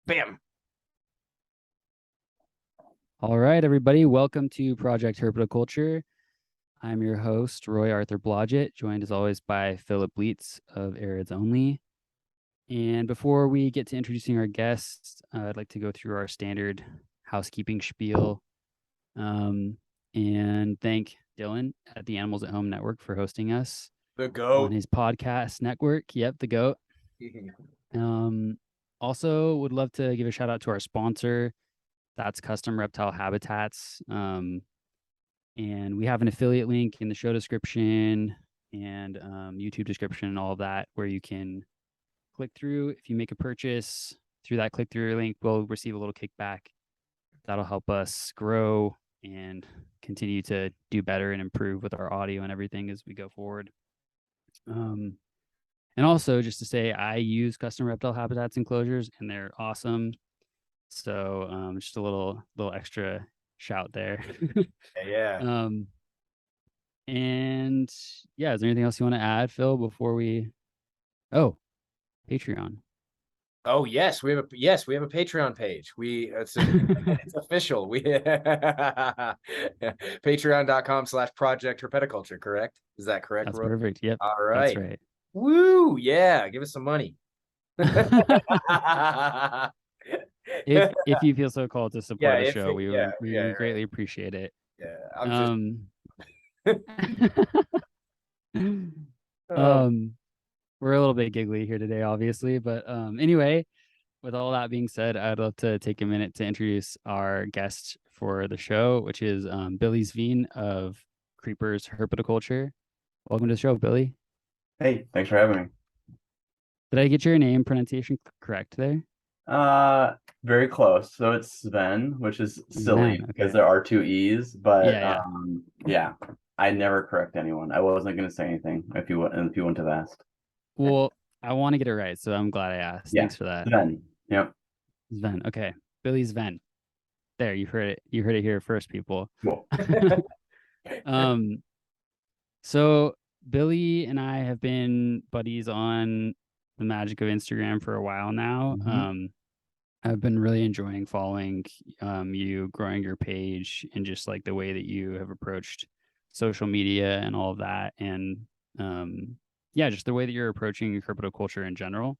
Bam. All right, everybody, welcome to Project Herpetoculture. I'm your host, Roy Arthur Blodgett, joined as always by Philip Leitz of Arids Only. And before we get to introducing our guests, I'd like to go through our standard housekeeping spiel and thank Dylan at the Animals at Home Network for hosting us The on goat. his podcast network. Yep, the GOAT. Um, Also, would love to give a shout out to our sponsor. That's Custom Reptile Habitats. And we have an affiliate link in the show description and YouTube description and all of that, where you can click through. If you make a purchase through that click through link, we'll receive a little kickback. That'll help us grow and continue to do better and improve with our audio and everything as we go forward. And also, just to say, I use Custom Reptile Habitats enclosures, and they're awesome. So just a little extra shout there. Yeah. um, and yeah, is there anything else you want to add, Phil, before we? Oh, Patreon. Oh yes, we have a Patreon page. It's official. We patreon.com/project herpetoculture, correct? Is that correct, That's Roy? perfect. Yep, All that's right. right. Woo! Yeah, give us some money. If you feel so called to Yeah, support the show, we yeah, would greatly appreciate it. yeah. I'm just Um, oh, um, we're a little bit giggly here today, obviously, but anyway, with all that being said, I'd love to take a minute to introduce our guest for the show, which is Billy Sveen of Creepers Herpetoculture. Welcome to the show, Billy. Hey, thanks for having me. Did I get your name pronunciation correct there? Very close. So it's Sven, which is silly Sven. because Okay. there are two E's, but Yeah, yeah, I never correct anyone. I wasn't gonna say anything if you wouldn't have asked. well, I want to get it right, so I'm glad I asked. Yeah, Thanks for that. Sven. Yep. Sven. Okay. Billy Sven. There, you heard it. You heard it here first, people. Cool. um, so Billy and I have been buddies on the magic of Instagram for a while now. Mhm. I've been really enjoying following you, growing your page, and just like the way that you have approached social media and all of that, and yeah, just the way that you're approaching herpetoculture in general.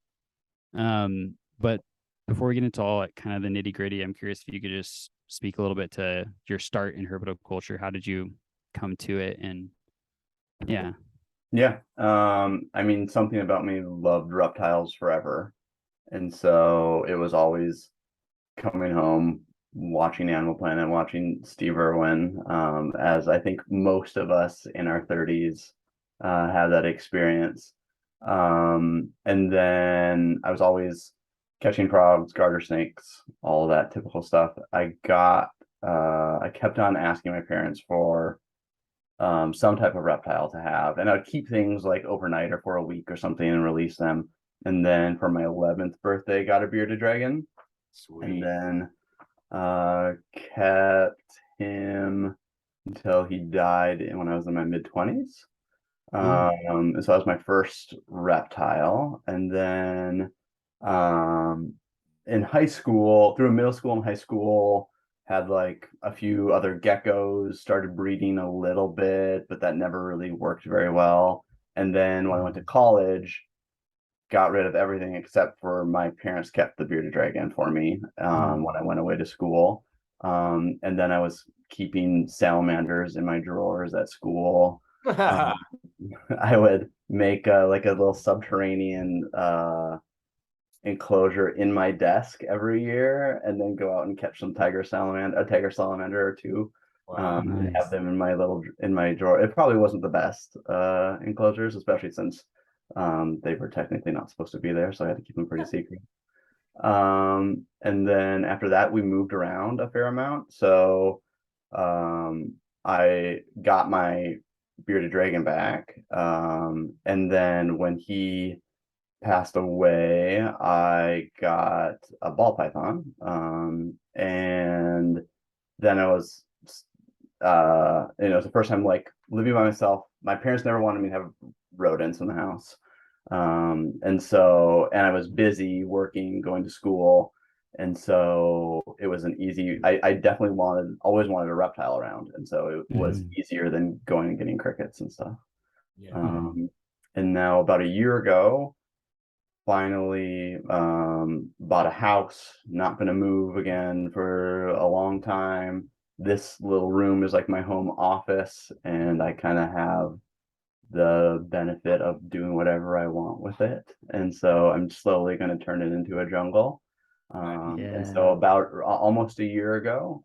But before we get into all like kind of the nitty gritty, I'm curious if you could just speak a little bit to your start in herpetoculture. How did you come to it? And yeah. Yeah. I mean, something about me loved reptiles forever, and so it was always coming home, watching Animal Planet, watching Steve Irwin, as I think most of us in our 30s have that experience. And then I was always catching frogs, garter snakes, all of that typical stuff. I kept on asking my parents for some type of reptile to have, and I'd keep things like overnight or for a week or something and release them. And then for my 11th birthday, got a bearded dragon, and sweet. then kept him until he died when I was in my mid-20s. Oh, And so that was my first reptile. And then in high school, through middle school and high school, had like a few other geckos, started breeding a little bit, but that never really worked very well. And then when I went to college, got rid of everything except for my parents kept the bearded dragon for me when I went away to school. And then I was keeping salamanders in my drawers at school. Um, I would make like a little subterranean enclosure in my desk every year, and then go out and catch a tiger salamander or two, Wow. and have nice. them in my drawer. It probably wasn't the best enclosures, especially since they were technically not supposed to be there, so I had to keep them pretty secret. And then after that, we moved around a fair amount. So I got my bearded dragon back. And then when he passed away, I got a ball python. And then I was, it was the first time like living by myself. My parents never wanted me to have rodents in the house. And I was busy working, going to school. And so it was an easy, I definitely always wanted a reptile around. And so it was easier than going and getting crickets and stuff. Yeah. And now about a year ago, finally bought a house, not going to move again for a long time. This little room is like my home office, and I kind of have the benefit of doing whatever I want with it. And so I'm slowly going to turn it into a jungle. And so about almost a year ago,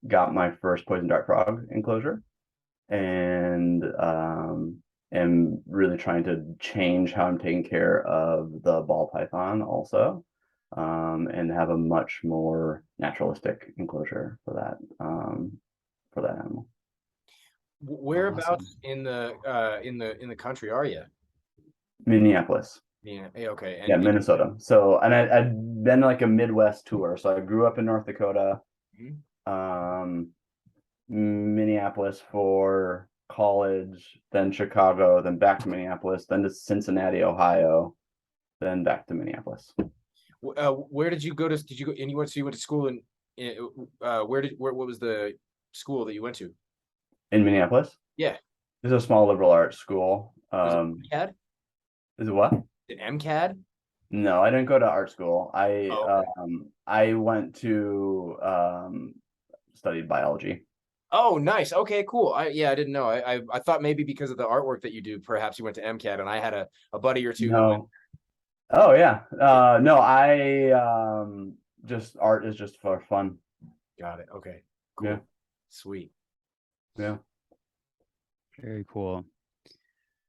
got my first poison dart frog enclosure, and am really trying to change how I'm taking care of the ball python also, and have a much more naturalistic enclosure for that animal. Whereabouts in the country are you? Minneapolis. Yeah. Okay. Yeah, Minnesota. So, and I'd been like a Midwest tour. So I grew up in North Dakota, Minneapolis for college, then Chicago, then back to Minneapolis, then to Cincinnati, Ohio, then back to Minneapolis. Where did you go to? Did you go? And you went to school what was the school that you went to? In Minneapolis? Yeah. It's a small liberal arts school. Was it MCAD? Is it what? Did MCAD? No, I didn't go to art school. Okay. I went to studied biology. Oh, nice. Okay, cool. I didn't know. I thought maybe because of the artwork that you do, perhaps you went to MCAD, and I had a buddy or two who went. No. Oh yeah. No, I just art is just for fun. Got it. Okay. Cool. Yeah. Sweet. Yeah. Very cool.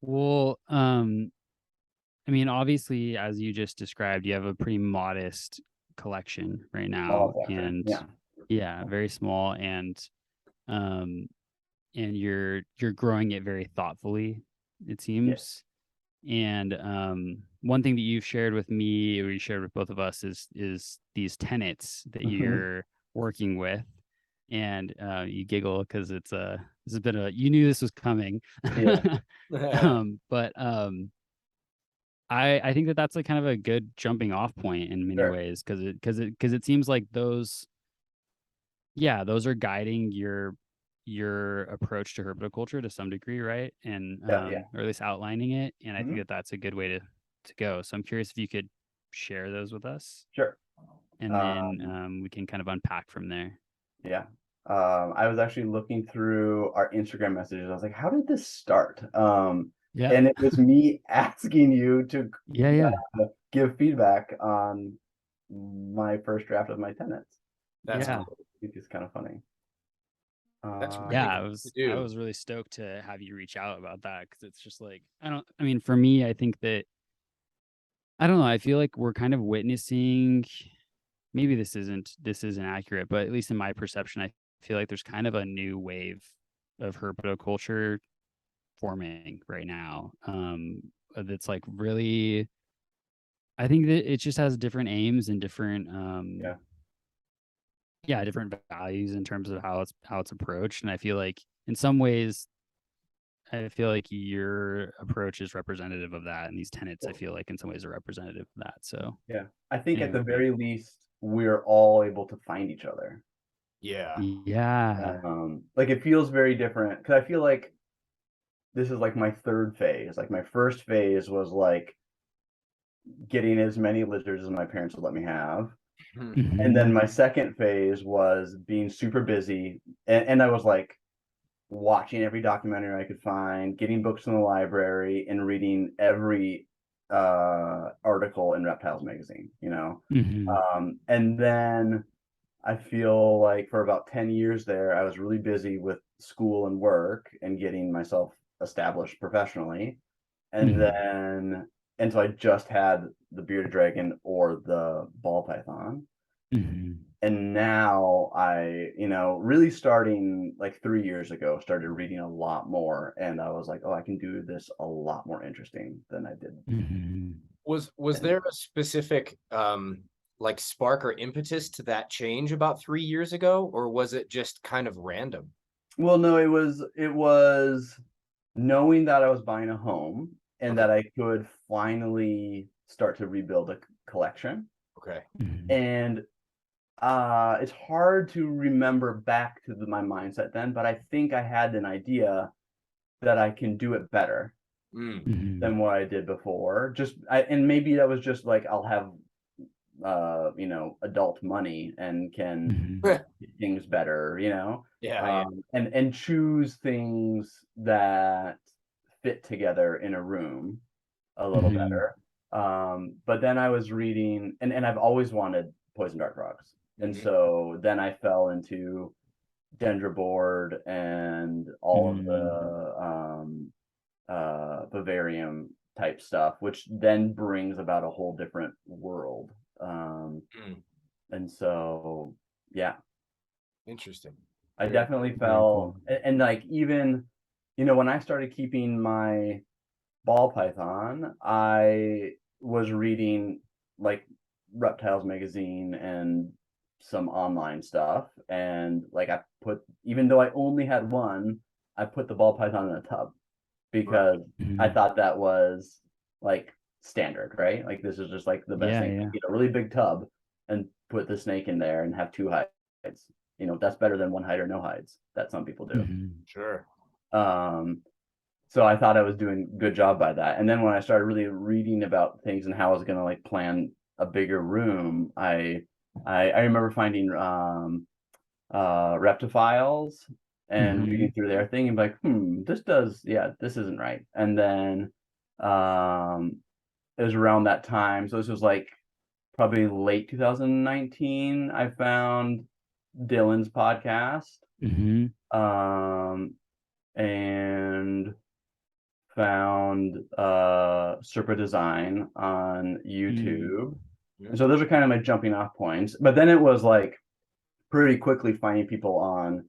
Well, I mean, obviously, as you just described, you have a pretty modest collection right now, and yeah, very small, and you're growing it very thoughtfully, it seems. And one thing that you've shared with me, or you shared with both of us, is these tenets that you're working with. And you giggle because this has been you knew this was coming. But I think that's like kind of a good jumping off point in many ways, because it seems like those are guiding your approach to herpetoculture to some degree, right? And or at least outlining it. And I think that's a good way to go. So I'm curious if you could share those with us. Sure. And then we can kind of unpack from there. Yeah. I was actually looking through our Instagram messages. I was like, how did this start? And it was me asking you to give feedback on my first draft of my tenets. That's I think it's kind of funny. I was really stoked to have you reach out about that, because it's just like, for me, I think that, I don't know, I feel like we're kind of witnessing, maybe this isn't accurate, but at least in my perception, I feel like there's kind of a new wave of herpetoculture forming right now. That's like really, I think that it just has different aims and different different values in terms of how it's approached. And I feel like in some ways, your approach is representative of that, and these tenets, I feel like in some ways are representative of that. So yeah, I think at the very least, we're all able to find each other. Like it feels very different, because I feel like this is like my third phase. Like my first phase was like getting as many lizards as my parents would let me have. And then my second phase was being super busy, and I was like watching every documentary I could find, getting books in the library, and reading every article in Reptiles magazine, and then I feel like for about 10 years there, I was really busy with school and work and getting myself established professionally. And so I just had the bearded dragon or the ball python. And now I, really starting like 3 years ago, started reading a lot more. And I was like, oh, I can do this a lot more interesting than I did. Was there a specific like spark or impetus to that change about 3 years ago, or was it just kind of random? Well, no, it was knowing that I was buying a home and that I could finally start to rebuild a collection. Okay. And it's hard to remember back to my mindset then, but I think I had an idea that I can do it better than what I did before. And maybe that was just like, I'll have adult money and can get things better, Yeah. and choose things that fit together in a room a little better. But then I was reading, and I've always wanted poison dart frogs. And so then I fell into dendroboard and all of the vivarium type stuff, which then brings about a whole different world. And so, yeah, Interesting. I Very definitely Very fell, cool. and like even, when I started keeping my ball python, I was reading like Reptiles magazine and some online stuff, and like even though I only had one, I put the ball python in a tub because I thought that was like standard, right? Like this is just like the best thing. Yeah. Get a really big tub and put the snake in there and have 2 hides. That's better than 1 hide or no hides that some people do. Sure. So I thought I was doing a good job by that. And then when I started really reading about things and how I was going to like plan a bigger room, I remember finding Reptophiles and reading through their thing and be like, this isn't right. And then it was around that time. So this was like probably late 2019. I found Dylan's podcast. And found Serpa Design on YouTube. And so those are kind of my jumping off points. But then it was like pretty quickly finding people on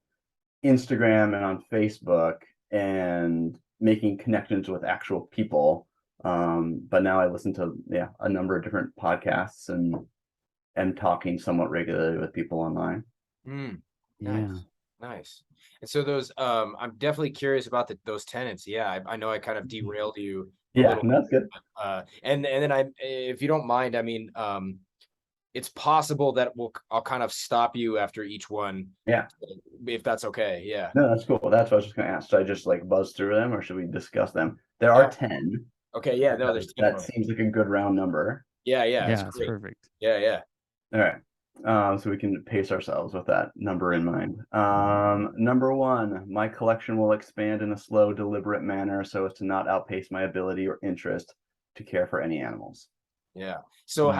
Instagram and on Facebook and making connections with actual people. But now I listen to a number of different podcasts and talking somewhat regularly with people online. Nice. And so those, I'm definitely curious about those tenants. Yeah, I know I kind of derailed you a little. That's good. And then if you don't mind, I mean, it's possible that I'll kind of stop you after each one. Yeah. If that's okay. Yeah. No, that's cool. That's what I was just going to ask. Should I just like buzz through them, or should we discuss them? There are 10. Okay. Yeah. No, there's 10. That seems like a good round number. Yeah. That's perfect. Yeah. All right. So we can pace ourselves with that number in mind. Number 1, my collection will expand in a slow, deliberate manner so as to not outpace my ability or interest to care for any animals. Yeah. So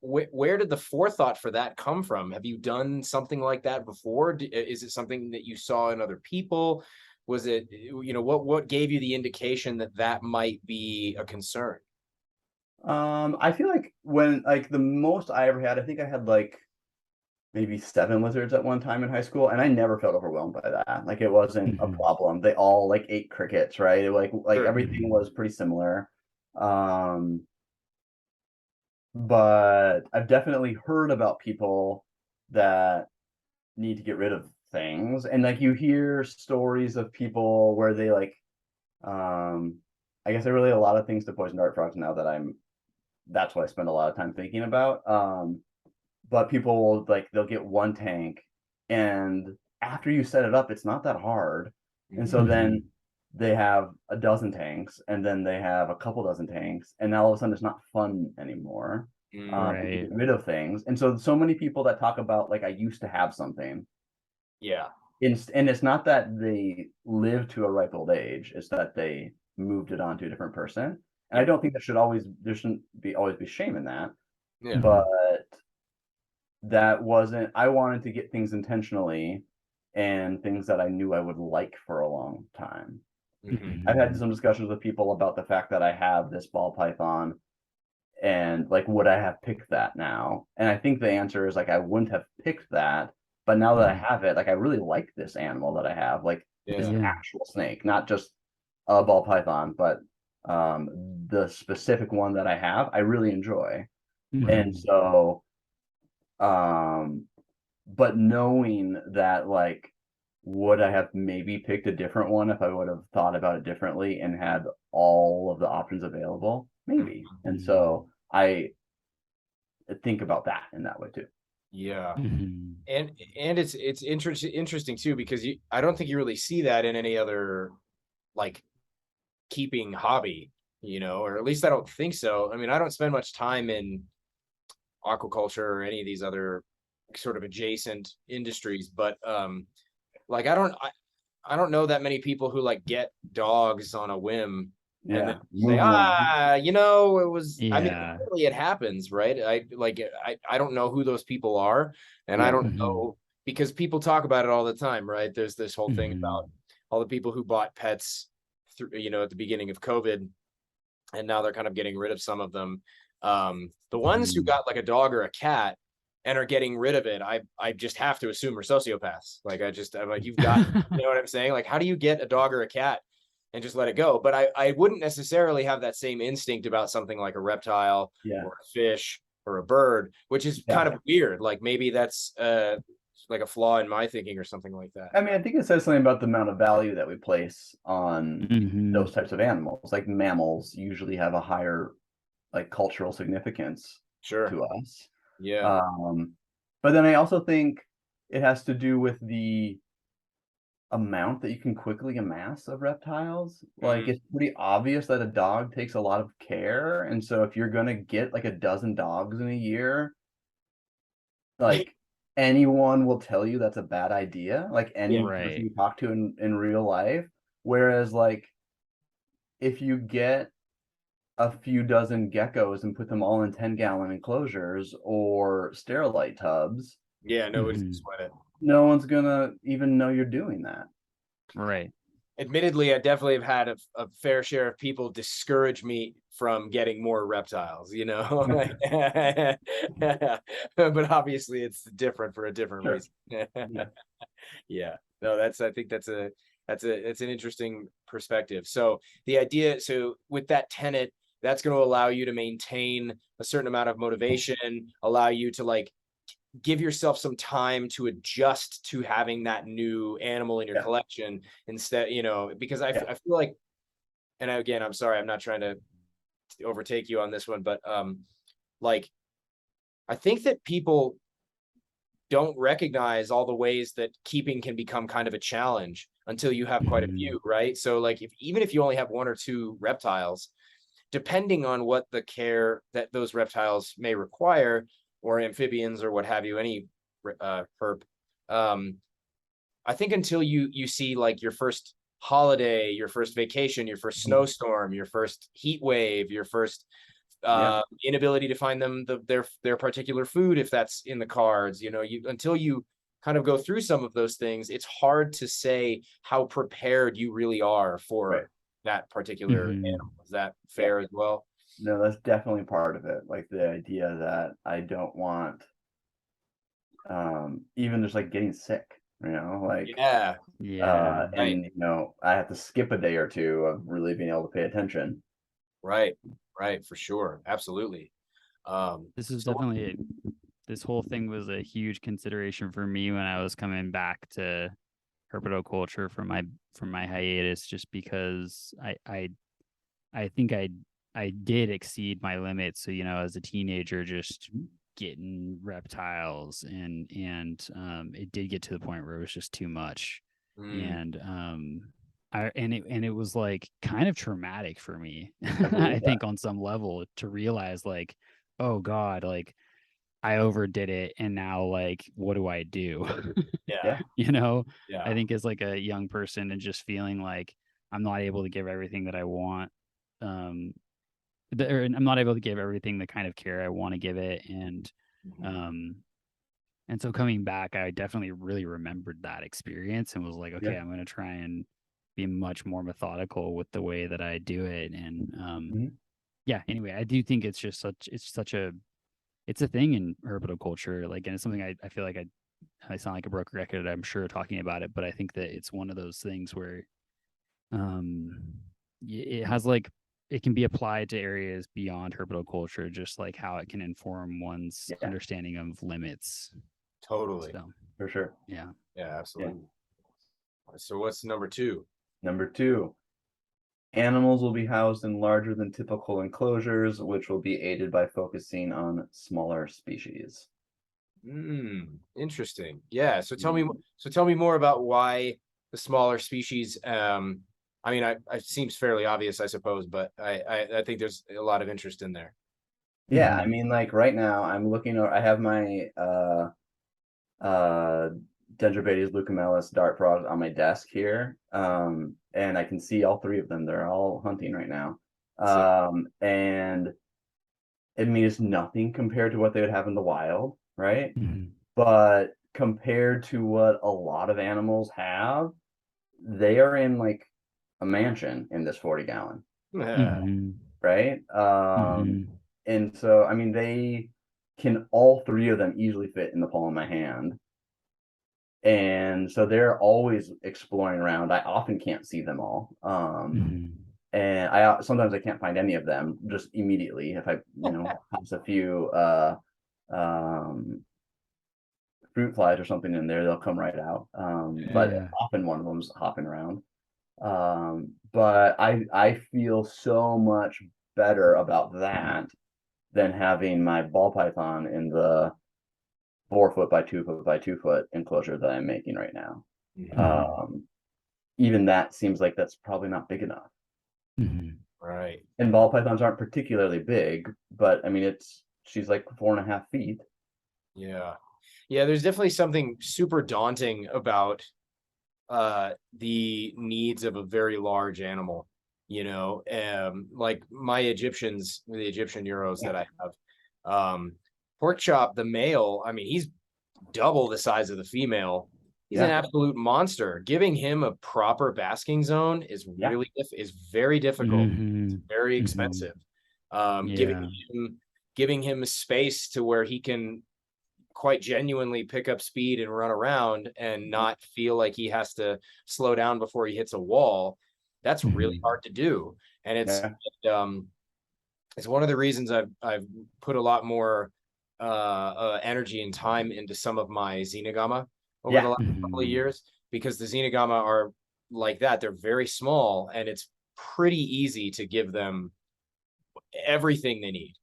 where did the forethought for that come from? Have you done something like that before? Is it something that you saw in other people? Was it, what gave you the indication that might be a concern? I feel like when like the most I ever had, I think I had like maybe 7 lizards at one time in high school, and I never felt overwhelmed by that. Like it wasn't a problem. They all like ate crickets, right? Sure. Everything was pretty similar. But I've definitely heard about people that need to get rid of things, and like you hear stories of people where they like I guess I relate a lot of things to poison dart frogs now that's what I spend a lot of time thinking about. But people will they'll get one tank, and after you set it up, it's not that hard. And so then they have a dozen tanks, and then they have a couple dozen tanks, and now all of a sudden it's not fun anymore. Right. Get rid of things. And so many people that talk about like I used to have something. Yeah. And it's not that they live to a ripe old age, it's that they moved it on to a different person. And I don't think there shouldn't always be shame in that. Yeah. But that wasn't, I wanted to get things intentionally and things that I knew I would like for a long time. I've had some discussions with people about the fact that I have this ball python and like, would I have picked that now? And I think the answer is like, I wouldn't have picked that, but now that I have it, like, I really like this animal that I have, like this actual snake, not just a ball python, but the specific one that I have, I really enjoy. And so, but knowing that, like, would I have maybe picked a different one if I would have thought about it differently and had all of the options available? Maybe. And so I think about that in that way too. Yeah. Mhm. And it's interesting too, because I don't think you really see that in any other like keeping hobby, or at least I don't think so. I mean, I don't spend much time in aquaculture or any of these other sort of adjacent industries, but like I don't know that many people who like get dogs on a whim and then Yeah, say, move them around. it was, I mean, Yeah. clearly it happens, right? I don't know who those people are, and I Yeah, don't Mhm. know, because people talk about it all the time, right? There's this whole thing about Mhm. all the people who bought pets through, at the beginning of COVID, and now they're kind of getting rid of some of them. The ones who Mhm. got like a dog or a cat and are getting rid of it, I just have to assume are sociopaths. Like I'm like, you've got, you know what I'm saying? Like, how do you get a dog or a cat and just let it go? But I wouldn't necessarily have that same instinct about something like a reptile yeah, or a fish or a bird, which is yeah. kind of weird. Like maybe that's like a flaw in my thinking or something like that. I mean, I think it says something about the amount of value that we place on Mhm. those types of animals. Like mammals usually have a higher like cultural significance Sure. to us. Yeah. Um, but then I also think it has to do with the amount that you can quickly amass of reptiles. Like Mhm. it's pretty obvious that a dog takes a lot of care, and so if you're gonna get like a dozen dogs in a year, like anyone will tell you that's a bad idea, like any Yeah. person Right. you talk to in real life. Whereas like if you get a few dozen geckos and put them all in 10-gallon enclosures or sterilite tubs, Yeah. Nobody's gonna Mhm. sweat it. no one's gonna even know you're doing that. Right. Admittedly, I definitely have had a fair share of people discourage me from getting more reptiles, but obviously it's different for a different Sure. reason. Yeah. Yeah, no, I think it's an interesting perspective. So the idea, so with that tenet, that's going to allow you to maintain a certain amount of motivation, allow you to like give yourself some time to adjust to having that new animal in your Yeah. collection instead, because Yeah. I feel like, and again, I'm sorry, I'm not trying to overtake you on this one, but like I think that people don't recognize all the ways that keeping can become kind of a challenge until you have quite a Mhm. few, right? So like even if you only have one or two reptiles, depending on what the care that those reptiles may require, or amphibians or what have you, any herp, um, I think until you see like your first holiday, your first vacation, your first Mhm. snowstorm, your first heat wave, your first Yeah. inability to find them their particular food, if that's in the cards, you until you kind of go through some of those things, it's hard to say how prepared you really are Right. for that particular Mhm. animal. Is that Yeah. fair as well? No, that's definitely part of it. Like the idea that I don't want even just like getting sick, like Yeah, Yeah. right, and I have to skip a day or two of really being able to pay attention. right, right, for sure, absolutely. This is So definitely this whole thing was a huge consideration for me when I was coming back to herpetoculture from my hiatus, just because I think I did exceed my limits. So, as a teenager, just Mhm. getting reptiles and it did get to the point where it was just too much. mm, And it was like kind of traumatic for me, I I believe that. think on some level, to realize like, oh God, like I overdid it and now like what do I do? yeah, Yeah. you know, I yeah, think as like a young person and just feeling like I'm not able to give everything that I want, um or I'm not able to give everything the kind of care I want to give it. mhm, Um and so coming back, I definitely really remembered that experience and was like, Yeah. okay, I'm gonna try and be much more methodical with the way that I do it. And Mhm. yeah, anyway, I do think it's such a it's a thing in herpetoculture, like, and it's something I feel like I sound like a broken record, I'm sure, talking about it, but I think that it's one of those things where um it has like it can be applied to areas beyond herpetoculture, just like how it can inform one's Yeah, understanding of limits. totally, So for sure. yeah. yeah, Yeah. absolutely. So what's number two? Number two, Animals will be housed in larger than typical enclosures, which will be aided by focusing on smaller species. Interesting. Yeah. So tell me more about why the smaller species. I mean, it seems fairly obvious, I suppose, but I think there's a lot of interest in there. Yeah, I mean, like right now, I'm looking. I have my Dendrobates leucomelis dart frogs on my desk here, and I can see all three of them. They're all hunting right now, and it means nothing compared to what they would have in the wild, right? But compared to what a lot of animals have, they are in like a mansion in this 40-gallon, right? And so, I mean, they can, all three of them easily fit in the palm of my hand. And so they're always exploring around. I often can't see them all. And sometimes I can't find any of them just immediately. If I, have a few fruit flies or something in there, they'll come right out. But often one of them's hopping around. But I feel so much better about that than having my ball python in the 4 foot by 2 foot by 2 foot enclosure that I'm making right now. Even that seems like that's probably not big enough. Right. And ball pythons aren't particularly big, but I mean, she's like 4.5 feet. Yeah. Yeah. There's definitely something super daunting about the needs of a very large animal, like my the Egyptian Euros that I have. Pork chop, the male, I mean, he's double the size of the female. He's an absolute monster. Giving him a proper basking zone is very difficult. It's very expensive. Giving him a space to where he can quite genuinely pick up speed and run around and not feel like he has to slow down before he hits a wall. That's really hard to do. And it's one of the reasons I've put a lot more energy and time into some of my Xenogama over the last couple of years, because the Xenogama are like that. They're very small and it's pretty easy to give them everything they need,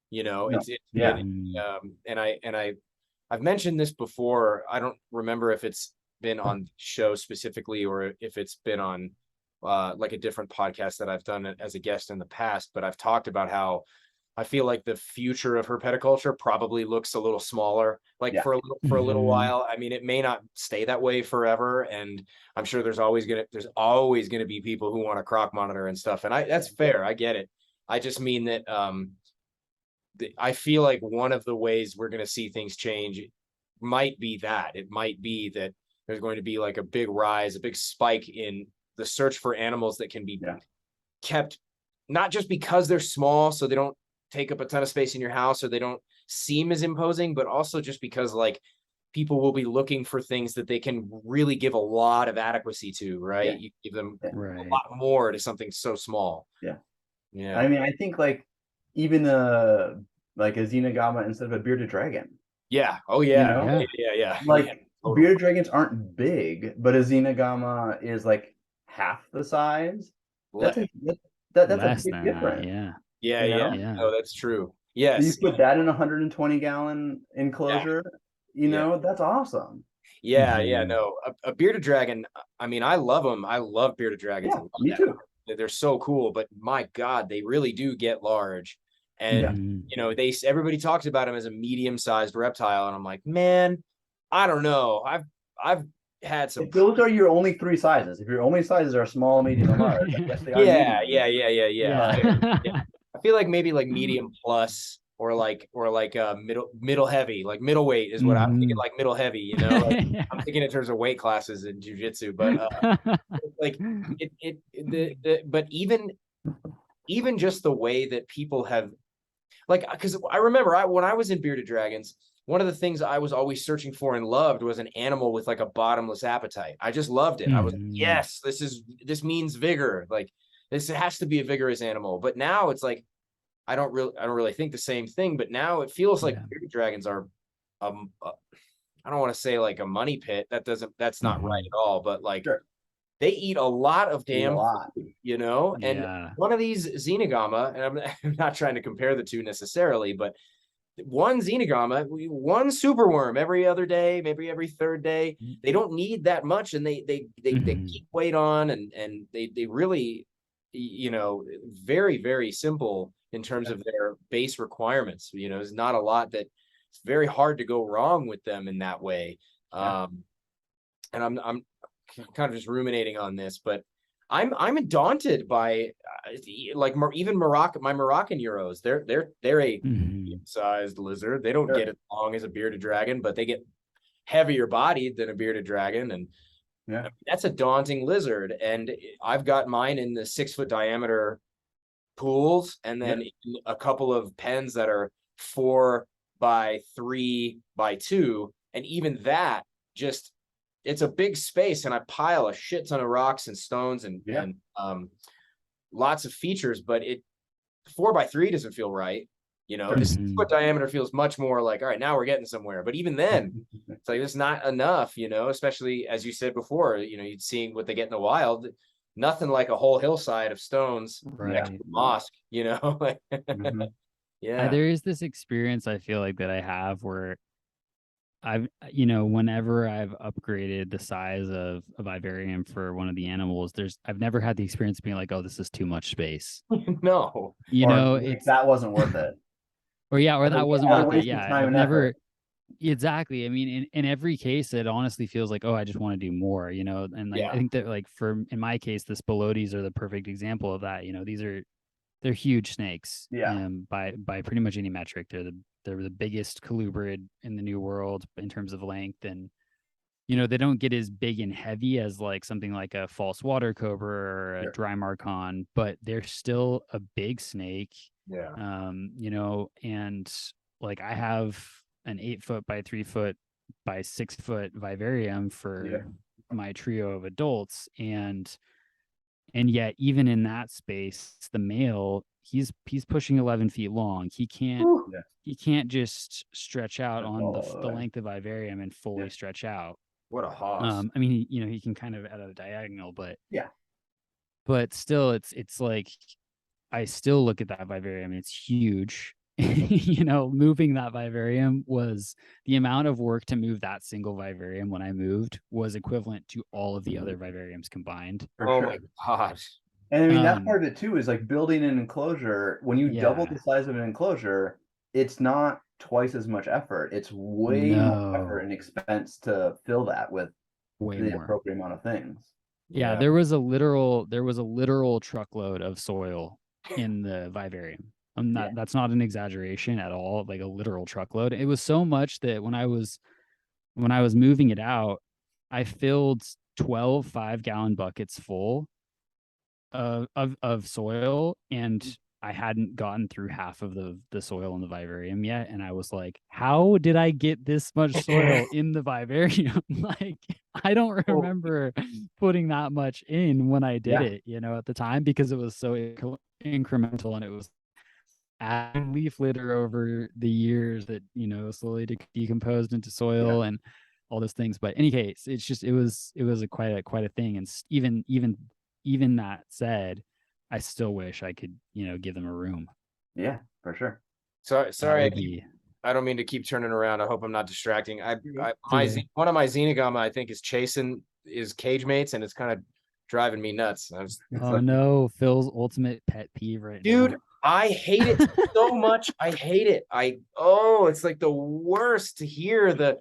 I've mentioned this before. I don't remember if it's been on the show specifically or if it's been on like a different podcast that I've done as a guest in the past, but I've talked about how I feel like the future of herpetoculture probably looks a little smaller, like for a little while. I mean, it may not stay that way forever, and I'm sure there's always gonna be people who want to croc monitor and stuff, and that's fair. I get it. I just mean that I feel like one of the ways we're going to see things change might be that. It might be that there's going to be like a big rise, a big spike in the search for animals that can be kept, not just because they're small, so they don't take up a ton of space in your house or they don't seem as imposing, but also just because like people will be looking for things that they can really give a lot of adequacy to, right? You give them a lot more to something so small. Yeah. I mean, I think like even like a Xenogama instead of a bearded dragon. Yeah. Oh yeah. Yeah. Like bearded dragons aren't big, but a Xenogama is like half the size. That's a big difference. Yeah. No, that's true. Yes. So you put that in a 120-gallon enclosure, that's awesome. Yeah. No, a bearded dragon. I mean, I love them. I love bearded dragons. Yeah, me too. They're so cool, but my God, they really do get large. And everybody talks about them as a medium-sized reptile, and I'm like, man, I don't know. I've had some. If those are your only 3 sizes, if your only sizes are small, medium, and large, I guess they are. Yeah. I feel like maybe like medium plus or like middle heavy, like middleweight is what I'm thinking, like middle heavy, I'm thinking in terms of weight classes in jiu-jitsu, but like but even just the way that people have, like, because I remember when I was in bearded dragons, one of the things I was always searching for and loved was an animal with like a bottomless appetite. I just loved it. I was like, yes, this means vigor. Like this has to be a vigorous animal. But now it's like I don't really think the same thing. But now it feels like bearded dragons are I don't want to say like a money pit. That's not right at all. But like they eat a lot of damn food. you know? And Yeah. one of these Xenogama, and I'm not trying to compare the two necessarily, but one Xenogama, one superworm every other day, maybe every third day. They don't need that much, and they keep weight on, and they really, you know, very, very simple in terms of their base requirements. You know, there's not a lot that it's very hard to go wrong with them in that way. And I'm kind of just ruminating on this, but I'm daunted by like even my Moroccan Euros. They're a sized lizard. They don't get as long as a bearded dragon, but they get heavier bodied than a bearded dragon, and that's a daunting lizard. And I've got mine in the 6 foot diameter pools, and then a couple of pens that are 4 by 3 by 2, and even that just, it's a big space, and I pile a shit ton of rocks and stones and lots of features, but 4 by 3 doesn't feel right. You know, the 6 foot diameter feels much more like, all right, now we're getting somewhere. But even then, it's like, it's not enough, you know, especially as you said before, you know, you'd seeing what they get in the wild. Nothing like a whole hillside of stones next to the mosque, you know. There is this experience I feel like that I have where I've, you know, whenever I've upgraded the size of a vivarium for one of the animals, I've never had the experience of being like, oh, this is too much space. No, you know, it's that wasn't worth it. or that wasn't worth it. Yeah, I've never. Effort. Exactly. I mean, in every case, it honestly feels like, oh, I just want to do more, you know. And like, I think that like in my case, the Spilotes are the perfect example of that. You know, they're huge snakes. By pretty much any metric, they're the biggest colubrid in the New World in terms of length, and you know, they don't get as big and heavy as like something like a false water cobra or a dry marcon, but they're still a big snake. You know, and like I have an 8 foot by 3 foot by 6 foot vivarium for my trio of adults, and yet even in that space, the male, he's pushing 11 feet long. He can't just stretch out on the length of vivarium and fully stretch out. What a hoss. I mean, you know, he can kind of at a diagonal, but still, it's like I still look at that vivarium. It's huge. You know, moving that vivarium was the amount of work to move that single vivarium when I moved was equivalent to all of the other vivariums combined. My God. And I mean, that part of it too is like building an enclosure. When you double the size of an enclosure, it's not twice as much effort. It's way more effort and expense to fill that with the appropriate amount of things. Yeah, there was a literal truckload of soil in the vivarium. That's not an exaggeration at all, like a literal truckload. It was so much that when I was moving it out, I filled 12 5-gallon buckets full of soil, and I hadn't gotten through half of the soil in the vivarium yet. And I was like, how did I get this much soil in the vivarium? Like, I don't remember putting that much in when I did it, you know, at the time, because it was so incremental, and it was adding leaf litter over the years that, you know, slowly decomposed into soil and all those things. But in any case, it's just, it was quite a thing. And even that said, I still wish I could, you know, give them a room. Yeah, for sure. Sorry, I don't mean to keep turning around. I hope I'm not distracting. One of my Xenogama, I think, is chasing his cage mates, and it's kind of driving me nuts. No, Phil's ultimate pet peeve right now. Dude, I hate it so much. I hate it. It's like the worst to hear the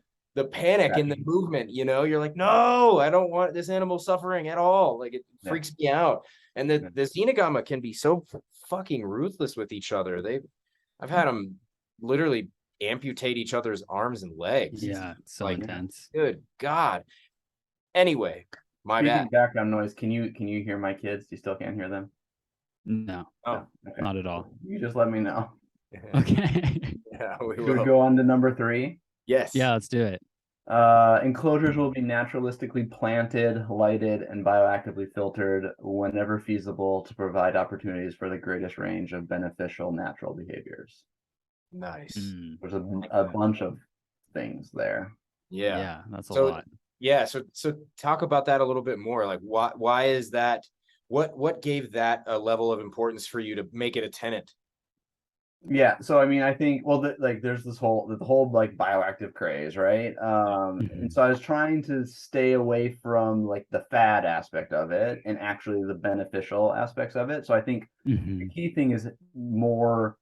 panic in the movement, you know. You're like, no, I don't want this animal suffering at all. Like, it freaks me out. And the Xenogama can be so fucking ruthless with each other. I've had them literally amputate each other's arms and legs. Yeah, it's so intense. Good God. Anyway, my bad. Background noise. Can you hear my kids? You still can't hear them? No. Oh, okay. Not at all. You just let me know. Okay. Yeah, Should we go on to number 3? Yes. Yeah, let's do it. Enclosures will be naturalistically planted, lighted, and bioactively filtered whenever feasible to provide opportunities for the greatest range of beneficial natural behaviors. Nice. There's a bunch of things there. Yeah, that's a lot. Yeah, so talk about that a little bit more. Like, why is that? what gave that a level of importance for you to make it a tenet? Yeah, so I mean, I think, well, like there's the whole like bioactive craze, right? And so I was trying to stay away from like the fad aspect of it and actually the beneficial aspects of it. So I think the key thing is more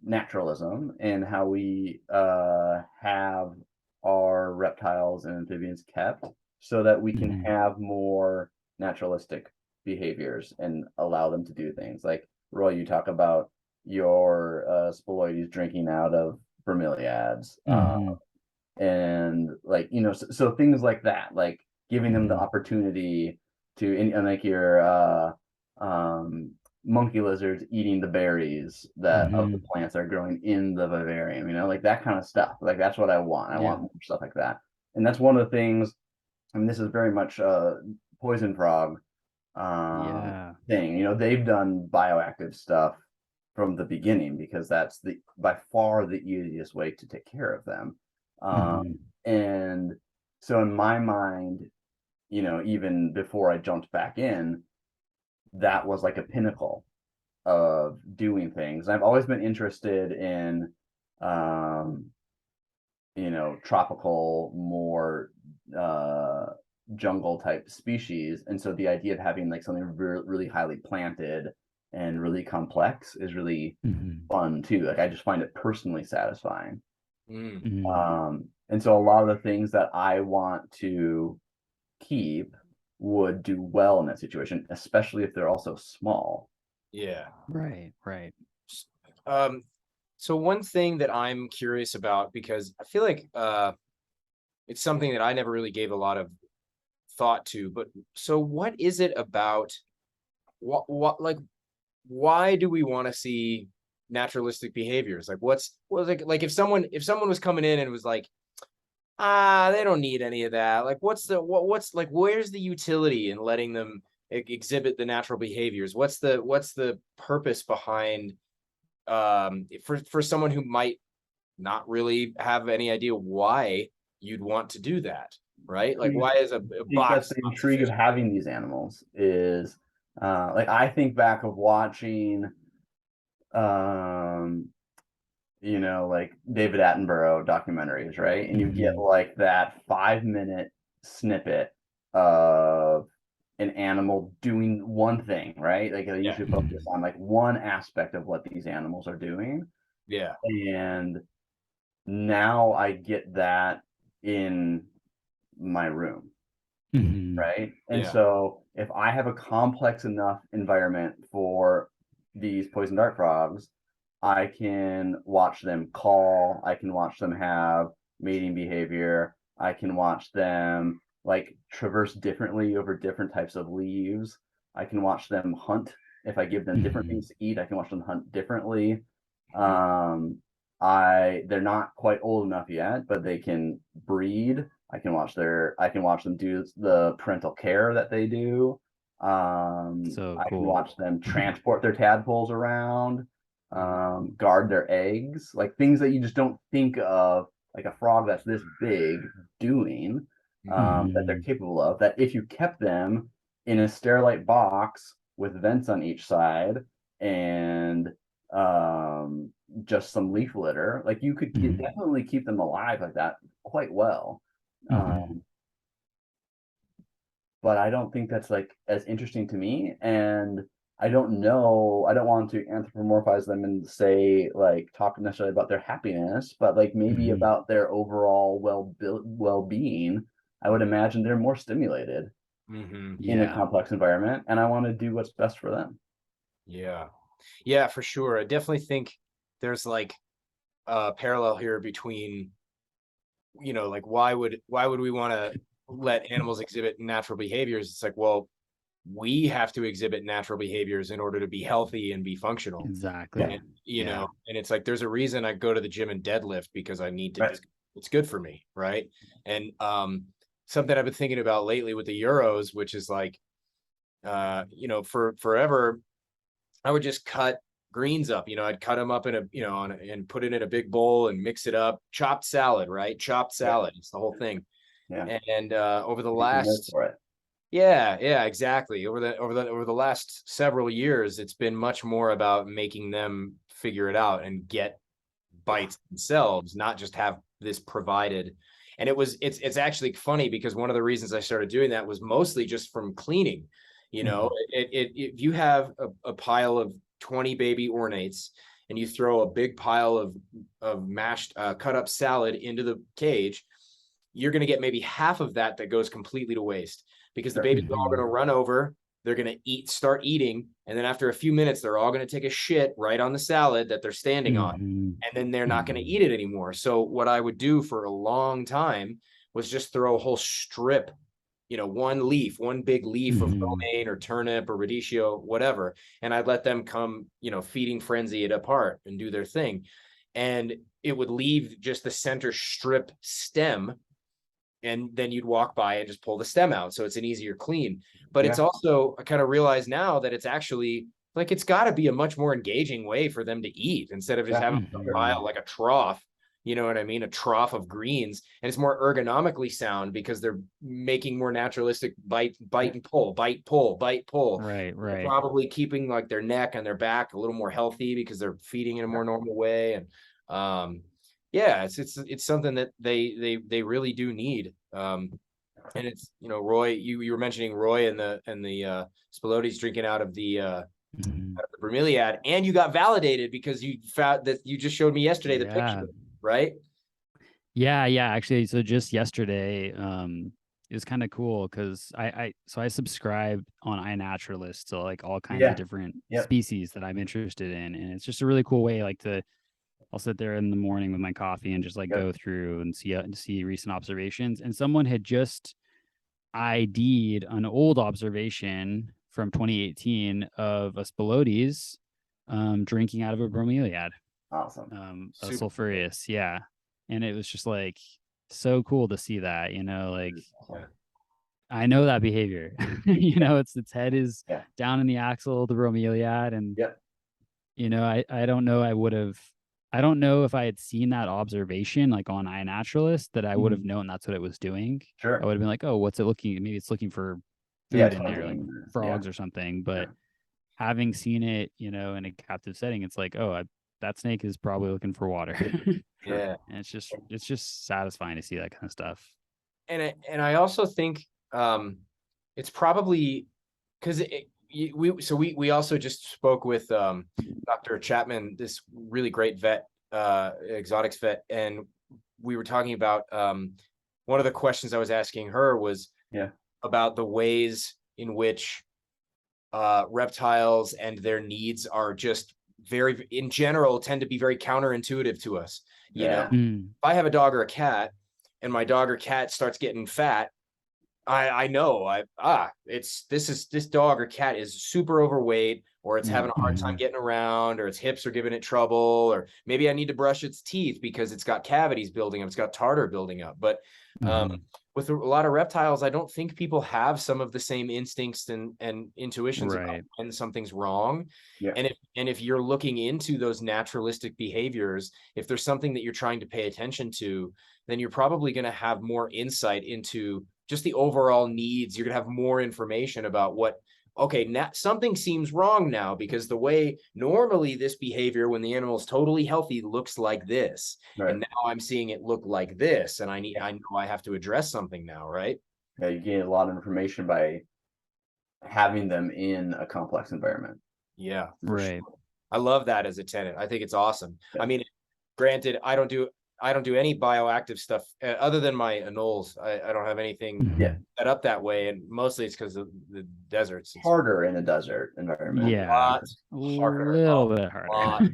naturalism and how we have our reptiles and amphibians kept so that we can have more naturalistic behaviors and allow them to do things. Like Roy, you talk about your Spiloides drinking out of bromeliads, and like, you know, so things like that, like giving them the opportunity to, and like your monkey lizards eating the berries that of the plants that are growing in the vivarium, you know, like that kind of stuff. Like that's what I want. I want more stuff like that. And that's one of the things, I mean, this is very much poison frog thing. You know, they've done bioactive stuff from the beginning because that's the by far the easiest way to take care of them. And so in my mind, you know, even before I jumped back in, that was like a pinnacle of doing things. I've always been interested in you know, tropical, more jungle type species. And so the idea of having like something really highly planted and really complex is really fun too. Like I just find it personally satisfying. And so a lot of the things that I want to keep would do well in that situation, especially if they're also small. Yeah. Right. So one thing that I'm curious about, because I feel like it's something that I never really gave a lot of thought to, but so what is it about what like why do we want to see naturalistic behaviors? Like what's like if someone was coming in and was like, they don't need any of that. Like what's like where's the utility in letting them exhibit the natural behaviors? What's the purpose behind for someone who might not really have any idea why you'd want to do that, right? Like why is a box that's the intrigue of having these animals is like I think back of watching you know, like David Attenborough documentaries, right? And you get like that 5-minute snippet of an animal doing one thing, right? Like they usually focus on like one aspect of what these animals are doing. Yeah. And now I get that in my room, right? And so if I have a complex enough environment for these poison dart frogs, I can watch them call, I can watch them have mating behavior, I can watch them like traverse differently over different types of leaves. I can watch them hunt. If I give them different things to eat, I can watch them hunt differently. They're not quite old enough yet, but they can breed. I can watch them do the parental care that they do. So I can cool. watch them transport their tadpoles around, guard their eggs, like things that you just don't think of, like a frog that's this big doing, that they're capable of, that if you kept them in a sterilite box with vents on each side and just some leaf litter, like you could definitely keep them alive like that quite well. But I don't think that's like as interesting to me, and I don't want to anthropomorphize them and say like talk necessarily about their happiness, but like maybe about their overall well-being. I would imagine they're more stimulated in a complex environment, and I want to do what's best for them. Yeah, for sure. I definitely think there's like a parallel here between, you know, like why would we want to let animals exhibit natural behaviors? It's like, well, we have to exhibit natural behaviors in order to be healthy and be functional. Exactly. And, you know, and it's like there's a reason I go to the gym and deadlift, because I need to, it's good for me, right? And something I've been thinking about lately with the Euros, which is like, you know, for forever I would just cut greens up, you know, I'd cut them up in a, you know, and put it in a big bowl and mix it up. Chopped salad, right? Chopped salad. It's the whole thing. And over the last Yeah, exactly. Over the last several years, it's been much more about making them figure it out and get bites themselves, not just have this provided. And it's actually funny because one of the reasons I started doing that was mostly just from cleaning. You know, if you have a pile of 20 baby ornates and you throw a big pile of mashed cut up salad into the cage, you're going to get maybe half of that that goes completely to waste because the babies are all going to run over. They're going to start eating. And then after a few minutes, they're all going to take a shit right on the salad that they're standing on. And then they're not going to eat it anymore. So what I would do for a long time was just throw a whole strip, one big leaf of romaine or turnip or radicchio, whatever. And I'd let them come, feeding frenzy it apart and do their thing. And it would leave just the center strip stem, and then you'd walk by and just pull the stem out. So it's an easier clean. But it's also, I kind of realize now that it's actually like, it's got to be a much more engaging way for them to eat instead of just having a pile, like a trough, you know what I mean? A trough of greens. And it's more ergonomically sound because they're making more naturalistic bite and pull, bite, pull, bite, pull. Right. They're probably keeping like their neck and their back a little more healthy because they're feeding in a more normal way. And, yeah, it's something that they really do need. And it's, Roy, you were mentioning Roy and the Spilotes drinking out of the bromeliad, and you got validated because you found that you just showed me yesterday the picture, right? Yeah, actually, so just yesterday, it was kind of cool because I subscribe on iNaturalist to like all kinds of different species that I'm interested in, and it's just a really cool way, like I'll sit there in the morning with my coffee and just like go through and see recent observations. And someone had just ID'd an old observation from 2018 of a Spilotes drinking out of a bromeliad. Awesome. A sulphureus, yeah. And it was just like so cool to see that, like I know that behavior. Its head is down in the axle, the bromeliad, and I don't know. I don't know if I had seen that observation like on iNaturalist that I would have known that's what it was doing. Sure. I would have been like, oh, what's it looking? Maybe it's looking for food in there, like frogs or something. But having seen it, in a captive setting, it's like, oh, that snake is probably looking for water. Yeah. And it's just satisfying to see that kind of stuff. And I also think it's probably because we also just spoke with Dr. Chapman, this really great vet, exotics vet, and we were talking about one of the questions I was asking her was about the ways in which reptiles and their needs are just very, in general, tend to be very counterintuitive to us. If I have a dog or a cat and my dog or cat starts getting fat, I know this dog or cat is super overweight, or it's having a hard time getting around, or its hips are giving it trouble, or maybe I need to brush its teeth because it's got cavities building up, it's got tartar building up. But with a lot of reptiles, I don't think people have some of the same instincts and intuitions about when something's wrong. And if you're looking into those naturalistic behaviors, if there's something that you're trying to pay attention to, then you're probably going to have more insight into just the overall needs. You're going to have more information about something seems wrong now, because the way normally this behavior when the animal is totally healthy looks like this, and now I'm seeing it look like this, and I know I have to address something now, right? Yeah, you gain a lot of information by having them in a complex environment. Yeah, right. Sure. I love that as a tenet. I think it's awesome. I mean, granted, I don't do any bioactive stuff other than my anoles. I don't have anything set up that way, and mostly it's because of the deserts. It's harder in a desert environment. Yeah, a little bit harder.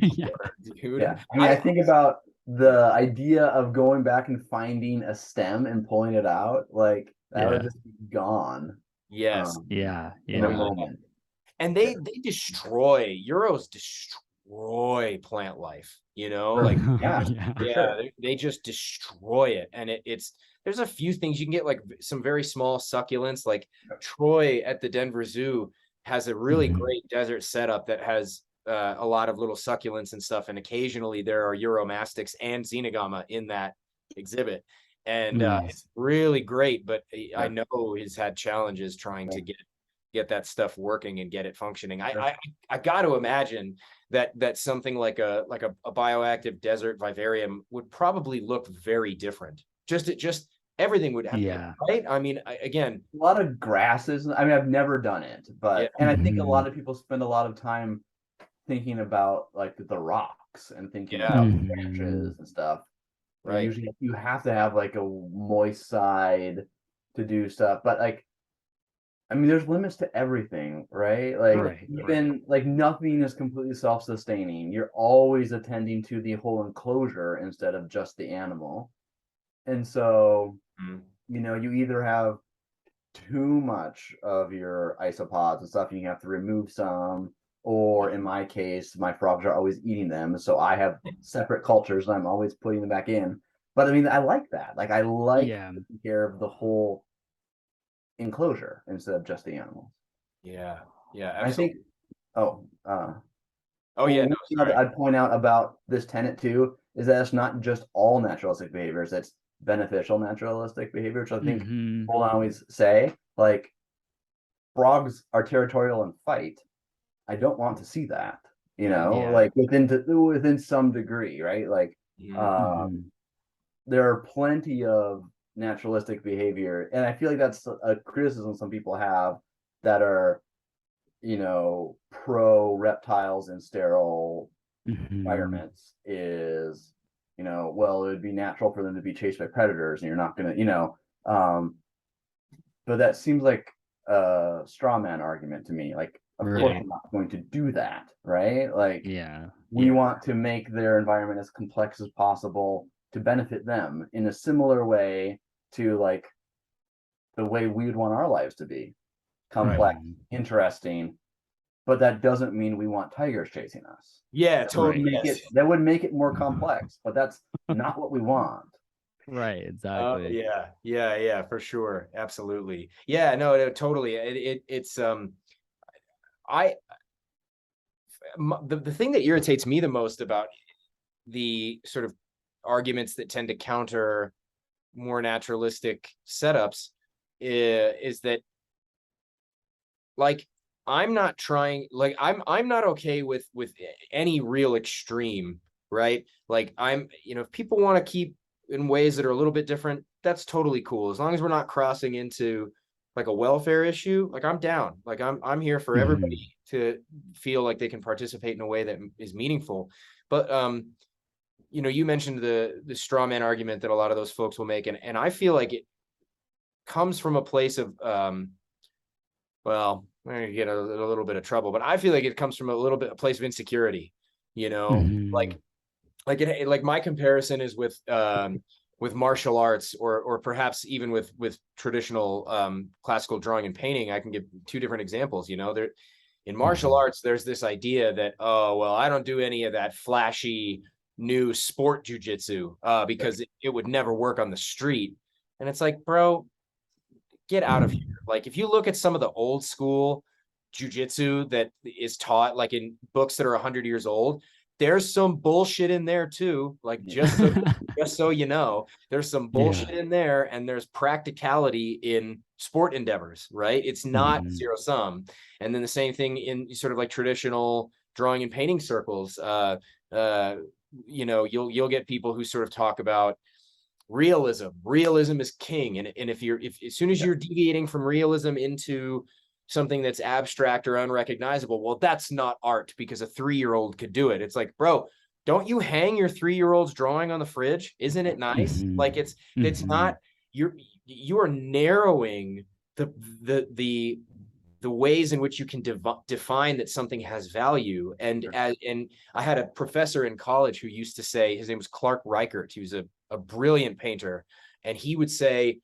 Dude. Yeah, I mean, I think about the idea of going back and finding a stem and pulling it out, like that would just be gone. Yes. In a moment. And they destroy plant life, like they just destroy it. And there's a few things you can get, like some very small succulents, like Troy at the Denver Zoo has a really great desert setup that has a lot of little succulents and stuff, and occasionally there are uromastics and xenogama in that exhibit. and it's really great, but I know he's had challenges trying to get that stuff working and get it functioning. I got to imagine that something like a bioactive desert vivarium would probably look very different. Just everything would have, right? I mean, again, a lot of grasses. I mean, I've never done it, but and I think a lot of people spend a lot of time thinking about like the rocks and thinking about branches and stuff. Right. Usually you have to have like a moist side to do stuff, but like, I mean, there's limits to everything, right? Like even like nothing is completely self-sustaining. You're always attending to the whole enclosure instead of just the animal. And so, you know, you either have too much of your isopods and stuff, and you have to remove some, or in my case, my frogs are always eating them, so I have separate cultures and I'm always putting them back in. But I mean, I like that. Like I like taking care of the whole enclosure instead of just the animals. Yeah, absolutely. I think sorry. I'd point out about this tenet too is that it's not just all naturalistic behaviors, it's beneficial naturalistic behavior, which I think people always say, like, frogs are territorial and fight. I don't want to see that, you know, like within some degree, right? Like, there are plenty of naturalistic behavior, and I feel like that's a criticism some people have that are, you know, pro reptiles in sterile environments is, you know, well, it would be natural for them to be chased by predators, and you're not gonna, you know, but that seems like a straw man argument to me. Like, of course, I'm not going to do that, right? Like, we want to make their environment as complex as possible to benefit them in a similar way to like the way we would want our lives to be complex, interesting. But that doesn't mean we want tigers chasing us. Yeah, totally. That would make it more complex, but that's not what we want. Right, exactly. Yeah, for sure. Absolutely. Yeah, no, totally. It's the thing that irritates me the most about the sort of arguments that tend to counter more naturalistic setups is that, like, I'm not trying, like, I'm not okay with any real extreme, right? Like, you know, if people want to keep in ways that are a little bit different, that's totally cool, as long as we're not crossing into like a welfare issue. Like, I'm down. Like, I'm here for everybody to feel like they can participate in a way that is meaningful. But you know, you mentioned the straw man argument that a lot of those folks will make, and I feel like it comes from a place of well, I'm gonna get a little bit of trouble, but I feel like it comes from a place of insecurity, you know, like my comparison is with martial arts, or perhaps even with traditional classical drawing and painting. I can give two different examples. You know, there in martial arts, there's this idea that, oh, well, I don't do any of that flashy new sport jujitsu because it would never work on the street. And it's like, bro, get out of here. Like, if you look at some of the old school jujitsu that is taught like in books that are 100 years old, there's some bullshit in there too. Like, just so you know, there's some bullshit in there, and there's practicality in sport endeavors, right? It's not zero sum. And then the same thing in sort of like traditional drawing and painting circles. You know, you'll get people who sort of talk about realism is king, and if as soon as you're deviating from realism into something that's abstract or unrecognizable, well, that's not art because a 3-year-old could do it. It's like, bro, don't you hang your 3-year-old's drawing on the fridge? Isn't it nice? Like, it's not, you are narrowing the ways in which you can define that something has value. And I had a professor in college who used to say, his name was Clark Reichert. He was a brilliant painter. And he would say,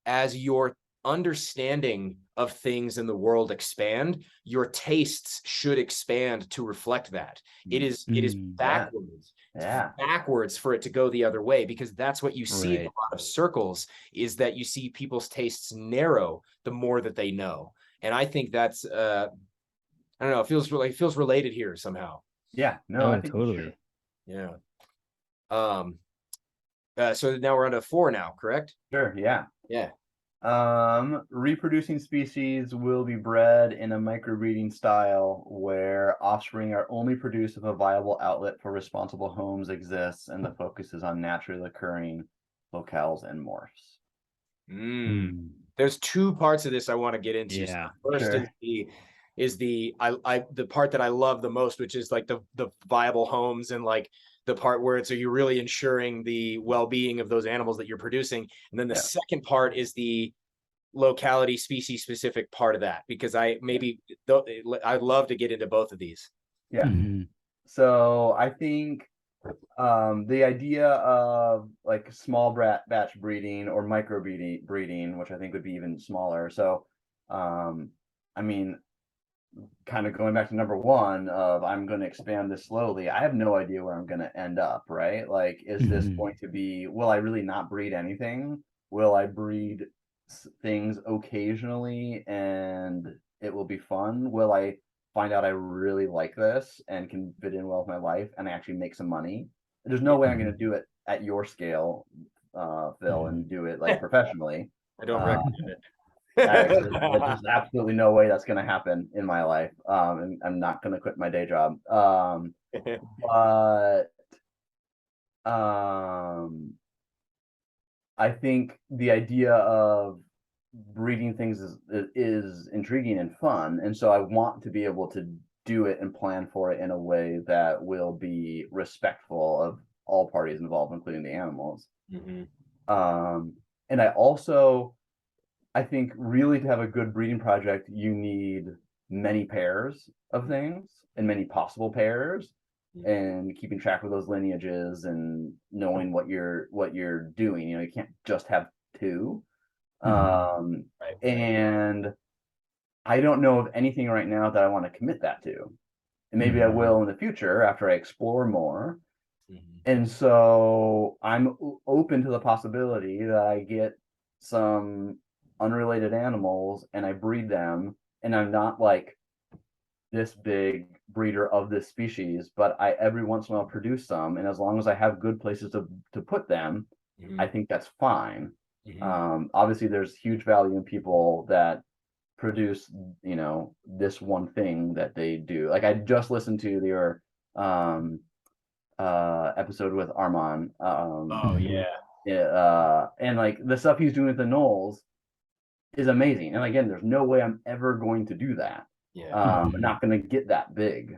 as your understanding of things in the world expand, your tastes should expand to reflect that. It is backwards. Backwards for it to go the other way, because that's what you see in a lot of circles, is that you see people's tastes narrow the more that they know. And I think that's I don't know, it feels related here somehow. Yeah, no, I think totally. Yeah. So now we're on to 4 now, correct? Sure, yeah. Yeah. Reproducing species will be bred in a microbreeding style where offspring are only produced if a viable outlet for responsible homes exists, and the focus is on naturally occurring locales and morphs. There's 2 parts of this I want to get into. Yeah. So first Sure. is the part that I love the most, which is like the viable homes, and like the part where it's, are you really ensuring the well-being of those animals that you're producing? And then the second part is the locality, species specific part of that, because I'd love to get into both of these. Yeah. So I think the idea of like small batch breeding or micro breeding, which I think would be even smaller. So, I mean, kind of going back to number 1 of I'm going to expand this slowly. I have no idea where I'm going to end up, right? Like, is this going to be, will I really not breed anything? Will I breed things occasionally and it will be fun? Will I find out I really like this and can fit in well with my life and actually make some money? There's no way I'm going to do it at your scale, Phil, and do it like professionally. I don't recommend it. There's absolutely no way that's going to happen in my life. And I'm not going to quit my day job. But I think the idea of breeding things is intriguing and fun, and so I want to be able to do it and plan for it in a way that will be respectful of all parties involved, including the animals. And I think really to have a good breeding project, you need many pairs of things and many possible pairs, and keeping track of those lineages and knowing what you're doing. You know, you can't just have 2. And I don't know of anything right now that I want to commit that to. And maybe I will in the future after I explore more. And so I'm open to the possibility that I get some unrelated animals and I breed them, and I'm not like this big breeder of this species, but I every once in a while produce some, and as long as I have good places to put them, I think that's fine. Obviously there's huge value in people that produce, you know, this one thing that they do. Like I just listened to their episode with Armand. And like the stuff he's doing with the Knolls is amazing. And again, there's no way I'm ever going to do that. I'm not going to get that big.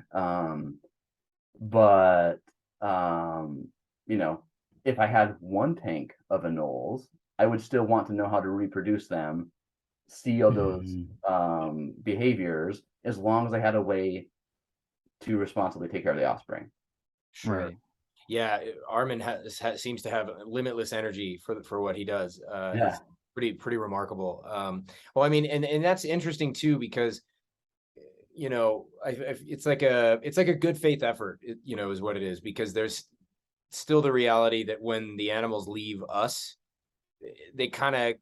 But you know, if I had 1 tank of anoles, I would still want to know how to reproduce them, see all those behaviors, as long as I had a way to responsibly take care of the offspring. Sure. Right. Yeah, Armin seems to have limitless energy for what he does. It's pretty remarkable. Well, I mean, and that's interesting too, because you know, it's like a good faith effort, you know, is what it is, because there's still the reality that when the animals leave us, they kind of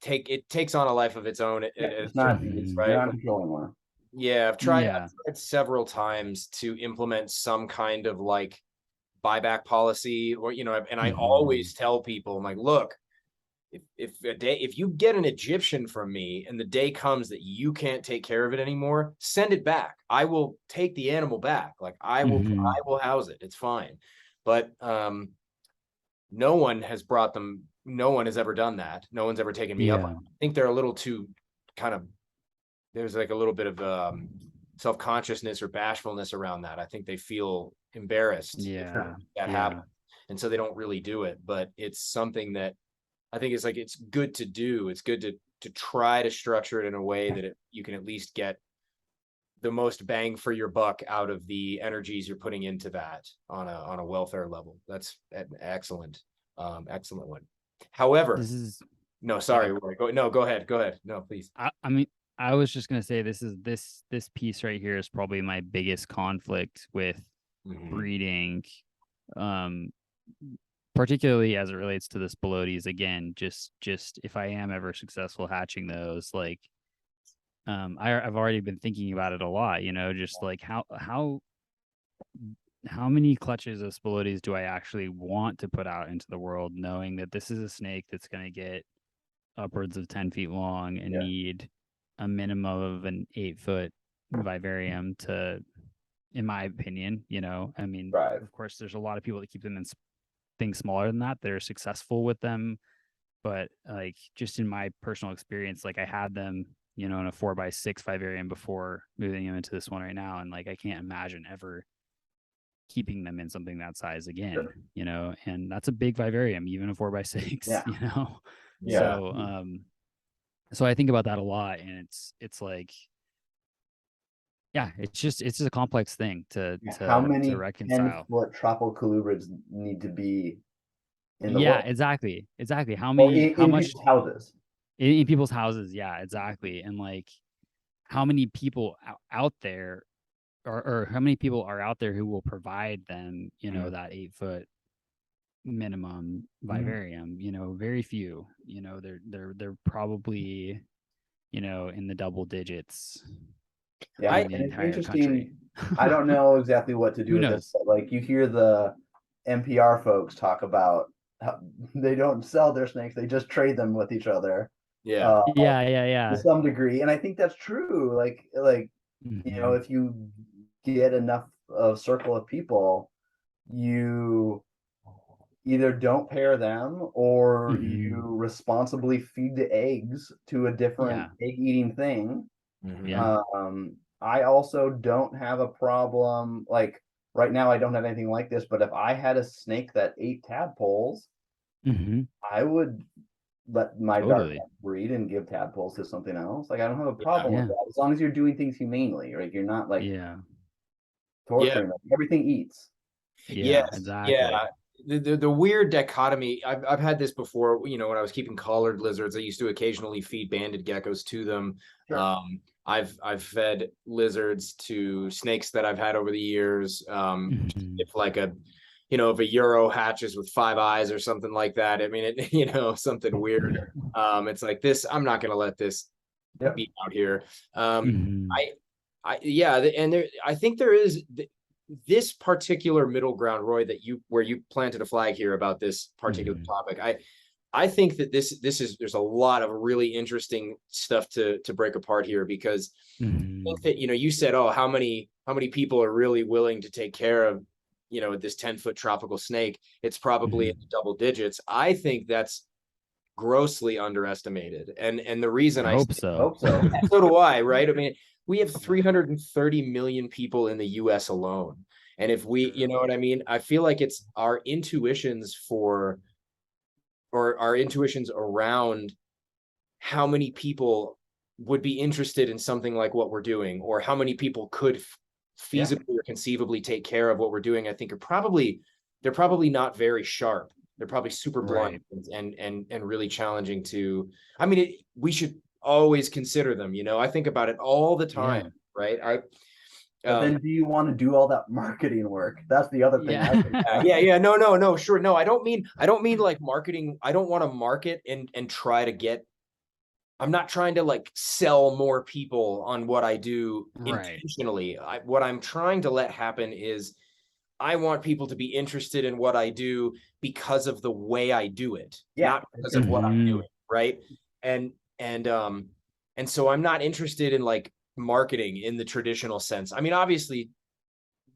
takes on a life of its own. It's not control anymore. Yeah, I've tried several times to implement some kind of like buyback policy, or you know, and I always tell people, I'm like, look, if you get an Egyptian from me and the day comes that you can't take care of it anymore, send it back. I will take the animal back. Like I will house it. It's fine. But no one has brought them. No one has ever done that. No one's ever taken me up on it. I think they're a little too kind of, there's like a little bit of self-consciousness or bashfulness around that. I think they feel embarrassed that happens. And so they don't really do it. But it's something that I think it's good to do. It's good to try to structure it in a way that you can at least get the most bang for your buck out of the energies you're putting into that on a welfare level. That's an excellent one. However, go ahead. No, please. I mean, I was just gonna say this piece right here is probably my biggest conflict with breeding, particularly as it relates to the Spilotes. Again, just if I am ever successful hatching those, like I've already been thinking about it a lot, you know, just like how how many clutches of spilotes do I actually want to put out into the world, knowing that this is a snake that's going to get upwards of 10 feet long and need a minimum of an 8-foot vivarium to, in my opinion, I mean, of course, there's a lot of people that keep them in things smaller than that are successful with them. But like, just in my personal experience, like I had them, in a 4x6 vivarium before moving them into this one right now. And like, I can't imagine ever keeping them in something that size again, and that's a big vivarium, even a 4x6, So I think about that a lot, and it's like, it's just a complex thing to how many reconcile. 10-foot tropical colubrids need to be in the world? Exactly. How many? How much people's houses? In people's houses? Yeah, exactly. And like, how many people out there, or how many people are out there who will provide them, that 8-foot minimum vivarium? Very few. They're probably, in the double digits. Yeah, in the and it's entire interesting. country. I don't know exactly what to do Who with knows? this, but like you hear the NPR folks talk about how they don't sell their snakes; they just trade them with each other. Yeah. To some degree, and I think that's true. Like if you get enough of circle of people, you either don't pair them or you responsibly feed the eggs to a different egg-eating thing. I also don't have a problem, like right now I don't have anything like this, but if I had a snake that ate tadpoles, I would let my dark cat breed and give tadpoles to something else. Like I don't have a problem with that, as long as you're doing things humanely, right? You're not like torturing them. Everything eats. Exactly. The weird dichotomy, I've had this before, when I was keeping collared lizards, I used to occasionally feed banded geckos to them. Sure. I've fed lizards to snakes that I've had over the years. If like if a Euro hatches with 5 eyes or something like that, I mean, something weird. It's like this, I'm not going to let this be out here. I think there is this particular middle ground, Roy, where you planted a flag here about this particular topic. I think that there's a lot of really interesting stuff to break apart here, because I think that, you said, how many people are really willing to take care of, this 10-foot tropical snake? It's probably in the double digits. I think that's grossly underestimated. And the reason I hope so. So do I, right? I mean, we have 330 million people in the US alone. And if we, you know what I mean? I feel like it's our intuitions around how many people would be interested in something like what we're doing, or how many people could feasibly or conceivably take care of what we're doing, I think they're probably not very sharp. They're probably super blunt and really challenging to, I mean, we should always consider them. I think about it all the time, right? But then do you want to do all that marketing work? That's the other thing. No, sure. No, I don't mean like marketing. I don't want to market and try to get, I'm not trying to like sell more people on what I do intentionally. What I'm trying to let happen is I want people to be interested in what I do because of the way I do it, not because of what I'm doing, right? And so I'm not interested in like marketing in the traditional sense. I mean, obviously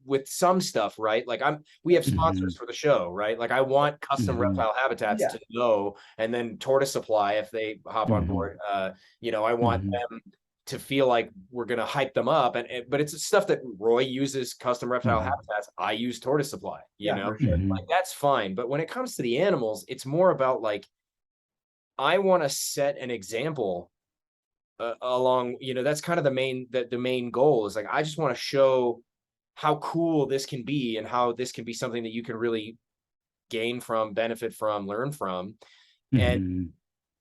with some stuff, right? Like we have sponsors for the show, right? Like I want Custom Reptile Habitats to know, and then Tortoise Supply, if they hop on board, I want them to feel like we're going to hype them up. But it's stuff that Roy uses Custom Reptile Habitats. I use Tortoise Supply, for sure. like that's fine. But when it comes to the animals, it's more about like, I want to set an example along, that's kind of the main goal is like, I just want to show how cool this can be and how this can be something that you can really gain from, benefit from, learn from. And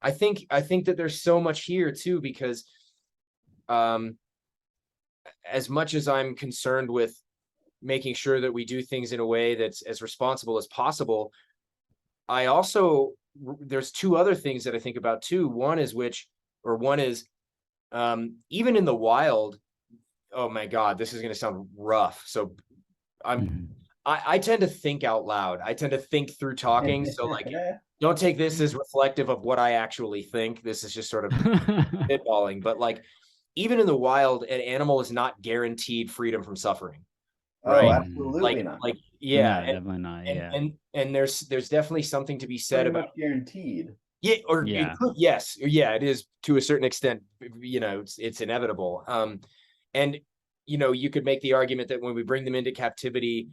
I think that there's so much here too, because as much as I'm concerned with making sure that we do things in a way that's as responsible as possible, I also, there's two other things that I think about too. One is even in the wild, oh my God, this is going to sound rough. So I tend to think out loud. I tend to think through talking. So like, don't take this as reflective of what I actually think. This is just sort of spitballing. But like, even in the wild, an animal is not guaranteed freedom from suffering, Oh, right? absolutely not. Like, yeah, No, definitely not. Yeah. and there's definitely something to be said Pretty about much guaranteed. yeah, or it Yeah. could, yes, yeah, it is to a certain extent. You know, it's inevitable. And you know, you could make the argument that when we bring them into captivity,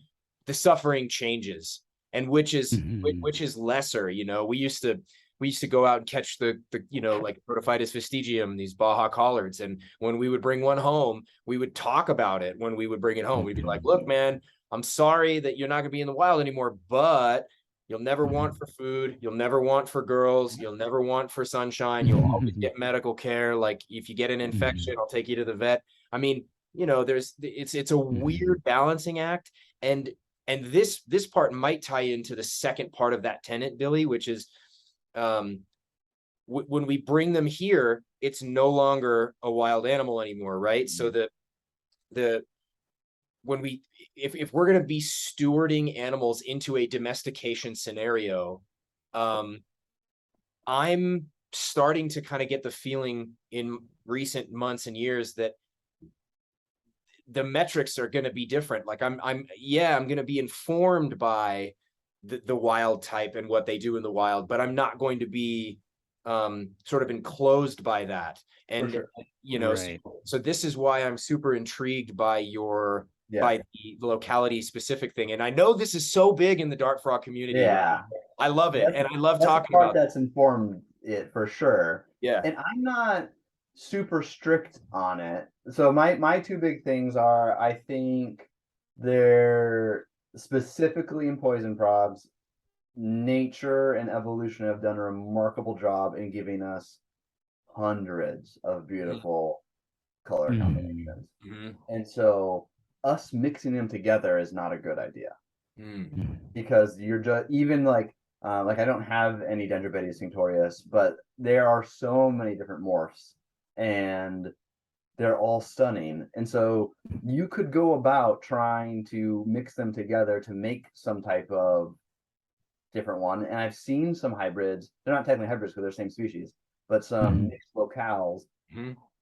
the suffering changes, and which is lesser. You know, we used to go out and catch the you know, like Protophytus vestigium, these Baja collards, and when we would bring one home, we would talk about it. When we would bring it home, we'd be like, "Look, man, I'm sorry that you're not going to be in the wild anymore, but." You'll never want for food. You'll never want for girls. You'll never want for sunshine. You'll always get medical care. Like if you get an infection, I'll take you to the vet. I mean, you know, it's a weird balancing act. And this part might tie into the second part of that tenet, Billy, which is when we bring them here, it's no longer a wild animal anymore, right? So the when we if we're going to be stewarding animals into a domestication scenario, I'm starting to kind of get the feeling in recent months and years that the metrics are going to be different. Like I'm going to be informed by the wild type and what they do in the wild, but I'm not going to be sort of enclosed by that. And sure. you know, Right. so this is why I'm super intrigued by your by the locality specific thing. And I know this is so big in the dart frog community. Yeah. I love it. And I love that's talking the part about that's informed it for sure. Yeah. And I'm not super strict on it. So my two big things are, I think they're specifically in poison probs, nature and evolution have done a remarkable job in giving us hundreds of beautiful color combinations. And so us mixing them together is not a good idea. Because you're just even like I don't have any Dendrobates cinctorius, but there are so many different morphs and they're all stunning. And so you could go about trying to mix them together to make some type of different one. And I've seen some hybrids, they're not technically hybrids because they're the same species, but some mixed locales,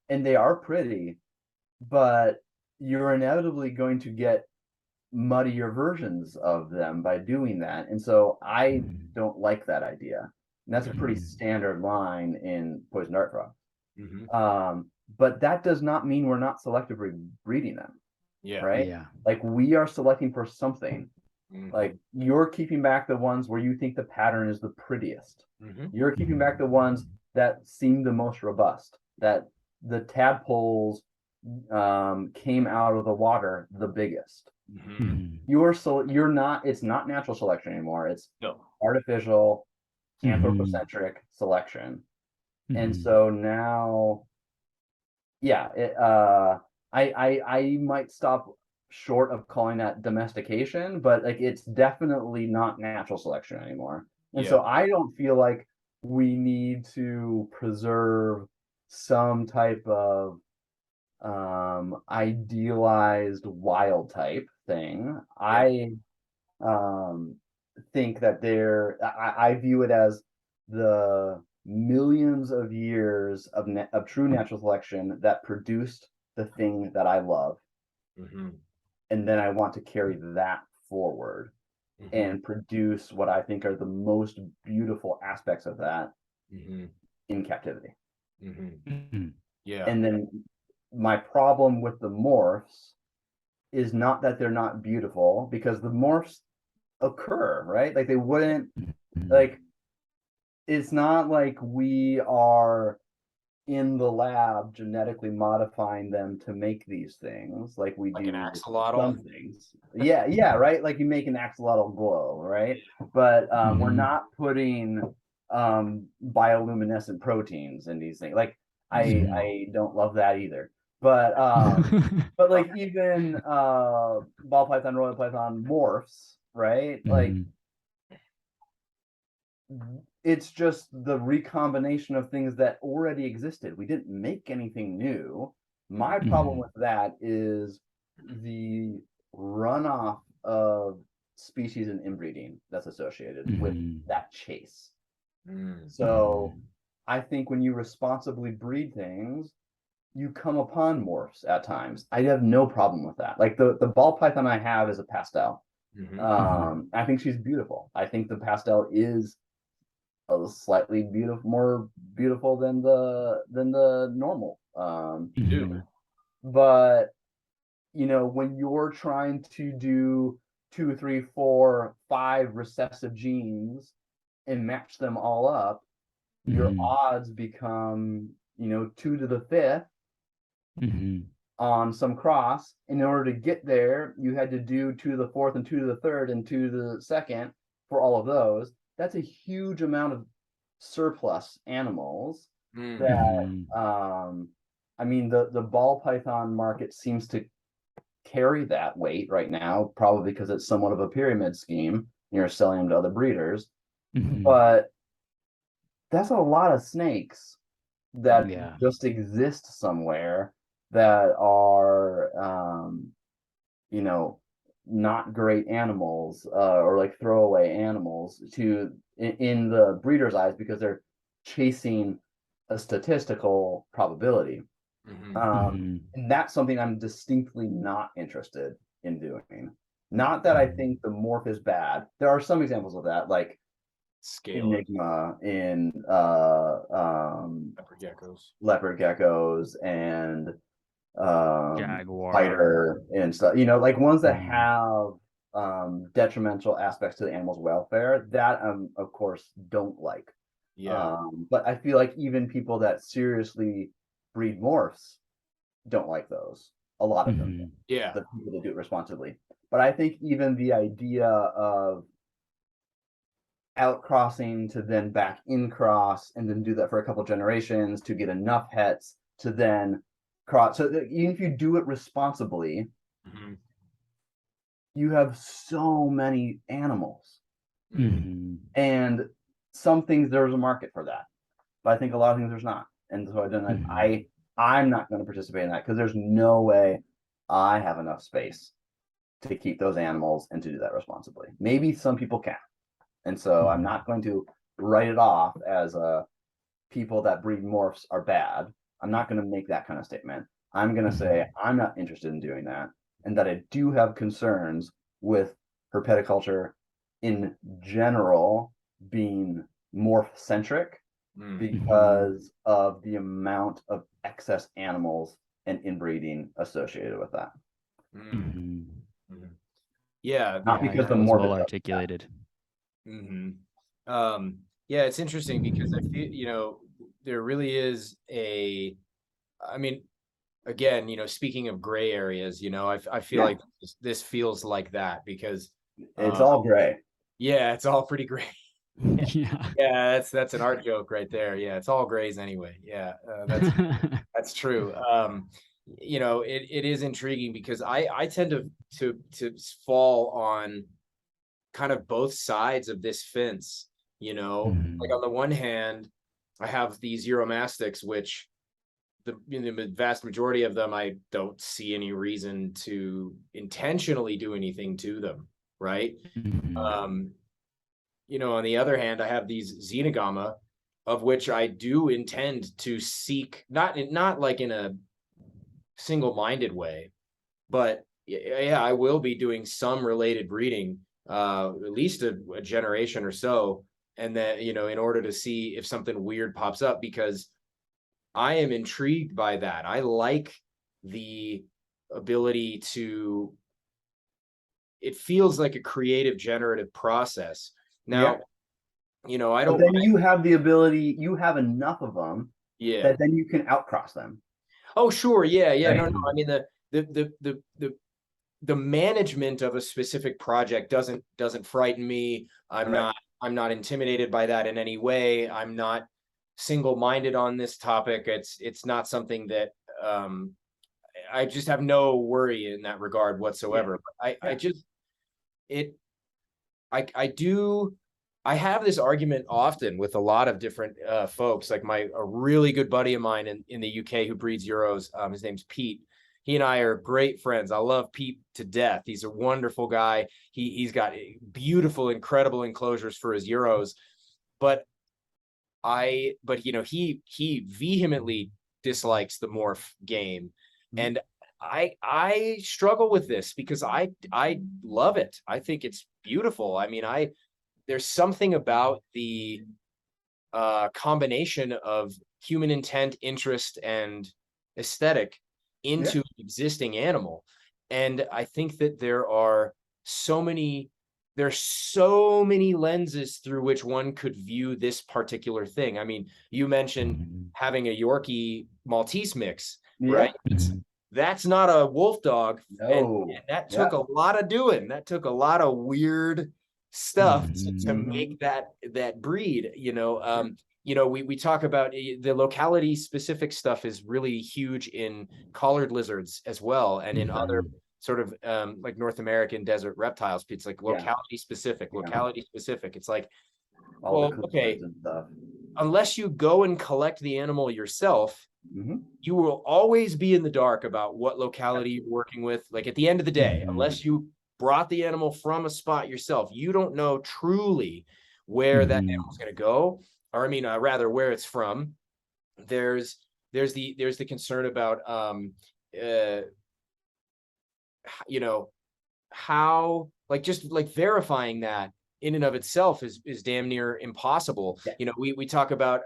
and they are pretty, but you're inevitably going to get muddier versions of them by doing that. And so I don't like that idea. And that's a pretty standard line in poison dart frog. But that does not mean we're not selectively breeding them. Yeah. Right? Yeah. Like we are selecting for something. Like you're keeping back the ones where you think the pattern is the prettiest. You're keeping back the ones that seem the most robust, that the tadpoles came out of the water the biggest. You're not, it's not natural selection anymore. It's artificial, anthropocentric selection. And so now, yeah, I might stop short of calling that domestication, but like it's definitely not natural selection anymore. And so I don't feel like we need to preserve some type of idealized wild type thing. I think that I view it as the millions of years of true natural selection that produced the thing that I love. And then I want to carry that forward and produce what I think are the most beautiful aspects of that in captivity. Yeah. And then my problem with the morphs is not that they're not beautiful, because the morphs occur, right? Like they wouldn't, like, it's not like we are in the lab genetically modifying them to make these things like we do an axolotl. Some things. Yeah, right. Like you make an axolotl glow, right? But we're not putting bioluminescent proteins in these things. Like I don't love that either. But but like even ball python, royal python morphs, right? Like it's just the recombination of things that already existed. We didn't make anything new. My problem with that is the runoff of species and inbreeding that's associated Mhm. with that chase. Mm. So I think when you responsibly breed things, you come upon morphs at times. I have no problem with that. Like the ball python I have is a pastel. Mhm. I think she's beautiful. I think the pastel is a slightly more beautiful than the normal. Do. But you know, when you're trying to do 2, 3, 4, 5 recessive genes and match them all up, your odds become, you know, 2 to the 5th on some cross. In order to get there, you had to do 2 to the 4th and 2 to the 3rd and 2 to the 2nd for all of those. That's a huge amount of surplus animals that I mean the ball python market seems to carry that weight right now, probably because it's somewhat of a pyramid scheme. You're selling them to other breeders, but that's a lot of snakes that just exist somewhere that are, you know, not great animals or like throwaway animals in the breeder's eyes because they're chasing a statistical probability. And that's something I'm distinctly not interested in doing. Not that I think the morph is bad. There are some examples of that, like Scale Enigma in leopard geckos. leopard geckos and Jaguar. spider and stuff. You know, like ones that have detrimental aspects to the animal's welfare. That of course don't like. Yeah. But I feel like even people that seriously breed morphs don't like those. A lot of them. Yeah. The people that do it responsibly. But I think even the idea of outcrossing to then back in cross and then do that for a couple generations to get enough hets to then cross. So even if you do it responsibly, you have so many animals. And some things there's a market for that. But I think a lot of things there's not. And so I'm not going to participate in that because there's no way I have enough space to keep those animals and to do that responsibly. Maybe some people can. And so I'm not going to write it off as people that breed morphs are bad. I'm not going to make that kind of statement. I'm going to say I'm not interested in doing that and that I do have concerns with herpetoculture in general being morph centric because of the amount of excess animals and inbreeding associated with that. Yeah. Not because the was morph well is articulated. Yeah, it's interesting because I feel, you know, there really is I mean, again, you know, speaking of gray areas, you know, I feel like this feels like that because it's all gray. Yeah, it's all pretty gray. Yeah, that's an art joke right there. Yeah, it's all grays anyway. Yeah, that's true. You know, it is intriguing because I tend to fall on kind of both sides of this fence. You know, like on the one hand, I have these Uromastics, which the vast majority of them, I don't see any reason to intentionally do anything to them, right? You know, on the other hand, I have these Xenogama, of which I do intend to seek, not like in a single-minded way, but yeah, I will be doing some related breeding, at least a generation or so, and then, you know, in order to see if something weird pops up, because I am intrigued by that. I like the ability to, it feels like a creative generative process. Now, you know, I don't. But then you have the ability, you have enough of them that then you can outcross them. Oh, sure. Yeah. Right? No. I mean, the management of a specific project doesn't frighten me. I'm not intimidated by that in any way. I'm not single-minded on this topic. It's not something that I just have no worry in that regard whatsoever. But I have this argument often with a lot of different folks, like a really good buddy of mine in the UK who breeds Euros. His name's Pete. he and I are great friends. I love Pete to death. He's a wonderful guy. He's got beautiful, incredible enclosures for his Euros, but you know, he vehemently dislikes the morph game, and I struggle with this because I love it. I think it's beautiful. I mean, there's something about the combination of human intent, interest, and aesthetic into an existing animal. And I think that there's so many lenses through which one could view this particular thing. I mean, you mentioned having a Yorkie Maltese mix, right? That's not a wolf dog. No. And that took a lot of doing. That took a lot of weird stuff to make that breed, you know. You know, we talk about the locality specific stuff is really huge in collared lizards as well, and in other sort of like North American desert reptiles. It's like locality specific. It's like, well, okay, unless you go and collect the animal yourself, you will always be in the dark about what locality you're working with. Like at the end of the day, unless you brought the animal from a spot yourself, you don't know truly where that animal's going to go, or I mean, rather where it's from. There's the concern about you know, how like just like verifying that in and of itself is damn near impossible. You know, we talk about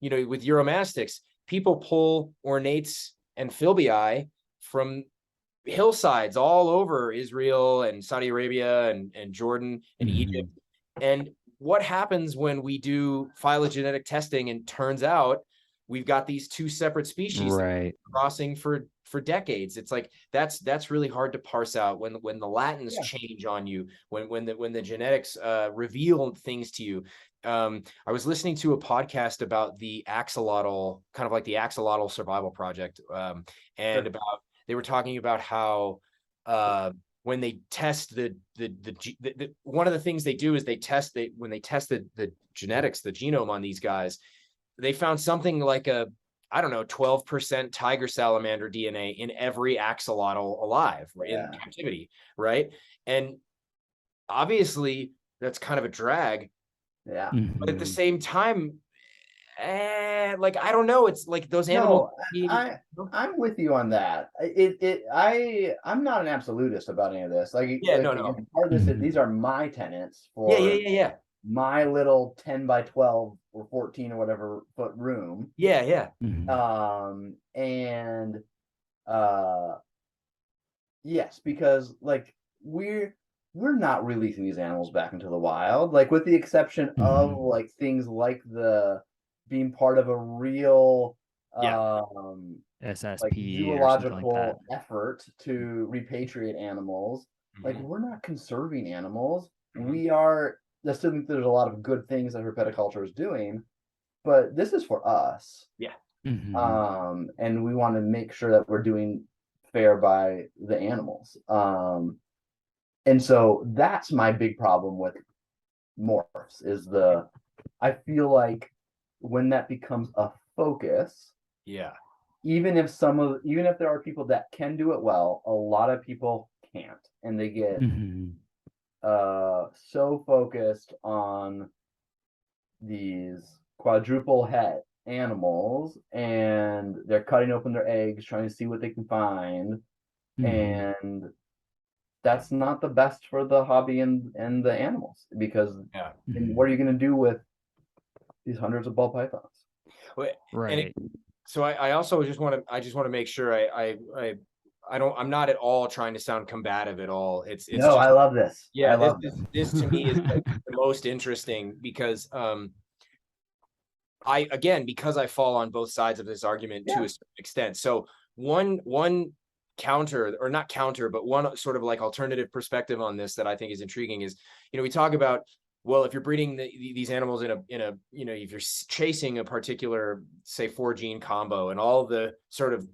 you know, with Uromastyx, people pull ornates and Philbii from hillsides all over Israel and Saudi Arabia and Jordan and Egypt. And what happens when we do phylogenetic testing and turns out we've got these two separate species crossing for decades? It's like that's really hard to parse out when the Latins change on you, when the genetics reveal things to you. I was listening to a podcast about the axolotl, kind of like the axolotl survival project, and about they were talking about how when they test the one of the things they do is when they test the genetics, the genome on these guys, they found something like a, I don't know, 12% tiger salamander DNA in every axolotl alive in captivity, right? And obviously that's kind of a drag. But at the same time, like, I don't know. It's like those animals. No, I'm with you on that. I'm not an absolutist about any of this. Like, no. Part of this, these are my tenets for my little 10 by 12 or 14 or whatever foot room. And yes, because like we're not releasing these animals back into the wild, like with the exception of like things like the being part of a real SSP like zoological effort to repatriate animals. Like, we're not conserving animals. We are. I still think there's a lot of good things that herpetoculture is doing, but this is for us. And we want to make sure that we're doing fair by the animals. And so that's my big problem with morphs is I feel like when that becomes a focus, even if there are people that can do it well, a lot of people can't, and they get so focused on these quadruple het animals, and they're cutting open their eggs trying to see what they can find, and that's not the best for the hobby and the animals, because what are you going to do with these hundreds of ball pythons? So I also just want to make sure I'm not at all trying to sound combative at all. It's no, just, I love this. Yeah, this to me is like the most interesting, because because I fall on both sides of this argument to a certain extent. So one counter, or not counter, but one sort of like alternative perspective on this that I think is intriguing is, you know, we talk about, well, if you're breeding these animals in a, you know, if you're chasing a particular, say, 4-gene combo and all the sort of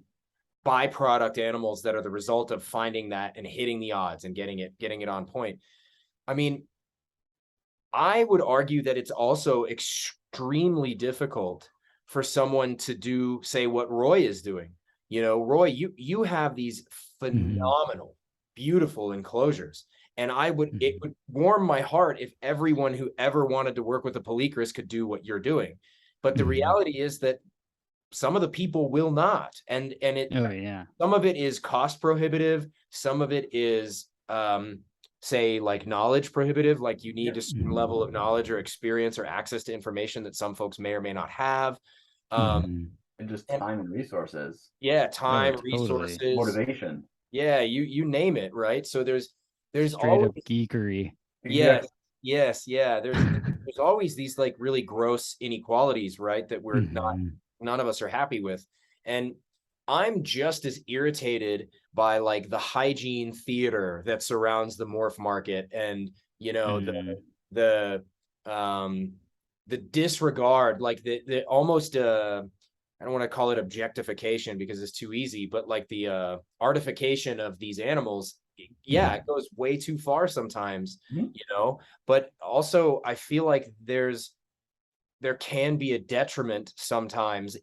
byproduct animals that are the result of finding that and hitting the odds and getting it on point. I mean, I would argue that it's also extremely difficult for someone to do, say, what Roy is doing, You know, Roy, you have these phenomenal, beautiful enclosures. And it would warm my heart if everyone who ever wanted to work with a polychris could do what you're doing. But the reality is that some of the people will not. And some of it is cost prohibitive. Some of it is, say, like knowledge prohibitive, like you need a certain level of knowledge or experience or access to information that some folks may or may not have. And just time and resources. Yeah, time, resources, motivation. Yeah, you name it, right? So there's straight up geekery. Yes, yeah. There's always these like really gross inequalities, right? That we're none of us are happy with. And I'm just as irritated by like the hygiene theater that surrounds the morph market, and you know, the disregard, like the almost I don't want to call it objectification because it's too easy, but like the artification of these animals. Yeah, it goes way too far sometimes, you know, but also I feel like there can be a detriment sometimes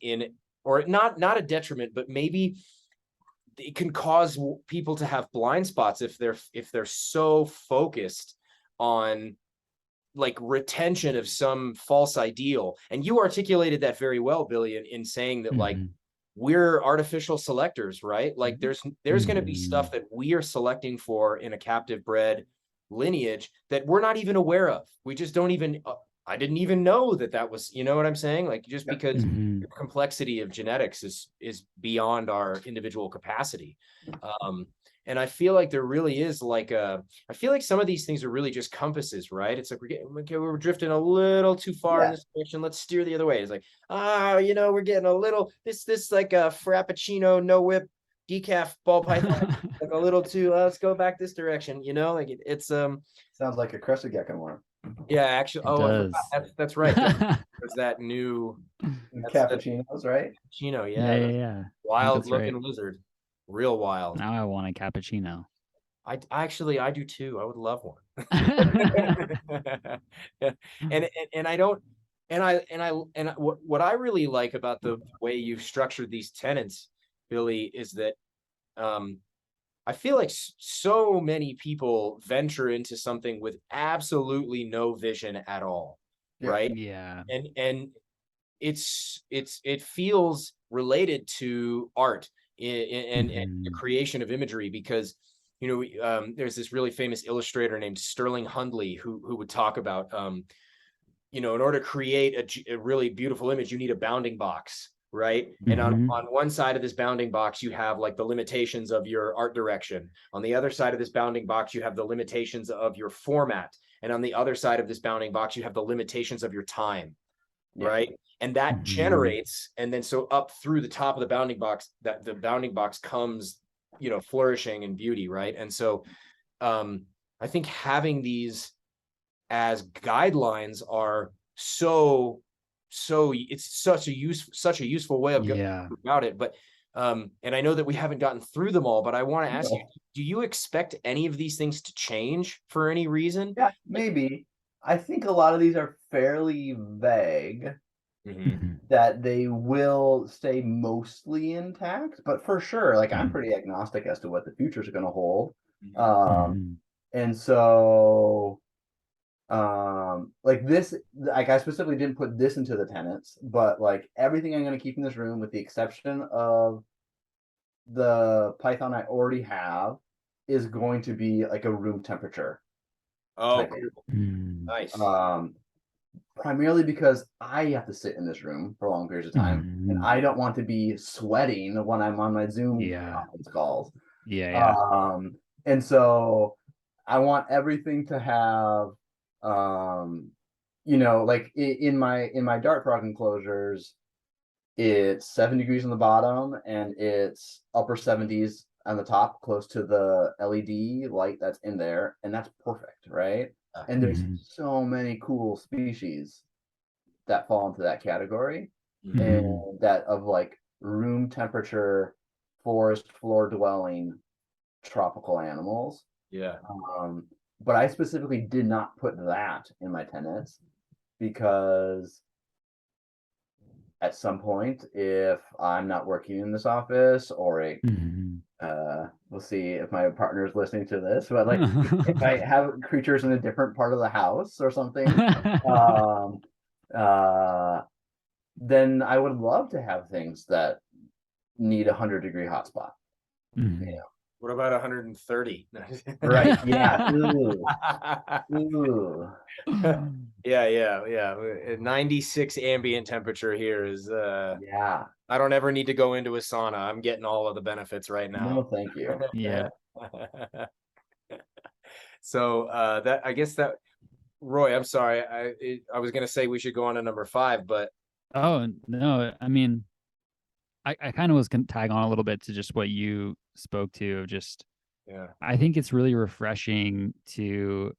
or not a detriment, but maybe it can cause people to have blind spots if they're so focused on like retention of some false ideal. And you articulated that very well, Billy, in saying that like we're artificial selectors, right? Like there's going to be stuff that we are selecting for in a captive bred lineage that we're not even aware of. We just don't even I didn't even know that was, you know what I'm saying? Like just because the complexity of genetics is beyond our individual capacity. And I feel like there really is like I feel like some of these things are really just compasses, right? It's like we're drifting a little too far in this direction. Let's steer the other way. It's like, you know, we're getting a little, this like a Frappuccino, no whip, decaf ball python, like a little too, let's go back this direction, you know, like it's sounds like a crested gecko one. Yeah, actually, that's right. There's that new cappuccinos, right? Cappuccino, yeah. Wild looking lizard. Real wild. Now I want a cappuccino. I do too. I would love one. and I don't, and what I really like about the way you've structured these tenets, Billy, is that I feel like so many people venture into something with absolutely no vision at all, right? Yeah. And it feels related to art and the creation of imagery, because you know there's this really famous illustrator named Sterling Hundley who would talk about you know, in order to create a really beautiful image, you need a bounding box, right? And on one side of this bounding box, you have like the limitations of your art direction. On the other side of this bounding box, you have the limitations of your format. And on the other side of this bounding box, you have the limitations of your time, right? And that generates, and then so up through the top of the bounding box, that the bounding box comes, you know, flourishing and beauty, right? And so I think having these as guidelines are so it's such a useful way of going about it. But and I know that we haven't gotten through them all, but I want to ask you, do you expect any of these things to change for any reason? Yeah, maybe. I think a lot of these are fairly vague, that they will stay mostly intact, but for sure, like I'm pretty agnostic as to what the future is going to hold. And so like this, like I specifically didn't put this into the tenets, but like everything I'm going to keep in this room with the exception of the python I already have is going to be like a room temperature. Oh, cool. Nice. Primarily because I have to sit in this room for long periods of time, and I don't want to be sweating when I'm on my Zoom conference calls. And so I want everything to have you know, like in my dart frog enclosures, it's 7 degrees on the bottom and it's upper 70s on the top, close to the LED light that's in there, and that's perfect, right? And there's so many cool species that fall into that category, and that of like room temperature, forest floor dwelling, tropical animals. But I specifically did not put that in my tenets because at some point, if I'm not working in this office, or we'll see if my partner is listening to this, but like if I have creatures in a different part of the house or something, then I would love to have things that need 100-degree hotspot. What about 130? Right. Yeah. Ooh. Ooh. Yeah. 96 ambient temperature here is Yeah. I don't ever need to go into a sauna. I'm getting all of the benefits right now. No, thank you. Yeah. So that, I guess that, Roy, I'm sorry. I was gonna say we should go on to number 5, but Oh no, I mean, I kind of was gonna tag on a little bit to just what you spoke to. Just yeah, I think it's really refreshing to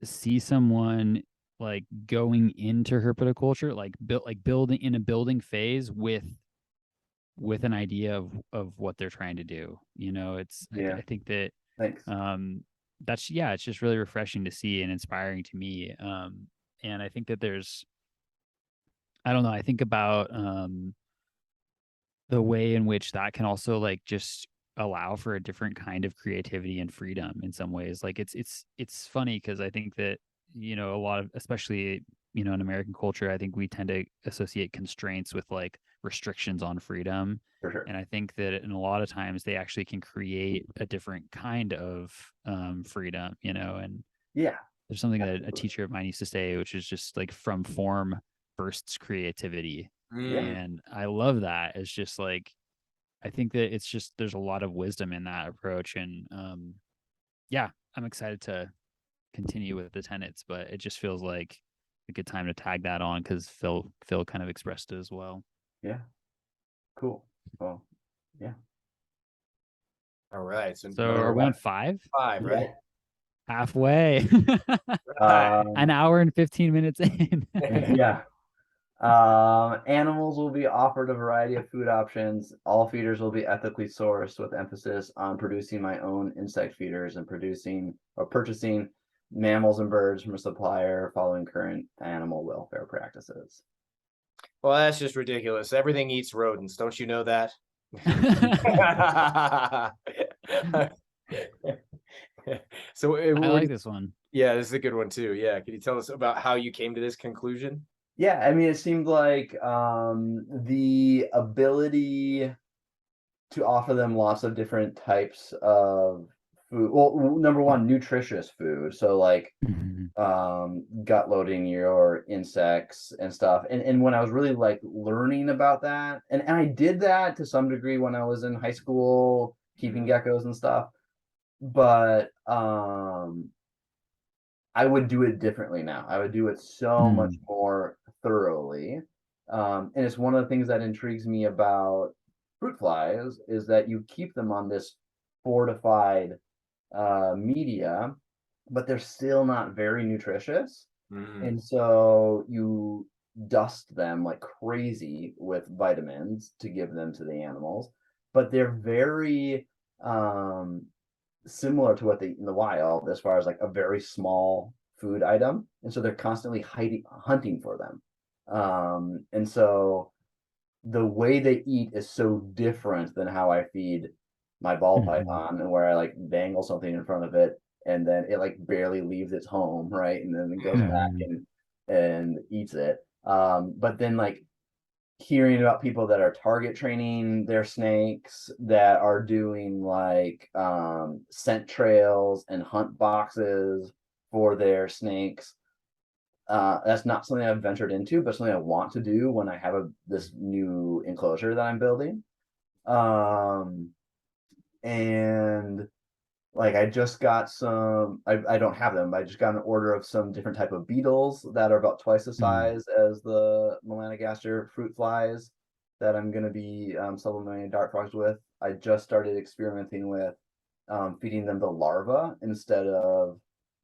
see someone like going into herpetoculture, like building in a building phase with an idea of what they're trying to do. You know, it's Yeah. I think that Thanks. that's it's just really refreshing to see and inspiring to me. And I think that I don't know, I think about the way in which that can also like just allow for a different kind of creativity and freedom in some ways. Like it's funny because I think that, you know, a lot of, especially, you know, in American culture, I think we tend to associate constraints with like restrictions on freedom. For sure. And I think that in a lot of times they actually can create a different kind of freedom, you know. And Yeah. there's something that a teacher of mine used to say, which is just like from form bursts creativity. And I love that. It's just like, I think that it's just, there's a lot of wisdom in that approach. And yeah, I'm excited to continue with the tenets, but it just feels like a good time to tag that on because Phil kind of expressed it as well. Yeah. Cool. Well, yeah. all right. So are we on 5? 5, right? Yeah. Halfway. Right. An hour and 15 minutes in. Yeah. Animals will be offered a variety of food options. All feeders will be ethically sourced, with emphasis on producing my own insect feeders and purchasing mammals and birds from a supplier following current animal welfare practices. Well, that's just ridiculous. Everything eats rodents. Don't you know that? So I like this one. Yeah, this is a good one too. Yeah, can you tell us about how you came to this conclusion? Yeah, I mean, it seemed like the ability to offer them lots of different types of food. Well, number one, nutritious food. So like gut loading your insects and stuff. And when I was really like learning about that, and I did that to some degree when I was in high school, keeping geckos and stuff. But I would do it differently now. I would do it so much more thoroughly. And it's one of the things that intrigues me about fruit flies is that you keep them on this fortified media, but they're still not very nutritious. And so you dust them like crazy with vitamins to give them to the animals, but they're very similar to what they eat in the wild as far as like a very small food item. And so they're constantly hunting for them. And so the way they eat is so different than how I feed my ball python, and where I like dangle something in front of it and then it like barely leaves its home, right? And then it goes back and eats it. But then like hearing about people that are target training their snakes, that are doing like scent trails and hunt boxes for their snakes. That's not something I've ventured into, but something I want to do when I have this new enclosure that I'm building. And like I just got some, I don't have them, but I just got an order of some different type of beetles that are about twice the size as the melanogaster fruit flies that I'm going to be supplementing dart frogs with. I just started experimenting with feeding them the larva instead of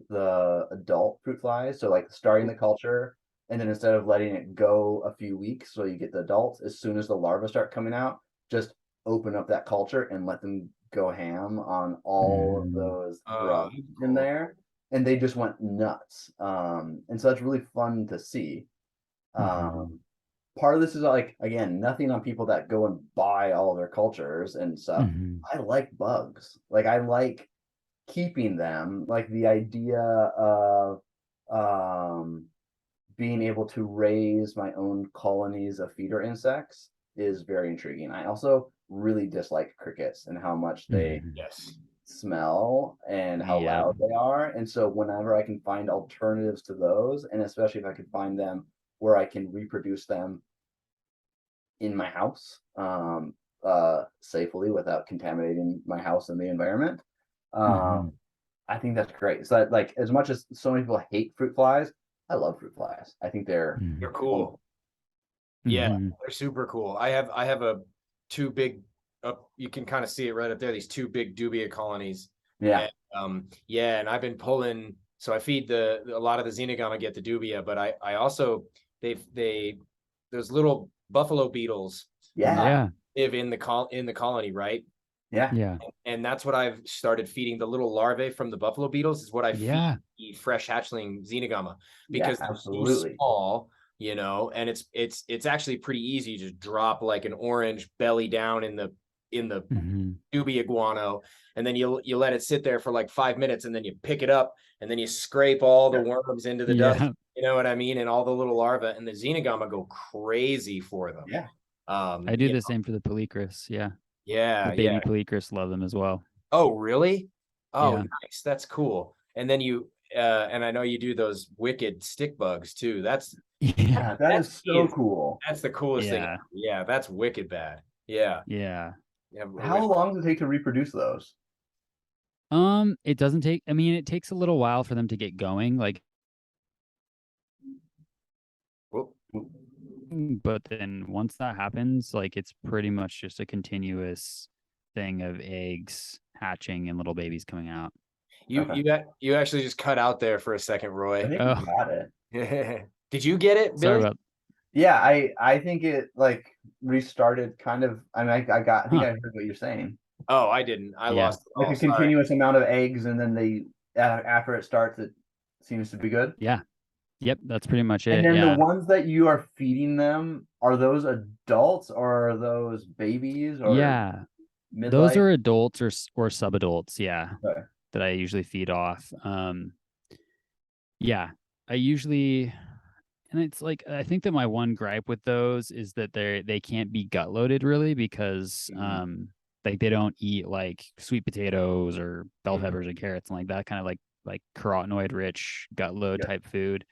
the adult fruit flies. So like starting the culture, and then instead of letting it go a few weeks so you get the adults, as soon as the larvae start coming out, just open up that culture and let them go ham on all of those grubs in there, and they just went nuts. And so that's really fun to see. part of this is like, again, nothing on people that go and buy all their cultures and stuff. I like bugs. Like I like keeping them. Like the idea of being able to raise my own colonies of feeder insects is very intriguing. I also really dislike crickets and how much they Yes. smell and how loud they are. And so whenever I can find alternatives to those, and especially if I can find them where I can reproduce them in my house safely without contaminating my house and the environment, I think that's great. So that, like, as much as so many people hate fruit flies, I love fruit flies. I think they're cool. Yeah, they're super cool. I have a two big you can kind of see it right up there, these two big dubia colonies. Yeah. And, yeah, and I've been pulling, so I feed a lot of the xenogama get the dubia, but I also those little buffalo beetles live in the colony, right? Yeah. And that's what I've started feeding. The little larvae from the buffalo beetles is what I feed the fresh hatchling xenogama, because they're so small, you know, and it's actually pretty easy to drop like an orange belly down in the dubia guano, and then you let it sit there for like 5 minutes, and then you pick it up, and then you scrape all the worms into the dust, you know what I mean, and all the little larvae, and the xenogama go crazy for them. I do the same for the polycris. The baby polycris love them as well. Oh, really? Oh, nice. That's cool. And then you and I know you do those wicked stick bugs too. That's that is so cool. That's the coolest thing. Yeah, that's wicked bad. Yeah. How long does it take to reproduce those? It doesn't take, I mean, it takes a little while for them to get going, like, but then once that happens, like, it's pretty much just a continuous thing of eggs hatching and little babies coming out. You actually just cut out there for a second, Roy. I think you got it. Did you get it, Billy? Sorry about. Yeah, I think it like restarted kind of. I mean, I think I heard what you're saying. Oh, I didn't. I lost it. Like a continuous amount of eggs, and then they after it starts, it seems to be good. Yep, that's pretty much it. And then the ones that you are feeding them, are those adults or are those babies? Or mid-life? Those are adults or subadults. That I usually feed off. I usually, and it's like, I think that my one gripe with those is that they can't be gut loaded really, because like they don't eat like sweet potatoes or bell peppers and carrots and like that kind of like carotenoid rich gut load type food.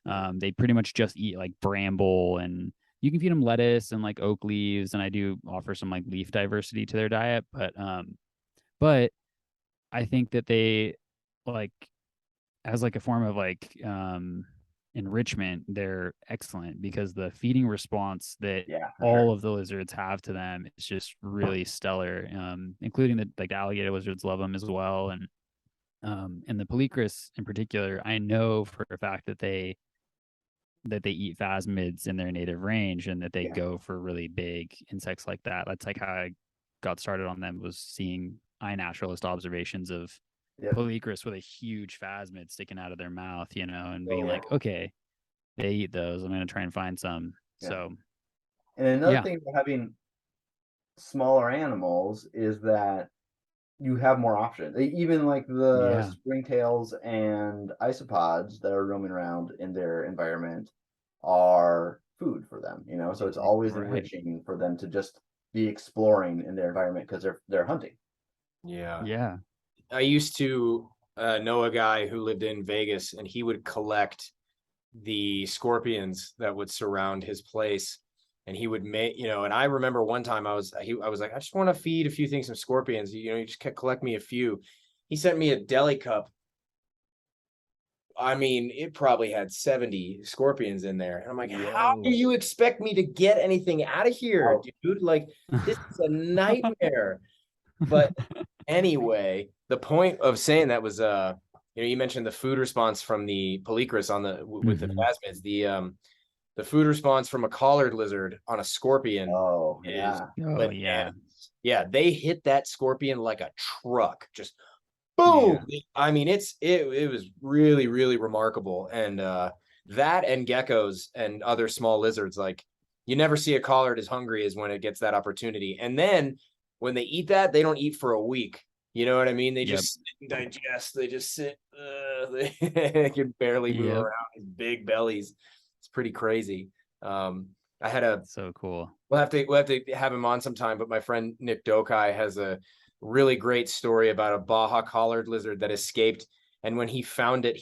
They pretty much just eat like bramble, and you can feed them lettuce and like oak leaves, and I do offer some like leaf diversity to their diet, but I think that they, like, as like a form of like enrichment, they're excellent, because the feeding response that all of the lizards have to them is just really stellar, including the alligator lizards love them as well, and the polycris in particular, I know for a fact that they eat phasmids in their native range, and that they go for really big insects like that. That's like how I got started on them, was seeing iNaturalist observations of polycris with a huge phasmid sticking out of their mouth, you know, and being like, okay, they eat those, I'm going to try and find some. So, and another thing about having smaller animals is that you have more options. Even like the springtails and isopods that are roaming around in their environment are food for them, you know, so it's always enriching for them to just be exploring in their environment, because they're hunting. I used to know a guy who lived in Vegas, and he would collect the scorpions that would surround his place, and he would make, you know, and I remember one time I was like, I just want to feed a few things, some scorpions, you know, you just collect me a few. He sent me a deli cup. I mean, it probably had 70 scorpions in there. And I'm like, how do you expect me to get anything out of here, dude? Like, this is a nightmare. But anyway, the point of saying that was, you know, you mentioned the food response from the polycris on with the phasmids, the food response from a collared lizard on a scorpion. They hit that scorpion like a truck, just boom. I mean, it was really, really remarkable. And that and geckos and other small lizards, like, you never see a collard as hungry as when it gets that opportunity. And then when they eat that, they don't eat for a week. You know what I mean? They just sit and digest. They just sit. They can barely move around. His big bellies. It's pretty crazy. I had a so cool. We'll have to have him on sometime. But my friend Nick Dokai has a really great story about a Baja collared lizard that escaped. And when he found it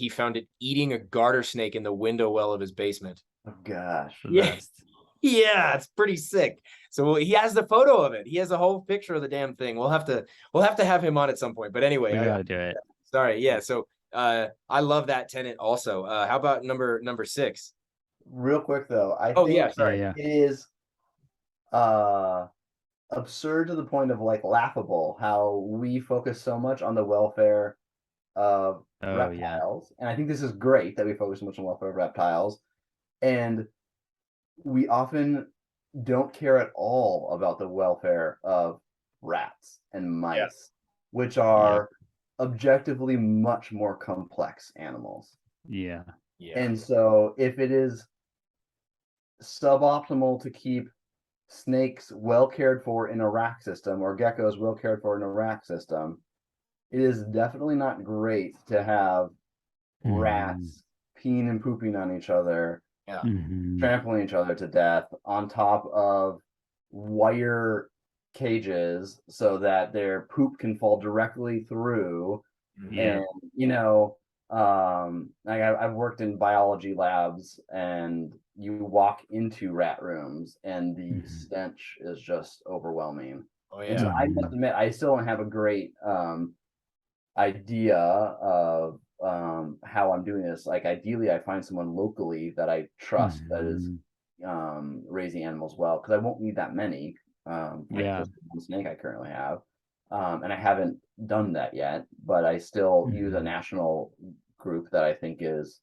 eating a garter snake in the window well of his basement. Oh gosh. Yeah. Yeah, it's pretty sick. So he has the photo of it. He has a whole picture of the damn thing. We'll have to have him on at some point. But anyway, we gotta do it. Sorry, yeah. So I love that Tenet also. How about number 6? Real quick though, I think sorry. It is absurd to the point of like laughable how we focus so much on the welfare of reptiles. And I think this is great that we focus so much on welfare of reptiles. And we often don't care at all about the welfare of rats and mice, which are objectively much more complex animals. Yeah. And so if it is suboptimal to keep snakes well cared for in a rack system or geckos well cared for in a rack system, it is definitely not great to have rats peeing and pooping on each other, trampling each other to death on top of wire cages so that their poop can fall directly through. And I've worked in biology labs, and you walk into rat rooms and the stench is just overwhelming. And so I must admit, I still don't have a great idea of how I'm doing this. Like ideally I find someone locally that I trust that is raising animals well, because I won't need that many. Just one snake I currently have. And I haven't done that yet, but I still use a national group that I think is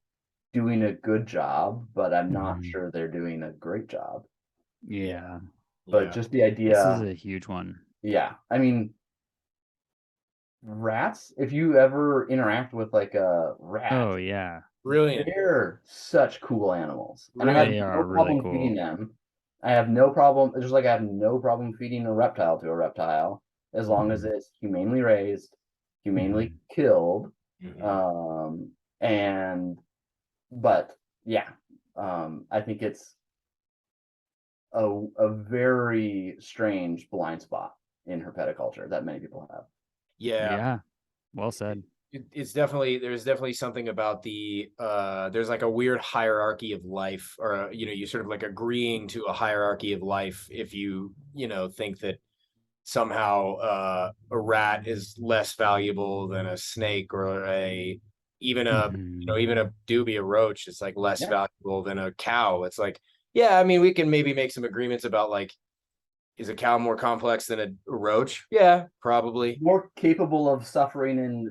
doing a good job, but I'm not sure they're doing a great job. But just the idea, this is a huge one. I mean, rats, if you ever interact with like a rat, brilliant, they're such cool animals. And I have no problem feeding them. I have no problem, just like I have no problem feeding a reptile to a reptile, as long as it's humanely raised, humanely killed. I think it's a very strange blind spot in herpetoculture that many people have. Well said. There's definitely something about there's like a weird hierarchy of life, or you sort of like agreeing to a hierarchy of life if you think that somehow a rat is less valuable than a snake, or even a dubia roach is like less valuable than a cow. It's like, I mean, we can maybe make some agreements about like, is a cow more complex than a roach? Yeah, probably. More capable of suffering and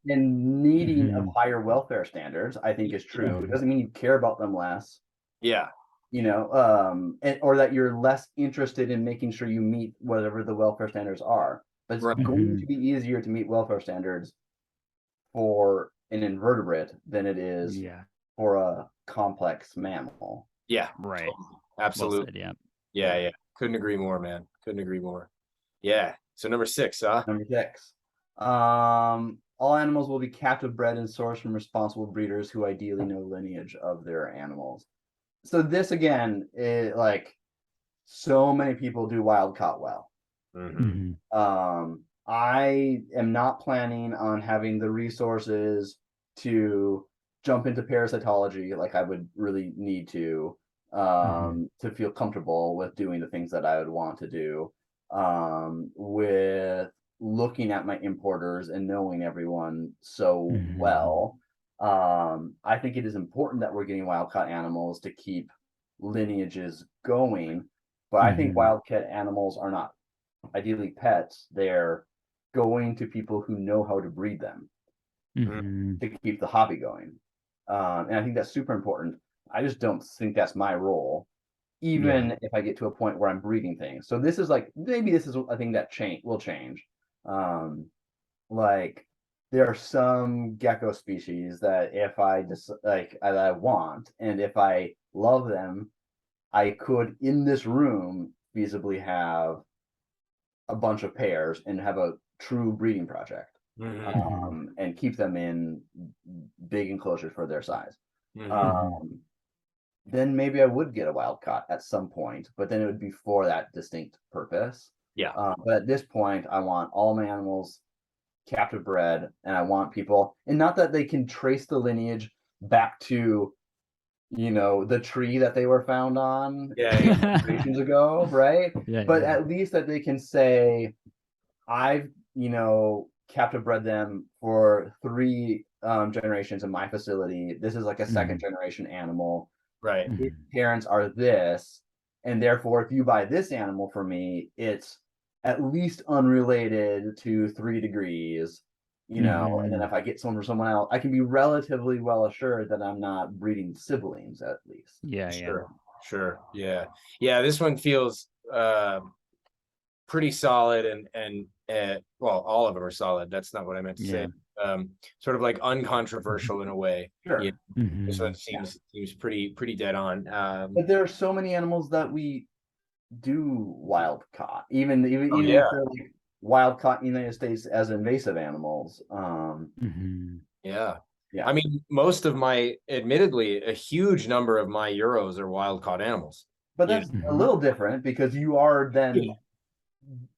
needing of higher welfare standards, I think is true. It doesn't mean you care about them less. Or that you're less interested in making sure you meet whatever the welfare standards are. But it's going to be easier to meet welfare standards for an invertebrate than it is for a complex mammal. Absolutely. Well, couldn't agree more, man. Couldn't agree more. So number 6, huh? Number 6. All animals will be captive bred and sourced from responsible breeders who ideally know lineage of their animals. So this again is like, so many people do wild caught well. I am not planning on having the resources to jump into parasitology like I would really need to feel comfortable with doing the things that I would want to do, with looking at my importers and knowing everyone so well. I think it is important that we're getting wild-caught animals to keep lineages going, but I think wild-caught animals are not ideally pets. They're going to people who know how to breed them to keep the hobby going. And I think that's super important. I just don't think that's my role, even if I get to a point where I'm breeding things. So this is like, maybe this is a thing that will change. Like there are some gecko species that if I just I want, and if I love them I could in this room feasibly have a bunch of pairs and have a true breeding project, and keep them in big enclosures for their size. Then maybe I would get a wild caught at some point, but then it would be for that distinct purpose. Yeah. But at this point, I want all my animals captive bred, and I want people, and not that they can trace the lineage back to, the tree that they were found on generations ago, right? But at least that they can say, I've, captive bred them for 3 generations in my facility. This is like a second generation animal. Right. Its parents are this, and therefore, if you buy this animal from me, it's at least unrelated to 3 degrees, and then if I get someone from someone else, I can be relatively well assured that I'm not breeding siblings, at least. Sure. Yeah. This one feels pretty solid, and well, all of them are solid. That's not what I meant to say. Sort of like uncontroversial in a way. Sure. This one seems pretty dead on. But there are so many animals that we do wild caught, even if they're like wild caught in the United States as invasive animals. I mean, most of my, admittedly, a huge number of my Euros are wild caught animals. But that's a little different because you are then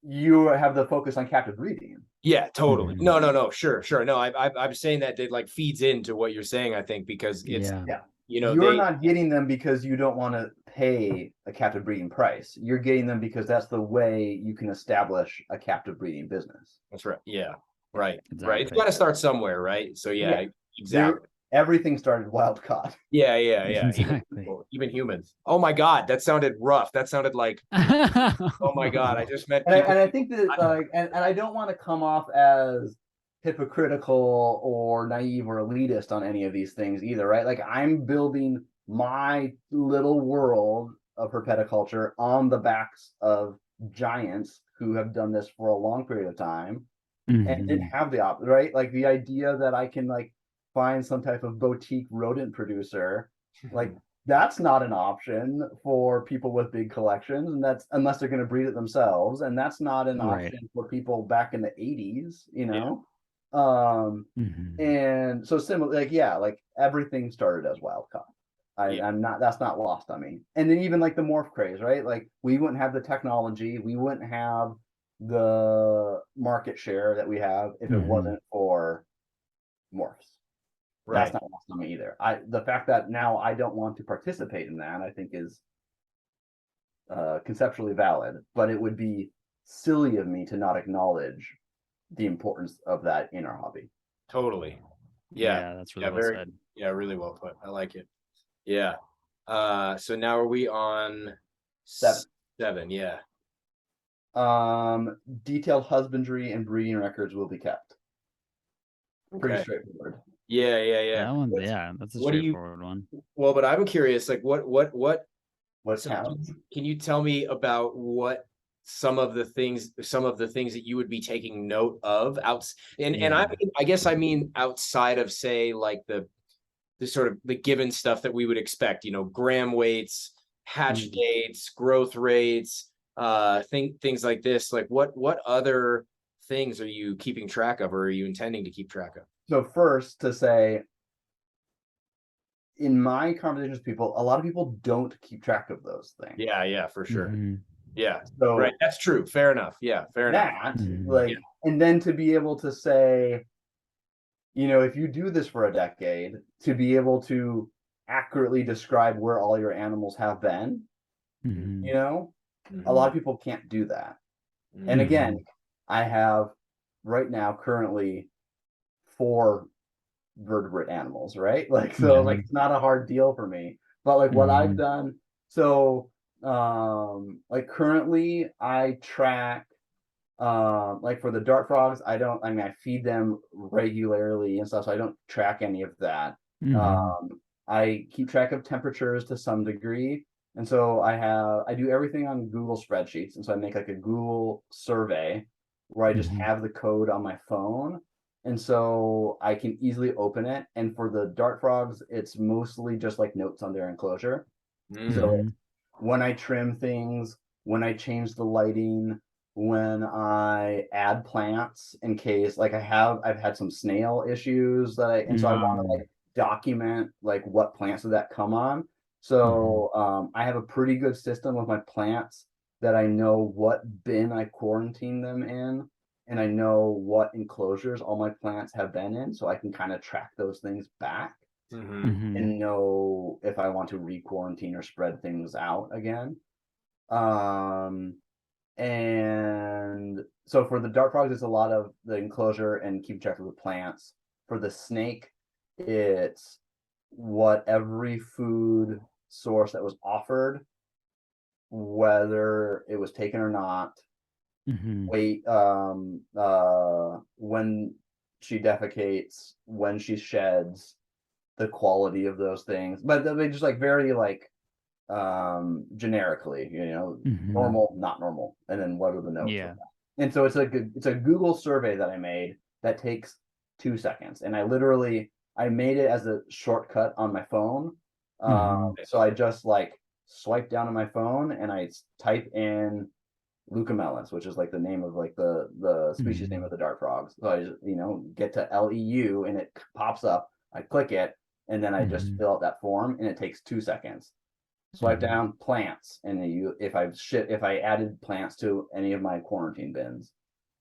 you have the focus on captive breeding. Yeah, totally. No, sure. No, I'm saying that it like feeds into what you're saying, I think, because it's you're not getting them because you don't want to pay a captive breeding price. You're getting them because that's the way you can establish a captive breeding business. That's right. Yeah. Right. Right. It's got to start somewhere, right? So exactly. Everything started wild caught. Yeah. Exactly. Even humans. Oh my God, that sounded rough. That sounded like, oh my God, I just meant. And I think that and I don't want to come off as hypocritical or naive or elitist on any of these things either, right? Like, I'm building my little world of herpetoculture on the backs of giants who have done this for a long period of time and didn't have the right? Like, the idea that I can like find some type of boutique rodent producer, like, that's not an option for people with big collections, and that's unless they're going to breed it themselves, and that's not an option for people back in the 80s, and so similar, like everything started as wild caught. That's not lost on me. And then even like the morph craze, right? Like, we wouldn't have the technology, we wouldn't have the market share that we have if it wasn't for morphs. That's not lost on me either. The fact that now I don't want to participate in that, I think, is conceptually valid, but it would be silly of me to not acknowledge the importance of that in our hobby. Totally. That's really well said. Yeah, really well put. I like it. Yeah. So now are we on 7? Yeah. Detailed husbandry and breeding records will be kept. Pretty straightforward. Yeah. That one, that's a straightforward one. Well, but I'm curious, like, What's happening? Can you tell me about what some of the things that you would be taking note of and I guess I mean outside of, say, like the sort of the given stuff that we would expect, gram weights, hatch dates, growth rates, things like this. Like, what other things are you keeping track of, or are you intending to keep track of? So first, to say, in my conversations with people, a lot of people don't keep track of those things. Yeah, for sure. Yeah. So right. That's true. Fair enough. Yeah. Fair enough. And then to be able to say, if you do this for a decade, to be able to accurately describe where all your animals have been, a lot of people can't do that. And again, I have right now currently 4 vertebrate animals, right? Like, so like, it's not a hard deal for me, but like what I've done. So like currently I track like for the dart frogs, I feed them regularly and stuff, so I don't track any of that. I keep track of temperatures to some degree, and so I do everything on Google spreadsheets, and so I make like a Google survey where I just have the code on my phone, and so I can easily open it. And for the dart frogs, it's mostly just like notes on their enclosure. So when I trim things, when I change the lighting, when I add plants in case like I've had some snail issues and so I want to like document like what plants did that come on. So I have a pretty good system with my plants that I know what bin I quarantine them in, and I know what enclosures all my plants have been in, so I can kind of track those things back and know if I want to re-quarantine or spread things out again. And so for the dart frogs, it's a lot of the enclosure and keep track of the plants. For the snake, it's what every food source that was offered, whether it was taken or not, weight, when she defecates, when she sheds, the quality of those things. But they just like very like generically, normal, not normal, and then what are the notes? Yeah. And so it's a Google survey that I made that takes 2 seconds, and I made it as a shortcut on my phone. So I just like swipe down on my phone and I type in Leucomelus, which is like the name of like the species name of the dart frogs. So I just, get to LEU and it pops up. I click it and then I just fill out that form and it takes 2 seconds. Swipe down plants, and if I added plants to any of my quarantine bins,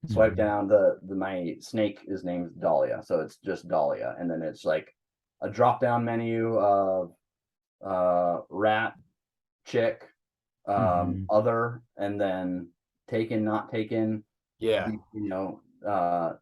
swipe down my snake is named Dahlia, so it's just Dahlia, and then it's like a drop down menu of rat, chick, other, and then taken, not taken. Yeah.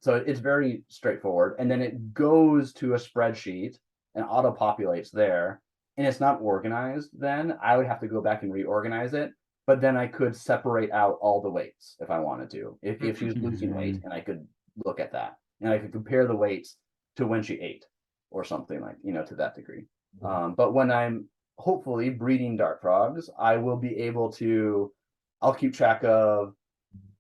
So it's very straightforward, and then it goes to a spreadsheet and auto populates there. And it's not organized, then I would have to go back and reorganize it. But then I could separate out all the weights if I wanted to. If she was losing weight, and I could look at that. And I could compare the weights to when she ate or something like, to that degree. But when I'm hopefully breeding dart frogs, I'll keep track of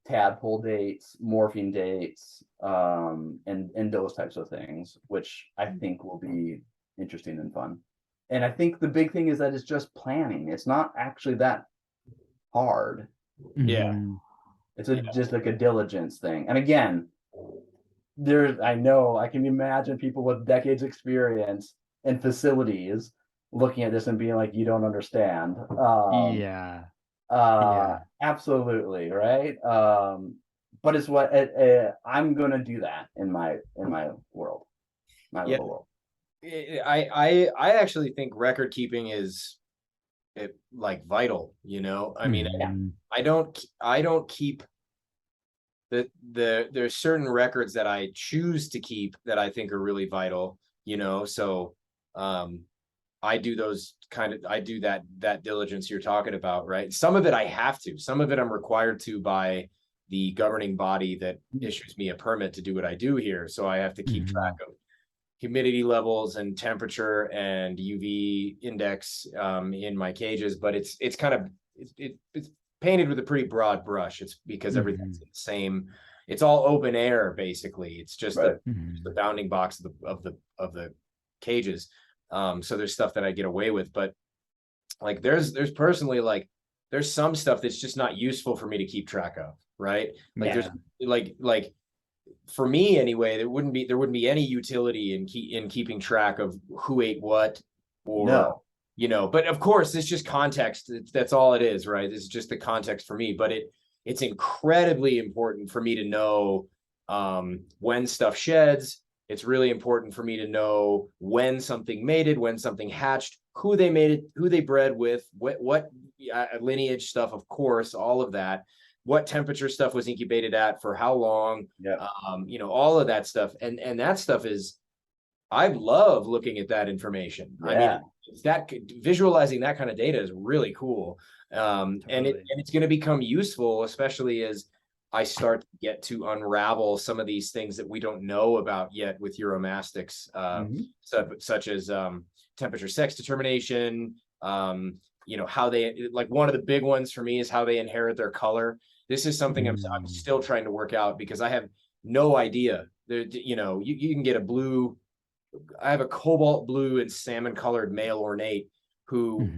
tadpole dates, morphing dates, and those types of things, which I think will be interesting and fun. And I think the big thing is that it's just planning. It's not actually that hard. Yeah. It's just like a diligence thing. And again, I can imagine people with decades experience and facilities looking at this and being like, you don't understand. Absolutely. Right. But it's what I'm going to do that in my world, my little world. I actually think record keeping is like vital, I mean, I don't keep there's certain records that I choose to keep that I think are really vital, so I do that diligence you're talking about, right? Some of it I have to, some of it I'm required to by the governing body that issues me a permit to do what I do here, so I have to keep track of humidity levels and temperature and UV index in my cages, but it's painted with a pretty broad brush. It's because everything's the same. It's all open air basically. It's just the bounding box of the cages. So there's stuff that I get away with, but like there's personally like there's some stuff that's just not useful for me to keep track of, right? Like there's like for me anyway, there wouldn't be any utility in keeping track of who ate what, or but of course it's just context. That's all it is, right? It's just the context for me, but it's incredibly important for me to know when stuff sheds. It's really important for me to know when something mated, when something hatched, who they mated, who they bred with, what lineage stuff, of course, all of that. What temperature stuff was incubated at for how long, all of that stuff. And that stuff I love looking at that information. I mean, visualizing that kind of data is really cool. And it's going to become useful, especially as I start to get to unravel some of these things that we don't know about yet with Uromastyx, such as temperature sex determination, how they, like one of the big ones for me is how they inherit their color. This is something I'm still trying to work out because I have no idea. You can get a blue, I have a cobalt blue and salmon colored male ornate who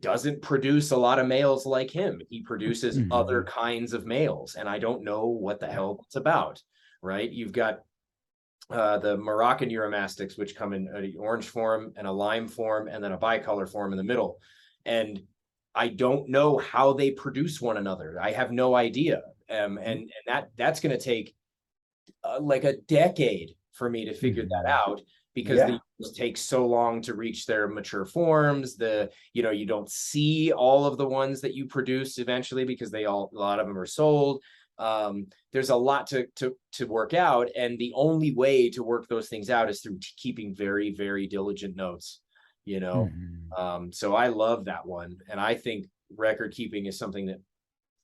doesn't produce a lot of males like him. He produces other Mhm. kinds of males, and I don't know what the hell it's about, right? You've got the Moroccan Uromastics, which come in an orange form and a lime form, and then a bicolor form in the middle. And I don't know how they produce one another. I have no idea. And that's going to take like a decade for me to figure that out, because Yeah. the take so long to reach their mature forms. You don't see all of the ones that you produce eventually, because a lot of them are sold. There's a lot to work out, and the only way to work those things out is through keeping very, very diligent notes, you know. So I love that one, and I think record keeping is something that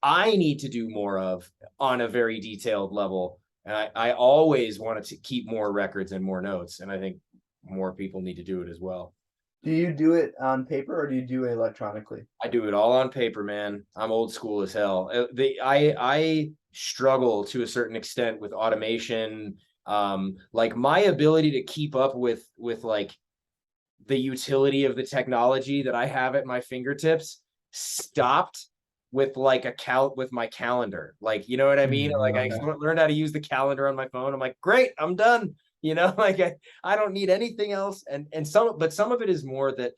I need to do more of on a very detailed level. And I always wanted to keep more records and more notes, and I think more people need to do it as well. Do you do it on paper or do you do it electronically? I do it all on paper, man. I'm old school as hell. I struggle to a certain extent with automation. Like my ability to keep up with like the utility of the technology that I have at my fingertips stopped with like with my calendar. Like, you know what I mean? Like I learned how to use the calendar on my phone. I'm like, great, I'm done. You know, like I don't need anything else. And some of it is more that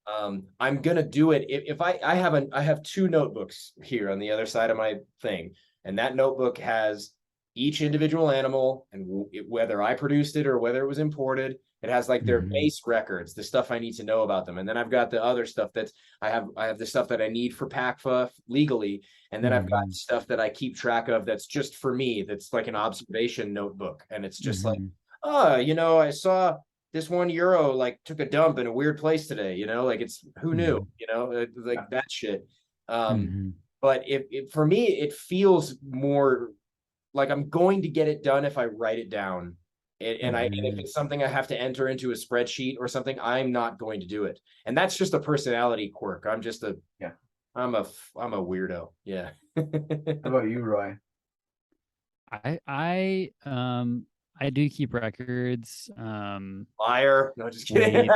I'm gonna do it if I have two notebooks here on the other side of my thing, and that notebook has each individual animal and whether I produced it or whether it was imported. It has like their base records, the stuff I need to know about them, and then I've got the other stuff that's I have the stuff that I need for PACFA legally, and then I've got stuff that I keep track of that's just for me. That's like an observation notebook, and it's just like, oh, I saw this one Euro like took a dump in a weird place today, like it's who knew, like that shit. But if for me, it feels more like I'm going to get it done if I write it down. And if it's something I have to enter into a spreadsheet or something, I'm not going to do it. And that's just a personality quirk. I'm just I'm a weirdo. Yeah. How about you, Roy? I do keep records. Liar. No, just kidding.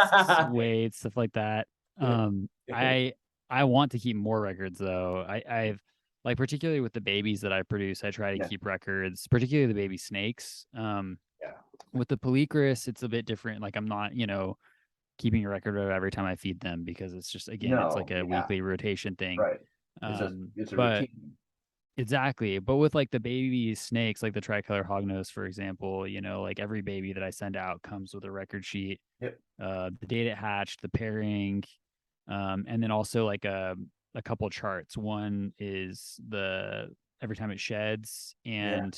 Weights, stuff like that. I want to keep more records though. I've like particularly with the babies that I produce, I try to keep records, particularly the baby snakes. With the Polycris, it's a bit different. Like I'm not, keeping a record of every time I feed them, because it's just it's like a weekly rotation thing. Right. It's a but routine. Exactly. But with like the baby snakes, like the tricolor hognose, for example, like every baby that I send out comes with a record sheet. The date it hatched, the pairing, and then also like a couple charts. One is the every time it sheds, and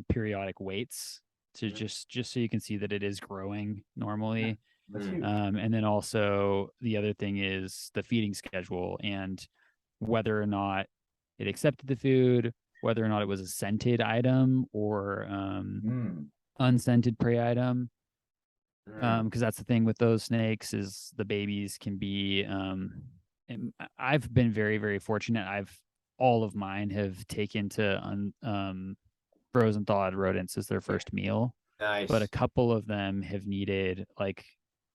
periodic weights to just so you can see that it is growing normally. And then also the other thing is the feeding schedule and whether or not it accepted the food, whether or not it was a scented item or unscented prey item. Because that's the thing with those snakes is the babies can be. I've been very, very fortunate. All of mine have taken to frozen thawed rodents as their first meal. Nice. But a couple of them have needed like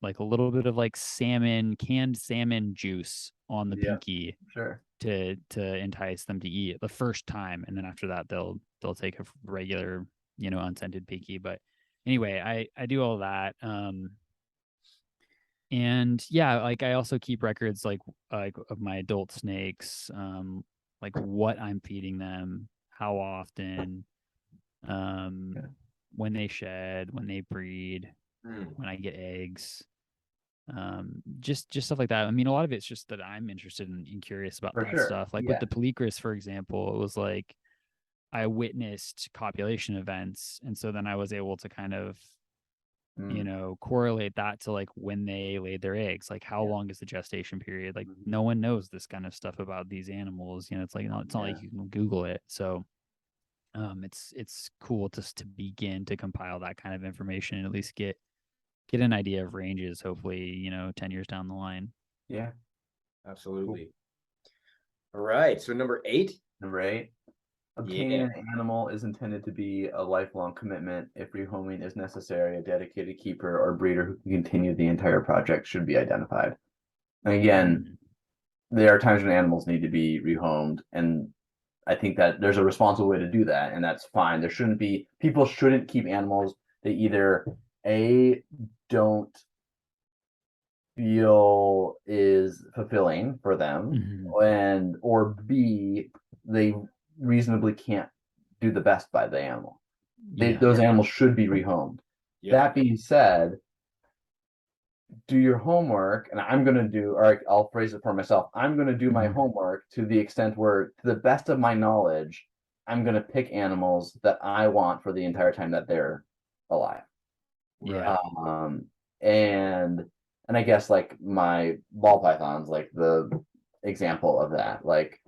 a little bit of like canned salmon juice on the pinky to entice them to eat the first time, and then after that they'll take a regular unscented pinky. But anyway, I do all that, and like I also keep records like of my adult snakes, like what I'm feeding them, how often, when they shed, when they breed, when I get eggs, just stuff like that. I mean, a lot of it's just that I'm interested in curious about that stuff. Like with the Polycris, for example, it was like I witnessed copulation events, and so then I was able to kind of correlate that to like when they laid their eggs, like how long is the gestation period. Like no one knows this kind of stuff about these animals. It's like it's not like you can Google it. So it's cool just to begin to compile that kind of information and at least get an idea of ranges, hopefully, 10 years down the line. Yeah, absolutely. Cool. All right. So number 8. Obtaining an animal is intended to be a lifelong commitment. If rehoming is necessary, a dedicated keeper or breeder who can continue the entire project should be identified. And again, there are times when animals need to be rehomed, and I think that there's a responsible way to do that, and that's fine. There shouldn't be people shouldn't keep animals that either A, don't feel is fulfilling for them, and or B, they reasonably can't do the best by the animal. Those animals should be rehomed. That being said, do your homework, and I'm going to do, or I'll phrase it for myself. I'm going to do my homework to the extent where, to the best of my knowledge, I'm going to pick animals that I want for the entire time that they're alive. Yeah. And I guess like my ball pythons, like the example of that, like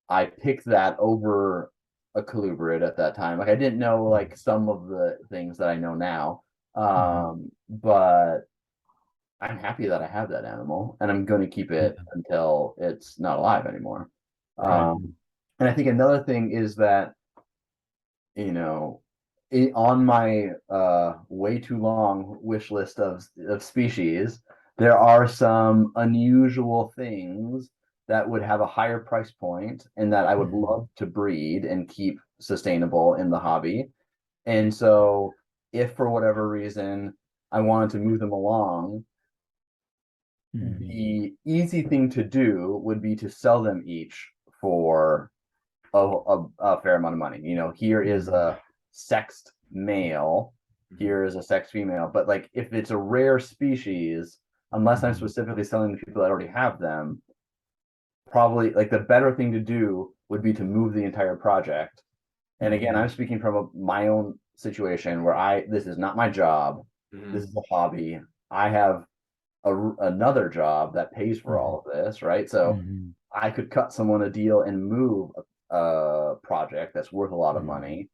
I picked that over a colubrid at that time. Like I didn't know like some of the things that I know now. But I'm happy that I have that animal, and I'm going to keep it until it's not alive anymore. And I think another thing is that, you know, on my way too long wish list of species, there are some unusual things that would have a higher price point and that I would love to breed and keep sustainable in the hobby. And so if for whatever reason I wanted to move them along, the easy thing to do would be to sell them each for a fair amount of money. You know, here is a sexed male, here is a sexed female. But like if it's a rare species, unless I'm specifically selling to people that already have them, probably like the better thing to do would be to move the entire project. And again, I'm speaking from my own situation where this is not my job. This is a hobby. I have another job that pays for all of this, right? So I could cut someone a deal and move a project that's worth a lot of money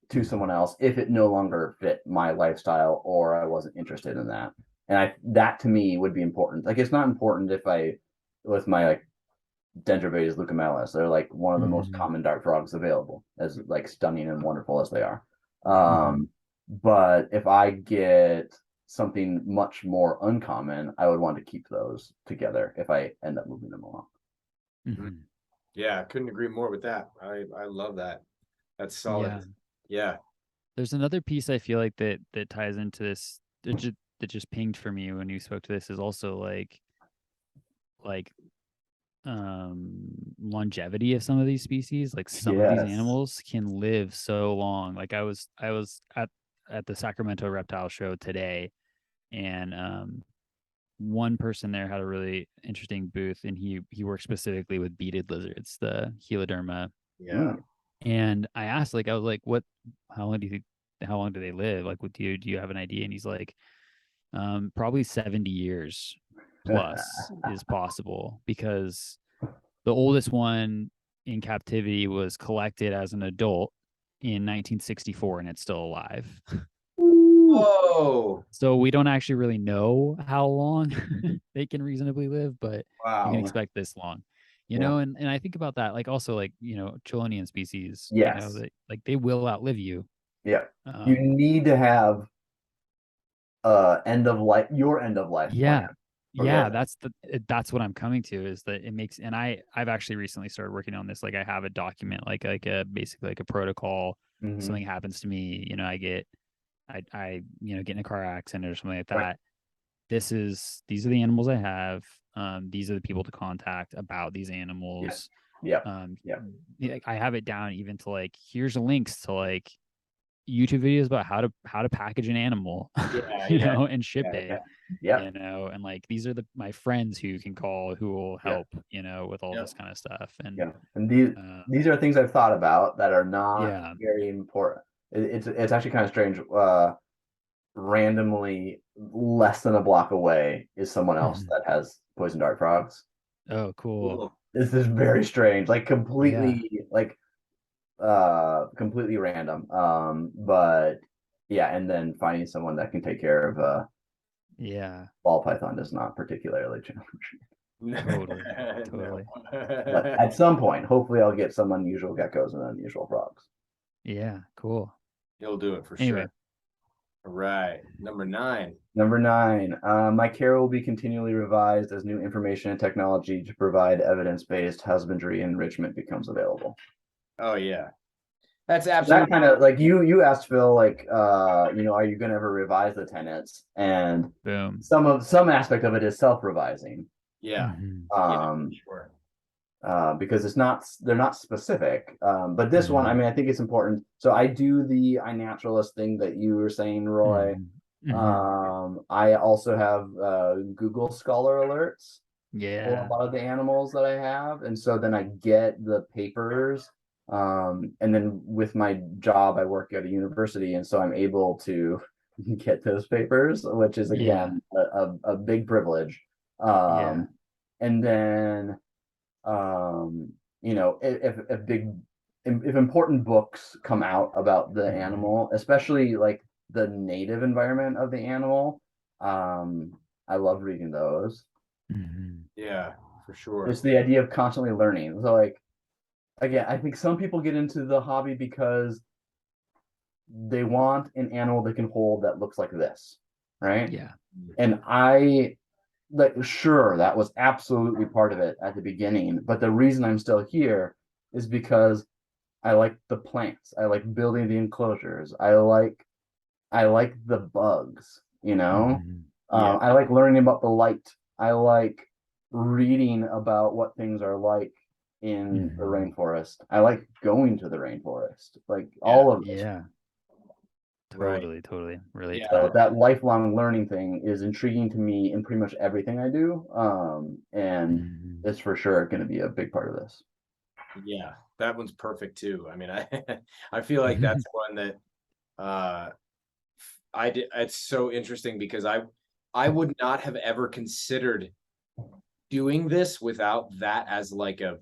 to someone else if it no longer fit my lifestyle or I wasn't interested in that. And that to me would be important. Like it's not important if with my like Dendrobates leucomelis, they're like one of the most common dart frogs available, as like stunning and wonderful as they are. But if I get something much more uncommon, I would want to keep those together if I end up moving them along. Yeah, I couldn't agree more with that. I love that. That's solid. Yeah. There's another piece I feel like that ties into this that just pinged for me when you spoke to this is also like longevity of some of these species. Like some of these animals can live so long. Like I was at the Sacramento Reptile Show today, and one person there had a really interesting booth, and he works specifically with beaded lizards, the Heloderma. And I asked, like, I was like, how long do they live? Like, do you have an idea? And he's like, probably 70 years plus is possible, because the oldest one in captivity was collected as an adult in 1964 and it's still alive. Whoa. So we don't actually really know how long they can reasonably live, but you can expect this long, you know. And I think about that, like also like, you know, Chelonian species, you know, that like they will outlive you. You need to have your end of life plan. That's what I'm coming to, is that it makes, and I've actually recently started working on this. Like I have a document, like a basically like a protocol. Something happens to me, you know, I you know, get in a car accident or something like that. These are the animals I have. These are the people to contact about these animals. I have it down even to like, here's links to like YouTube videos about how to package an animal, you know, and ship it. You know, and like these are my friends who you can call, who will help, you know, with all this kind of stuff. And these are things I've thought about that are not very important. It's actually kind of strange. Randomly less than a block away is someone else that has poison dart frogs. Oh, cool. This is very strange, like completely completely random. But yeah, and then finding someone that can take care of ball python is not particularly challenging. Totally. But at some point, hopefully I'll get some unusual geckos and unusual frogs. Yeah, cool. You'll do it for sure. Right. Number 9. Number 9, my care will be continually revised as new information and technology to provide evidence-based husbandry enrichment becomes available. Oh yeah. That's That absolutely. kind of like you asked Phil, like, are you going to ever revise the tenets? And Boom. some aspect of it is self-revising. Yeah. Yeah, sure. Because they're not specific. But this one, I mean, I think it's important. So I do the iNaturalist thing that you were saying, Roy. I also have Google Scholar alerts for a lot of the animals that I have, and so then I get the papers. And then with my job, I work at a university, and so I'm able to get those papers, which is again a big privilege. And then if important books come out about the animal, especially like the native environment of the animal, I love reading those. Yeah, for sure. It's the idea of constantly learning. So like, again, I think some people get into the hobby because they want an animal they can hold that looks like this, right? Yeah. And sure, that was absolutely part of it at the beginning, but the reason I'm still here is because I like the plants. I like building the enclosures. I like the bugs, I like learning about the light. I like reading about what things are like in the rainforest. I like going to the rainforest, like all of this. Totally. Really. So that lifelong learning thing is intriguing to me in pretty much everything I do. And it's for sure going to be a big part of this. Yeah, that one's perfect too. I mean, I feel like that's one that it's so interesting because I would not have ever considered doing this without that as like a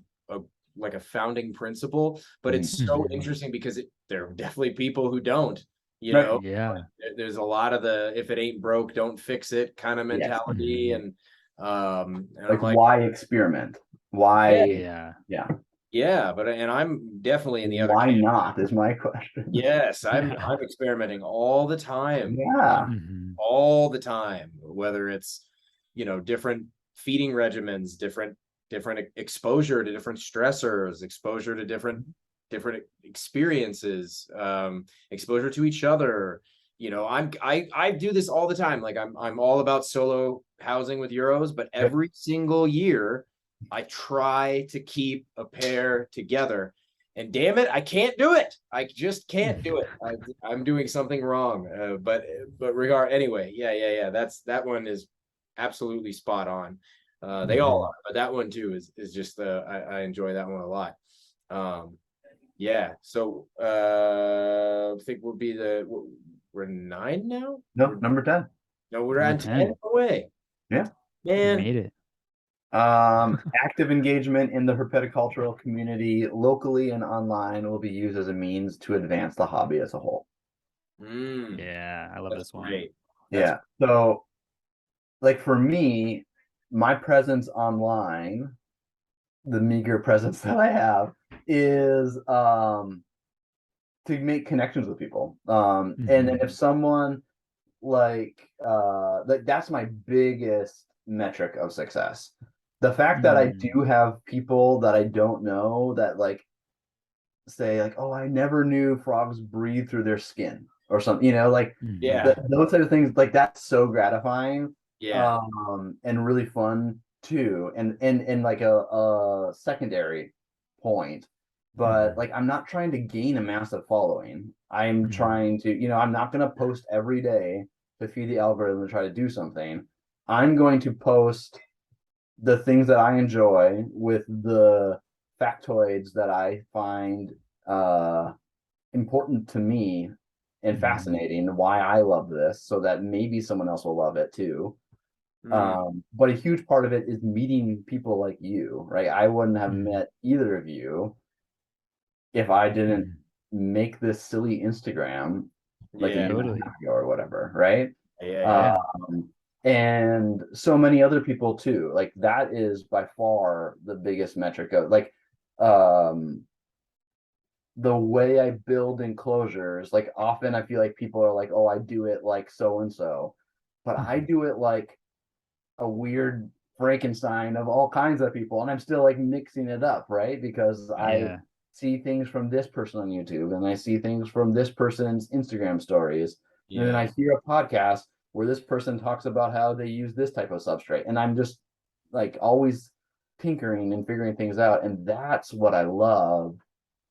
founding principle, but it's so interesting because there are definitely people who don't, there's a lot of the if it ain't broke don't fix it kind of mentality. And like, why experiment? Why? But I'm definitely in the other why camp. not is my question. Yes, I'm experimenting all the time. All the time, whether it's different feeding regimens, different exposure to different stressors, exposure to different experiences, exposure to each other. I do this all the time. Like I'm all about solo housing with Euros, but every single year I try to keep a pair together. And damn it, I can't do it. I just can't do it. I'm doing something wrong. But anyway, yeah. That one is absolutely spot on. They all are, but that one too is just I enjoy that one a lot. So I think we're 9 now. No, number 10. No, we're at 10 away. Yeah, man, made it. Active engagement in the herpetocultural community locally and online will be used as a means to advance the hobby as a whole. Yeah, I love this one. Great. So like for me, my presence online, the meager presence that I have, is to make connections with people. And then if someone that's my biggest metric of success. The fact that I do have people that I don't know that say oh, I never knew frogs breathe through their skin or something, those type of things, that's so gratifying. And really fun too. And like a secondary point, but I'm not trying to gain a massive following. I'm trying to, I'm not going to post every day to feed the algorithm to try to do something. I'm going to post the things that I enjoy with the factoids that I find important to me and fascinating, why I love this, so that maybe someone else will love it too. But a huge part of it is meeting people like you, right? I wouldn't have met either of you if I didn't make this silly Instagram a year and a half ago or whatever, right? And so many other people too. That is by far the biggest metric of the way I build enclosures, like often I feel like people are like, oh, I do it like so and so, but I do it like a weird Frankenstein of all kinds of people, and I'm still like mixing it up, right? Because I Yeah. see things from this person on YouTube, and I see things from this person's Instagram stories, and then I hear a podcast where this person talks about how they use this type of substrate, and I'm just like always tinkering and figuring things out, and that's what I love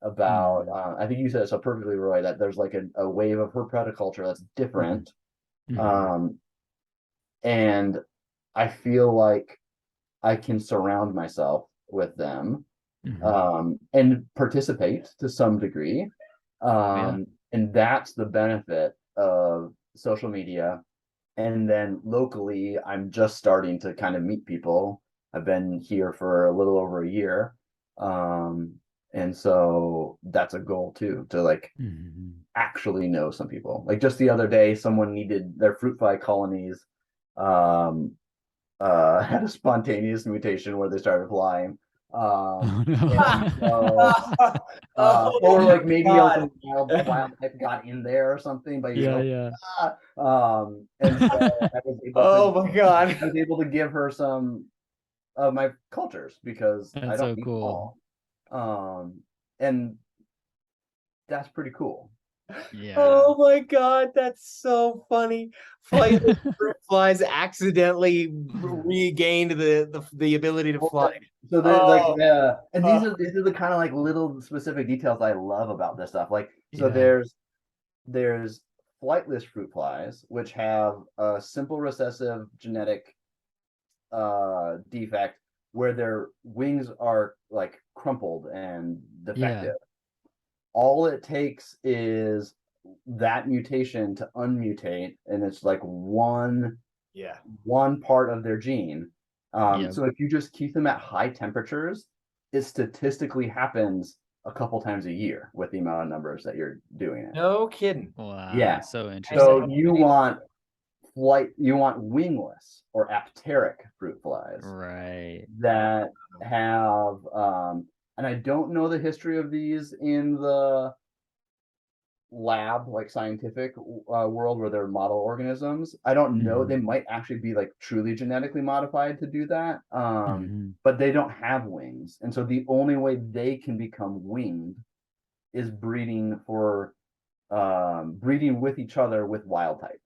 about. I think you said it so perfectly, Roy, that there's like a wave of herpetoculture that's different, um, and I feel like I can surround myself with them, and participate to some degree. And that's the benefit of social media. And then locally, I'm just starting to kind of meet people. I've been here for a little over a year. And so that's a goal too, to like actually know some people. Like just the other day, someone needed their fruit fly colonies, um, had a spontaneous mutation where they started flying. Oh And no. so, or like maybe also wild type got in there or something, but you Yeah, know, yeah. and so I was able Oh to, my God. I was able to give her some of my cultures because I That's don't so need them cool. all. And that's pretty cool. Yeah. Oh my God, that's so funny. Flightless fruit flies accidentally regained the ability to fly. So they're like, Oh, and oh, these are the kind of like little specific details I love about this stuff. Like, so Yeah. there's flightless fruit flies, which have a simple recessive genetic defect where their wings are like crumpled and Yeah. defective. All it takes is that mutation to unmutate, and it's like one yeah. part of their gene. Yep. So if you just keep them at high temperatures, it statistically happens a couple times a year with the amount of numbers that you're doing it. No kidding. Wow. Yeah. So So interesting. you want wingless or apteric fruit flies Right. that have, and I don't know the history of these in the lab, like scientific world where they're model organisms. I don't know. They might actually be like truly genetically modified to do that. But they don't have wings. And so the only way they can become winged is breeding with each other with wild type.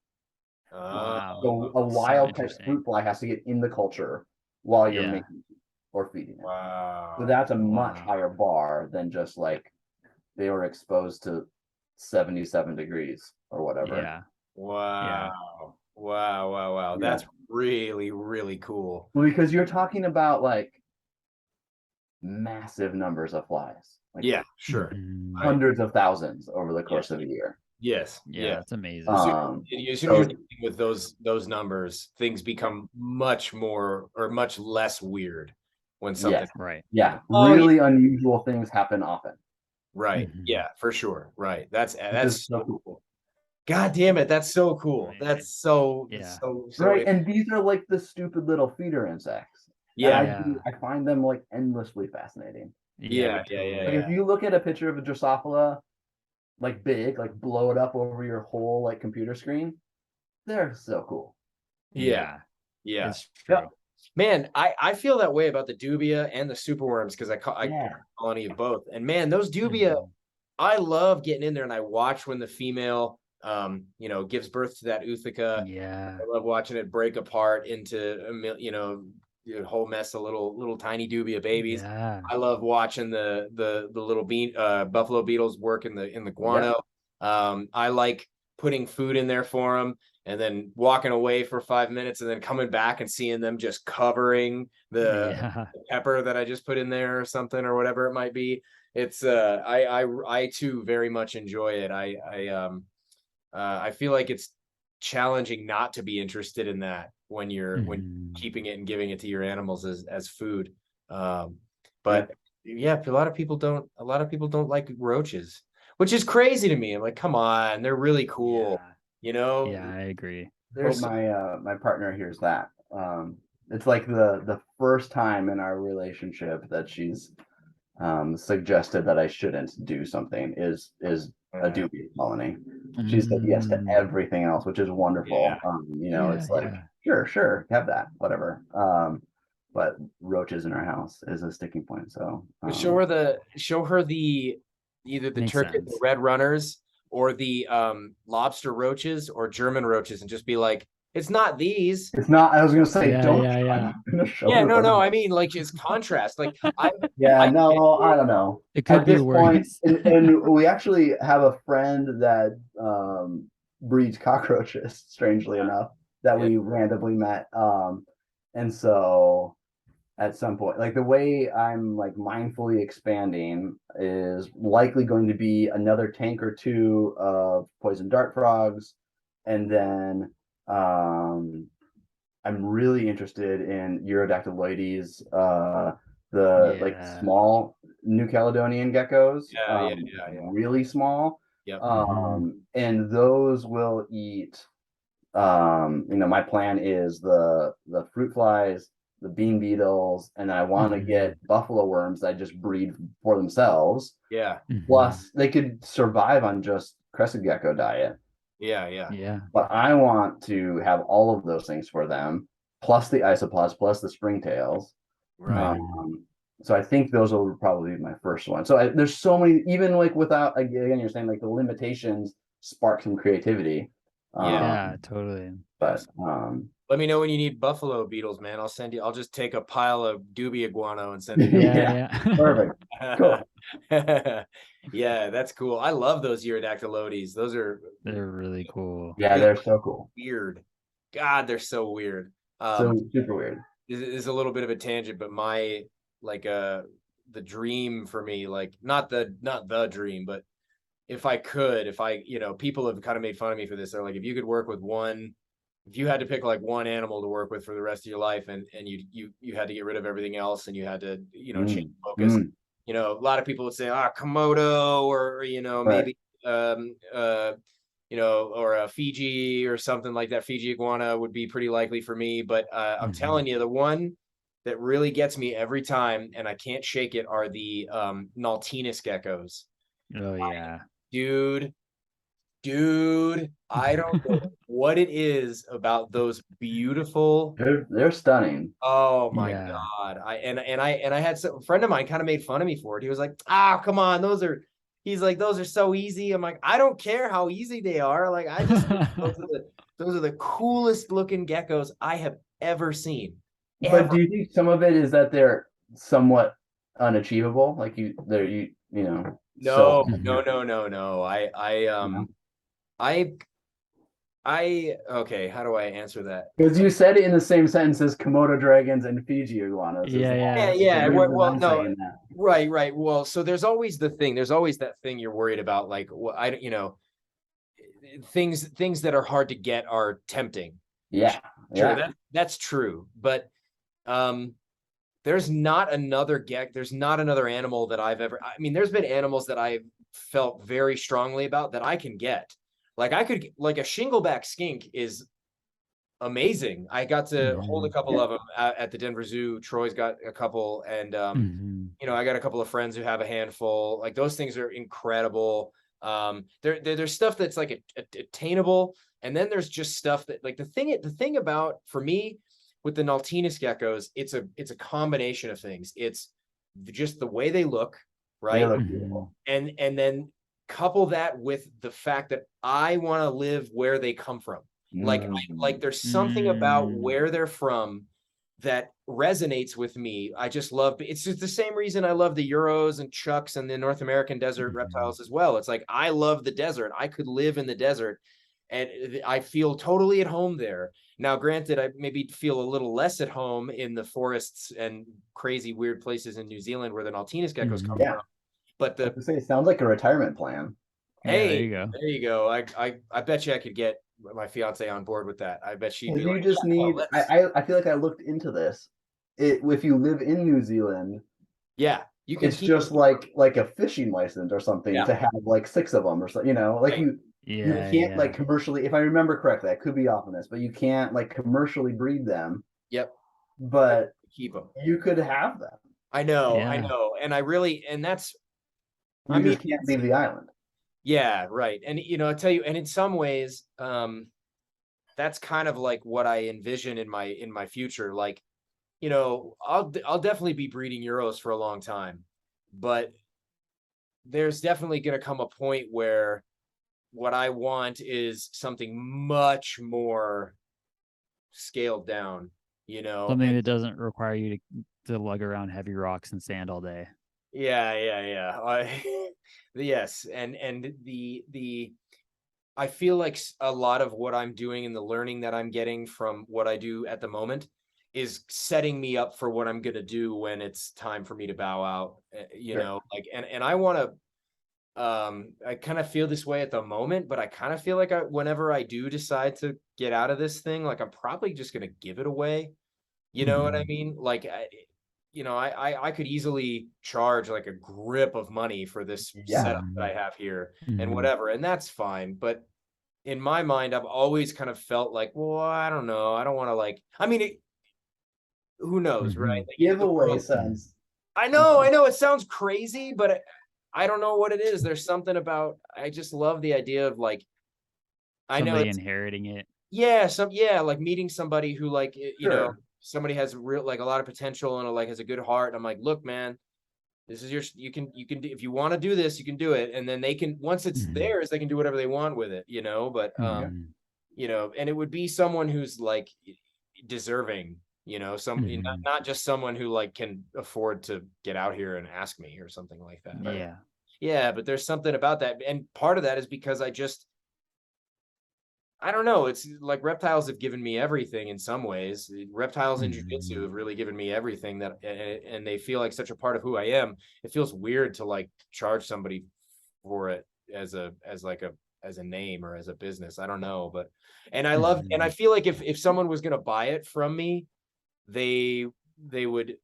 Wow. So a So wild type interesting. fruit fly has to get in the culture while you're Yeah. making it or feeding it. So Wow. that's a much Wow. higher bar than just like they were exposed to 77 degrees or whatever. Yeah. Wow. Wow. Wow. Wow. Yeah. That's really, really cool. Well, because you're talking about like massive numbers of flies, like Yeah, sure. Right. hundreds of thousands over the course of a year. Yes. Yeah. Yeah. That's amazing. As soon as So you're dealing with those numbers, things become much more or much less weird when something. Right. yeah, Oh, really unusual things happen often. Right. Yeah, for sure. Right. Which is That's so so cool. cool. God damn it. That's so cool. Amazing. That's so Yeah. so Right. And these are like the stupid little feeder insects. Yeah. And I find them like endlessly fascinating. Yeah. Like if you look at a picture of a Drosophila, like big, like blow it up over your whole like computer screen, they're so cool. Yeah. Yeah. It's true. Man, I feel that way about the dubia and the superworms because I caught a colony of both. And man, those dubia, I love getting in there and I watch when the female gives birth to that Utica. Yeah. I love watching it break apart into a whole mess of little tiny dubia babies. Yeah. I love watching the little buffalo beetles work in the guano. I like putting food in there for them and then walking away for 5 minutes and then coming back and seeing them just covering the pepper that I just put in there or something or whatever it might be. It's I too very much enjoy it. I feel like it's challenging not to be interested in that when you're keeping it and giving it to your animals as food. But yeah, a lot of people don't like roaches, which is crazy to me. I'm like, come on, they're really cool. Yeah, I agree. My partner hears that. It's like the first time in our relationship that she's suggested that I shouldn't do something is a dubia colony. She said yes to Mm. everything else, which is wonderful. Yeah. It's like, sure, have that, whatever. But roaches in our house is a sticking point. So show her the either the Makes turkey, the sense. red runners, or the lobster roaches or German roaches, and just be like, it's not these. it's not. I was gonna say, Yeah, don't. yeah, yeah. I'm gonna show Yeah, her no, the- no. I mean, like, it's contrast. Like, Yeah, I no, I don't know. It could At be this point, worse. and we actually have a friend that breeds cockroaches, strangely enough, that we randomly met. And so at some point, like the way I'm like mindfully expanding is likely going to be another tank or two of poison dart frogs, and then I'm really interested in Urodactyloides, the like Yeah. small New Caledonian geckos, yeah. really small. Yep. And those will eat. My plan is the fruit flies, the bean beetles, and I want to get buffalo worms that just breed for themselves. Yeah. Plus, they could survive on just crested gecko diet. Yeah. But I want to have all of those things for them, plus the isopods, plus the springtails. Right. So I think those will probably be my first one. So there's so many, even like without, again, you're saying like the limitations spark some creativity. Yeah, totally. But let me know when you need buffalo beetles, man. I'll just take a pile of dubia guano and send it. Yeah. Perfect. Cool. Yeah, that's cool. I love those Urodactylodes. They're really cool. Yeah, they're so cool. Weird. God, they're so weird. So super weird. This is a little bit of a tangent, but my the dream for me, like not the dream, but if people have kind of made fun of me for this. They're like, if you could work with if you had to pick like one animal to work with for the rest of your life, and you had to get rid of everything else, and you had to change focus. A lot of people would say Komodo, or maybe or a Fiji or something like that. Fiji iguana would be pretty likely for me, but I'm telling you, the one that really gets me every time, and I can't shake it, are the Nautinus geckos. Oh yeah. Dude, I don't know what it is about those beautiful. They're stunning. Oh my God. I had a friend of mine kind of made fun of me for it. He was like, come on, he's like, those are so easy. I'm like, I don't care how easy they are. Like, I just those are the coolest looking geckos I have ever seen. But do you think some of it is that they're somewhat unachievable? Like No. Okay, how do I answer that? Because you said it in the same sentence as Komodo dragons and Fiji iguanas. Yeah. Well, no, right. Well, so there's always that thing you're worried about, like things that are hard to get are tempting. Yeah. Sure, that's true, but there's not another animal that I've ever. I mean, there's been animals that I've felt very strongly about that I can get. Like a shingleback skink is amazing. I got to hold a couple of them at the Denver Zoo. Troy's got a couple, and I got a couple of friends who have a handful. Like, those things are incredible. There's stuff that's like attainable, and then there's just stuff that, like, the thing about, for me, with the Nautinus geckos, it's a combination of things. It's just the way they look, right? They look beautiful. And then couple that with the fact that I want to live where they come from. Like there's something about where they're from that resonates with me. I just love, it's just the same reason I love the Euros and Chucks and the North American desert reptiles as well. It's like, I love the desert. I could live in the desert and I feel totally at home there. Now, granted, I maybe feel a little less at home in the forests and crazy weird places in New Zealand where the Nautinus geckos come from. But it sounds like a retirement plan. Hey, there you go. I bet you I could get my fiance on board with that. I bet she'd be like, just need. I feel like I looked into this. If you live in New Zealand, you can. It's just like a fishing license or something to have like 6 of them or so. You can't like commercially. If I remember correctly, I could be off on this, but you can't like commercially breed them. Yep. But keep them. You could have them. I know, I Yeah. know. And I really, and that's, I You mean, just can't leave the island. yeah, right. And, you know, I tell you, and in some ways, that's kind of like what I envision in my future. Like, you know, I'll definitely be breeding Euros for a long time, but there's definitely going to come a point where what I want is something much more scaled down, you know. Something And that doesn't require you to lug around heavy rocks and sand all day. yeah. Yes, and the I feel like a lot of what I'm doing and the learning that I'm getting from what I do at the moment is setting me up for what I'm going to do when it's time for me to bow out, you Sure. know, like, and I want to, I kind of feel this way at the moment, but I kind of feel like whenever I do decide to get out of this thing, like I'm probably just going to give it away. You know what I mean? Like, you know, I could easily charge like a grip of money for this Yeah. setup that I have here and Mhm. whatever, and that's fine. But in my mind, I've always kind of felt like, well, I don't know. I don't want to like, I mean, who knows, right? Like the Giveaway world, sounds. I know it sounds crazy, but I don't know what it is. There's something about, I just love the idea of like, I know Somebody it's, inheriting it. yeah, yeah, like meeting somebody who like, you know, Sure. somebody has real, like a lot of potential and like has a good heart. And I'm like, look, man, this is your, you can do, if you want to do this, you can do it. And then they can, once it's theirs, they can do whatever they want with it, you know, but, you know, and it would be someone who's like deserving, you know, not just someone who like can afford to get out here and ask me or something like that. Yeah. Yeah, but there's something about that. And part of that is because I don't know. It's like reptiles have given me everything in some ways. Reptiles and jujitsu have really given me everything that, and they feel like such a part of who I am. It feels weird to like charge somebody for it as a name or as a business. I don't know, but, and I love, and I feel like if someone was going to buy it from me, they would,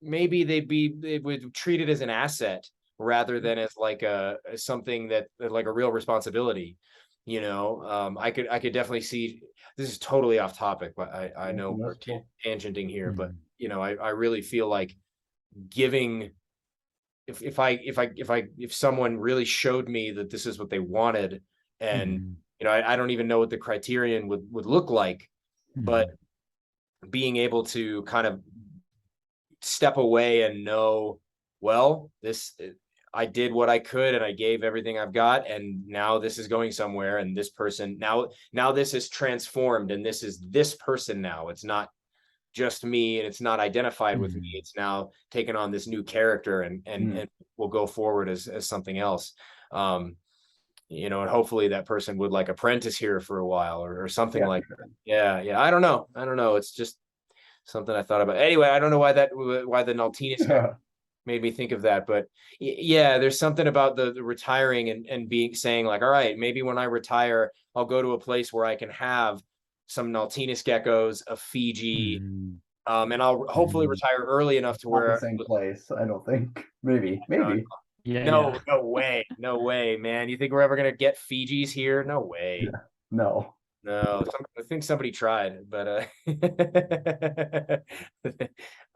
maybe they would treat it as an asset rather than as like as something that like a real responsibility, you know. I could definitely see, this is totally off topic, but I know we're tangenting here, but you know, I really feel like giving, if someone really showed me that this is what they wanted, and you know, I don't even know what the criterion would look like, but being able to kind of step away and know, well, this, I did what I could and I gave everything I've got, and now this is going somewhere, and this person now this is transformed, and this is this person now. It's not just me, and it's not identified with me. It's now taken on this new character, and will go forward as something else. You know, and hopefully that person would like apprentice here for a while or something like that. Yeah. I don't know. It's just something I thought about. Anyway, I don't know why the Naltinus made me think of that, but yeah, there's something about the retiring and being saying like, all right, maybe when I retire, I'll go to a place where I can have some Naltinus geckos, a Fiji, and I'll hopefully retire early enough to Not the where same place, I don't think. Maybe. Yeah. no way, man. You think we're ever gonna get Fijis here? No way. Yeah. No. No, I think somebody tried, but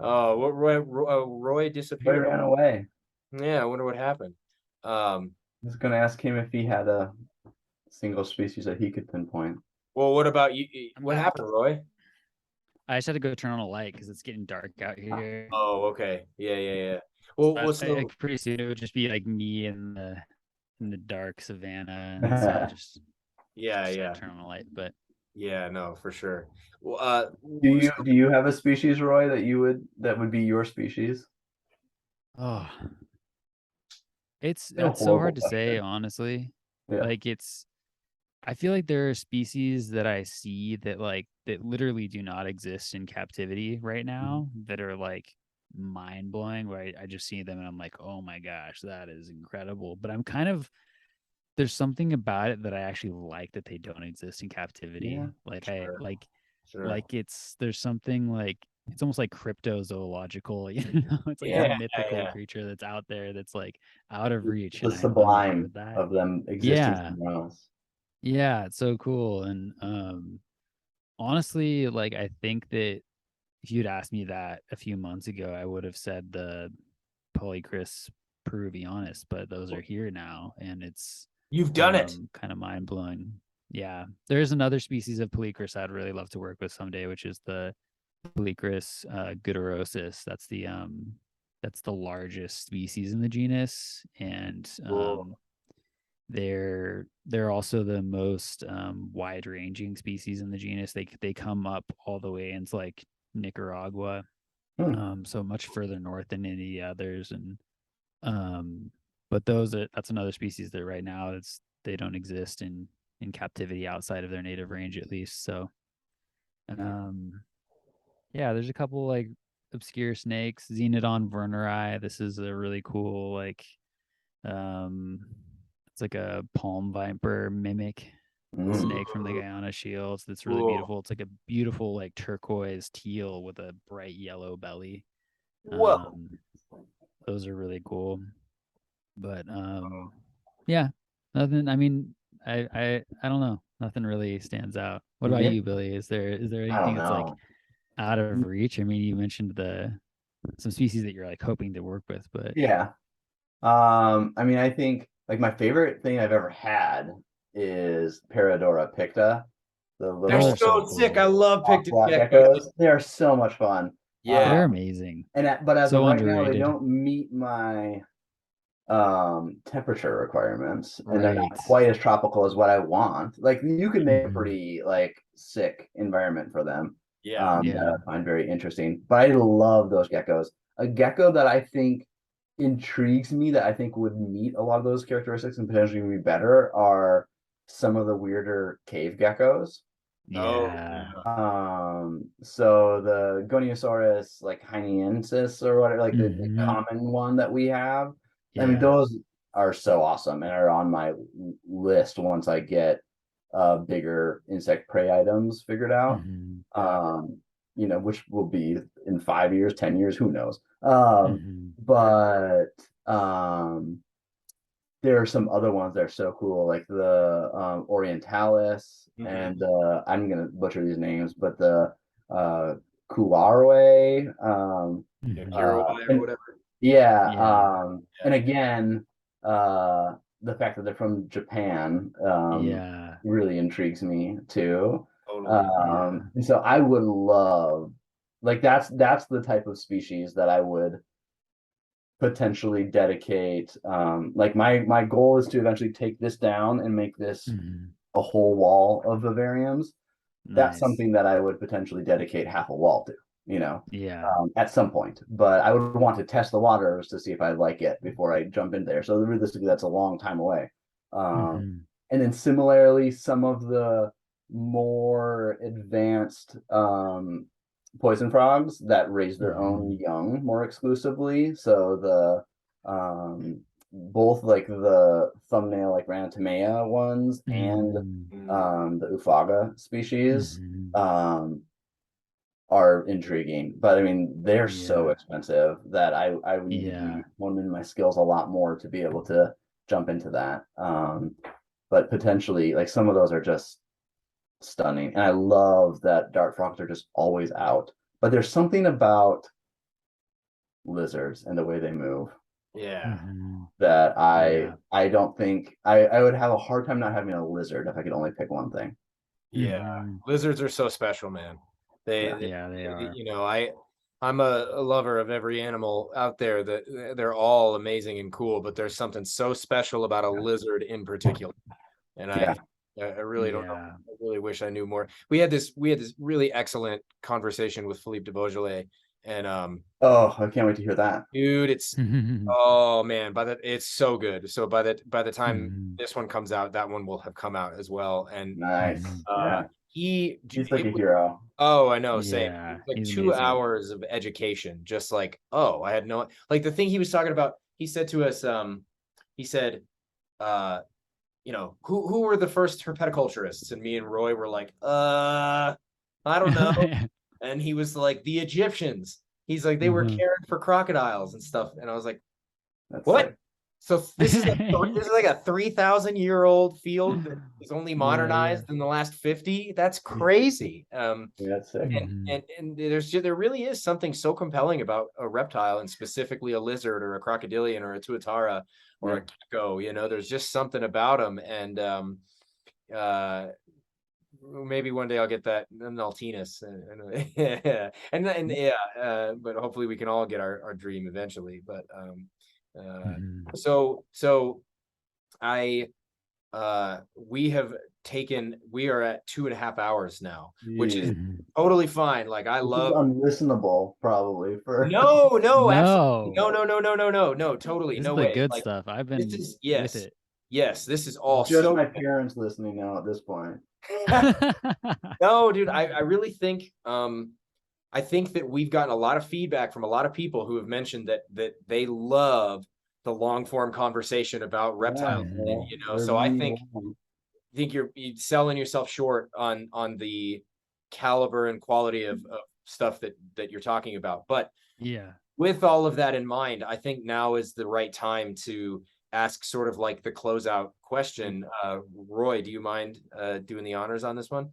oh, what Roy They disappeared. ran away. Yeah, I wonder what happened. I was gonna ask him if he had a single species that he could pinpoint. Well, what about you? What back. happened, Roy? I just had to go turn on a light because it's getting dark out here. Oh, okay. Yeah. Well, so Pretty soon it would just be like me in the dark savannah, and so I just yeah. turn on a light. But Yeah, no, for sure. Do you have a species, Roy, that would be your species? oh, it's A so hard horrible to say, question. honestly. Yeah. Like I feel like there are species that I see that literally do not exist in captivity right now that are like mind blowing, where I just see them and I'm like, oh my gosh, that is incredible. But I'm kind of, there's something about it that I actually like that they don't exist in captivity. Yeah, Like sure. like there's something like, it's almost like cryptozoological, you know, it's like a mythical creature that's out there that's like out of reach. The And I love sublime that. of them existing somewhere else. Yeah, it's so cool. And honestly, like I think that if you'd asked me that a few months ago, I would have said the Polychrys peruvianus, but those are here now, and it's You've done it. kind of mind blowing. Yeah, there's another species of Polychrys I'd really love to work with someday, which is the Polychrys gutturosus. That's the largest species in the genus, and Cool. they're also the most wide ranging species in the genus. They come up all the way into like Nicaragua, so much further north than any of the others, and but that's another species that right now they don't exist in captivity outside of their native range, at least. So yeah, there's a couple like obscure snakes. Xenodon verneri, this is a really cool like it's like a palm viper mimic snake from the Guyana Shields that's really beautiful. It's like a beautiful like turquoise teal with a bright yellow belly. Whoa. Those are really cool. But yeah, nothing. I mean, I don't know. Nothing really stands out. What about you, Billy? Is there anything that's like out of reach? I mean, you mentioned some species that you're like hoping to work with, but yeah. I mean, I think like my favorite thing I've ever had is Paradora picta. The They're little so sick. cool. I love picted geckos. geckos. They are so much fun. Yeah. They're amazing. But as So of right now, they underrated. don't meet my temperature requirements, and they're not Right. quite as tropical as what I want. Like you can make a pretty like sick environment for them. Yeah. That I find very interesting. But I love those geckos. A gecko that I think intrigues me, that I think would meet a lot of those characteristics and potentially be better, are some of the weirder cave geckos. Yeah. So the Goniosaurus like Hyaensis or whatever, like the common one that we have. I mean, those are so awesome and are on my list once I get bigger insect prey items figured out. Which will be in 5 years, 10 years, who knows? But there are some other ones that are so cool, like the Orientalis, and I'm gonna butcher these names, but the Kuarwe, or whatever. and again, the fact that they're from Japan really intrigues me too. Totally. And so I would love, like that's the type of species that I would potentially dedicate. Like my goal is to eventually take this down and make this a whole wall of vivariums. That's something that I would potentially dedicate half a wall to, at some point. But I would want to test the waters to see if I like it before I jump in there. So realistically, that's a long time away. And then similarly, some of the more advanced poison frogs that raise their own young more exclusively. So the both like the thumbnail like Ranatomea ones and the Ufaga species are intriguing. But I mean, they're so expensive that I would need to be honing my skills a lot more to be able to jump into that. But potentially, like some of those are just stunning, and I love that dart frogs are just always out. But there's something about lizards and the way they move that I don't think I would have a hard time not having a lizard if I could only pick one thing. Lizards are so special, man. They are. I'm a lover of every animal out there. That they're all amazing and cool, but there's something so special about a lizard in particular, and I really don't know. I really wish I knew more. We had this really excellent conversation with Philippe de Beaujolais, and I can't wait to hear that, dude. It's oh man, it's so good. So by the time this one comes out, that one will have come out as well. And nice. He's like a hero. Oh, I know. Same. Like 2 amazing. hours of education. Just like, I had no, like the thing he was talking about. He said to us, he said, who were the first herpetoculturists? And me and Roy were like, I don't know. And he was like, the Egyptians. He's like, they were caring for crocodiles and stuff. And I was like, what? So this is like a 3,000-year-old field that is only modernized in the last 50. That's crazy. Yeah, that's sick. And there really is something so compelling about a reptile, and specifically a lizard or a crocodilian or a tuatara or a gecko. You know, there's just something about them, and maybe one day I'll get that Altinus, but hopefully we can all get our dream eventually. But so I we are at 2.5 hours now, which is totally fine. Like I love unlistenable probably for no, absolutely No. no, totally This no is the way. good Like stuff. I've been this is with it. yes, this is all just so my parents listening now at this point. no, dude, I really think I think that we've gotten a lot of feedback from a lot of people who have mentioned that they love the long form conversation about reptiles. You know, so I think you're selling yourself short on the caliber and quality of stuff that you're talking about. But yeah, with all of that in mind, I think now is the right time to ask sort of like the closeout question. Roy, do you mind doing the honors on this one?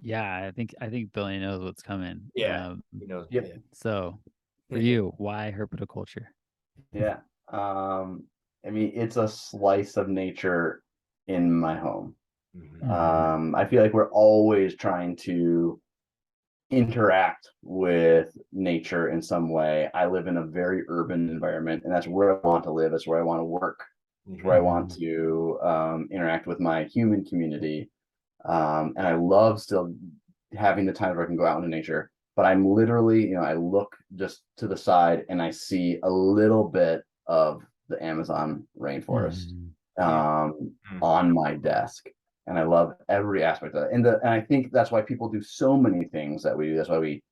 yeah. I think Billy knows what's coming. Yeah, he knows. Yep. Yeah. So for you, why herpetoculture? Yeah. I mean, it's a slice of nature in my home. I feel like we're always trying to interact with nature in some way. I live in a very urban environment, and that's where I want to live. That's where I want to work. It's where I want to interact with my human community. And I love still having the times where I can go out into nature. But I'm literally, I look just to the side and I see a little bit of the Amazon rainforest on my desk. And I love every aspect of it. And I think that's why people do so many things that we do. That's why we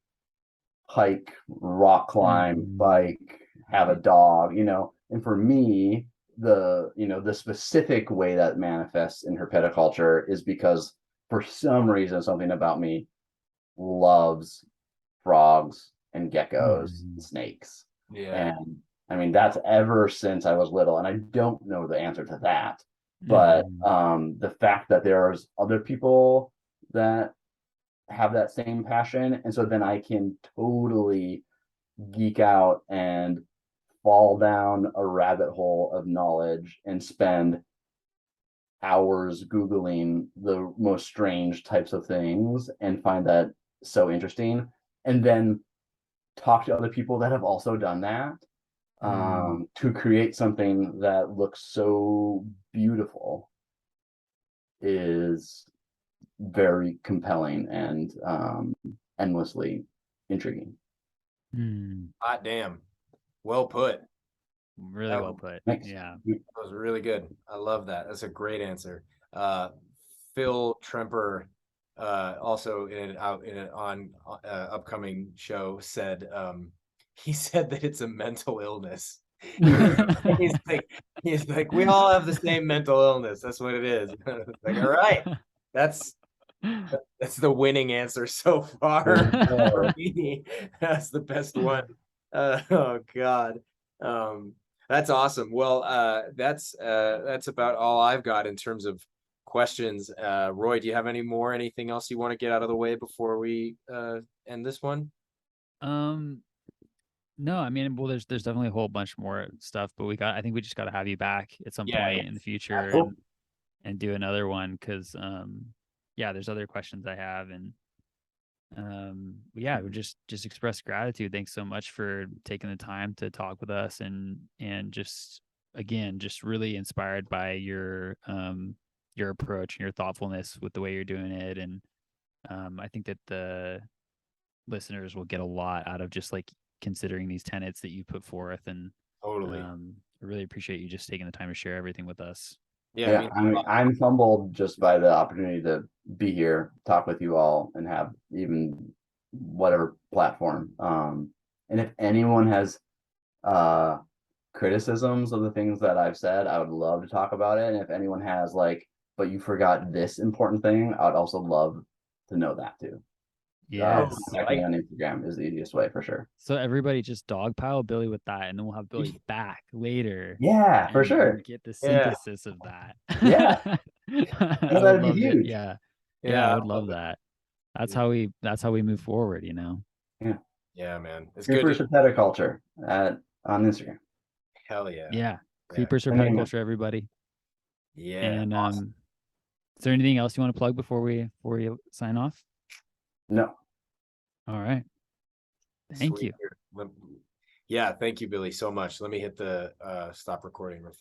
hike, rock climb, bike, have a dog, And for me, the specific way that manifests in herpetoculture is because for some reason something about me loves frogs and geckos and snakes. And I mean, that's ever since I was little, and I don't know the answer to that. But the fact that there's other people that have that same passion, and so then I can totally geek out and fall down a rabbit hole of knowledge and spend hours Googling the most strange types of things and find that so interesting, and then talk to other people that have also done that to create something that looks so beautiful is very compelling and endlessly intriguing. Hot damn. Well put. Really well put. Thanks. Yeah. That was really good. I love that. That's a great answer. Phil Tremper, also in an upcoming show, said he said that it's a mental illness. he's like we all have the same mental illness. That's what it is. Like, all right, that's the winning answer so far for me. That's the best one. Oh God. That's awesome. Well, that's about all I've got in terms of questions. Roy, do you have anything else you want to get out of the way before we end this one? No, I mean, well, there's definitely a whole bunch more stuff, but I think we just got to have you back at some point in the future and do another one, because there's other questions I have, and we just express gratitude. Thanks so much for taking the time to talk with us, and just really inspired by your approach and your thoughtfulness with the way you're doing it. And I think that the listeners will get a lot out of just like considering these tenets that you put forth, and totally I really appreciate you just taking the time to share everything with us. I'm humbled just by the opportunity to be here, talk with you all, and have even whatever platform. And if anyone has criticisms of the things that I've said, I would love to talk about it. And if anyone has but you forgot this important thing, I'd also love to know that too. Yes. contact me on Instagram is the easiest way for sure. So everybody just dogpile Billy with that, and then we'll have Billy back later. Yeah, for sure. And get the synthesis of that. Yeah. I would That'd be love it. huge. Yeah. Yeah, Yeah, I I would love love it. that. That's how we move forward, you know. Yeah, man. It's Creepers good. Herpetoculture on Instagram. Hell yeah. Yeah. Creepers And then- Herpetoculture, everybody. Yeah. And awesome. is there anything else you want to plug before we sign off? No. All right. Thank Sweet. you. Yeah, thank you, Billy, so much. Let me hit the stop recording real fast.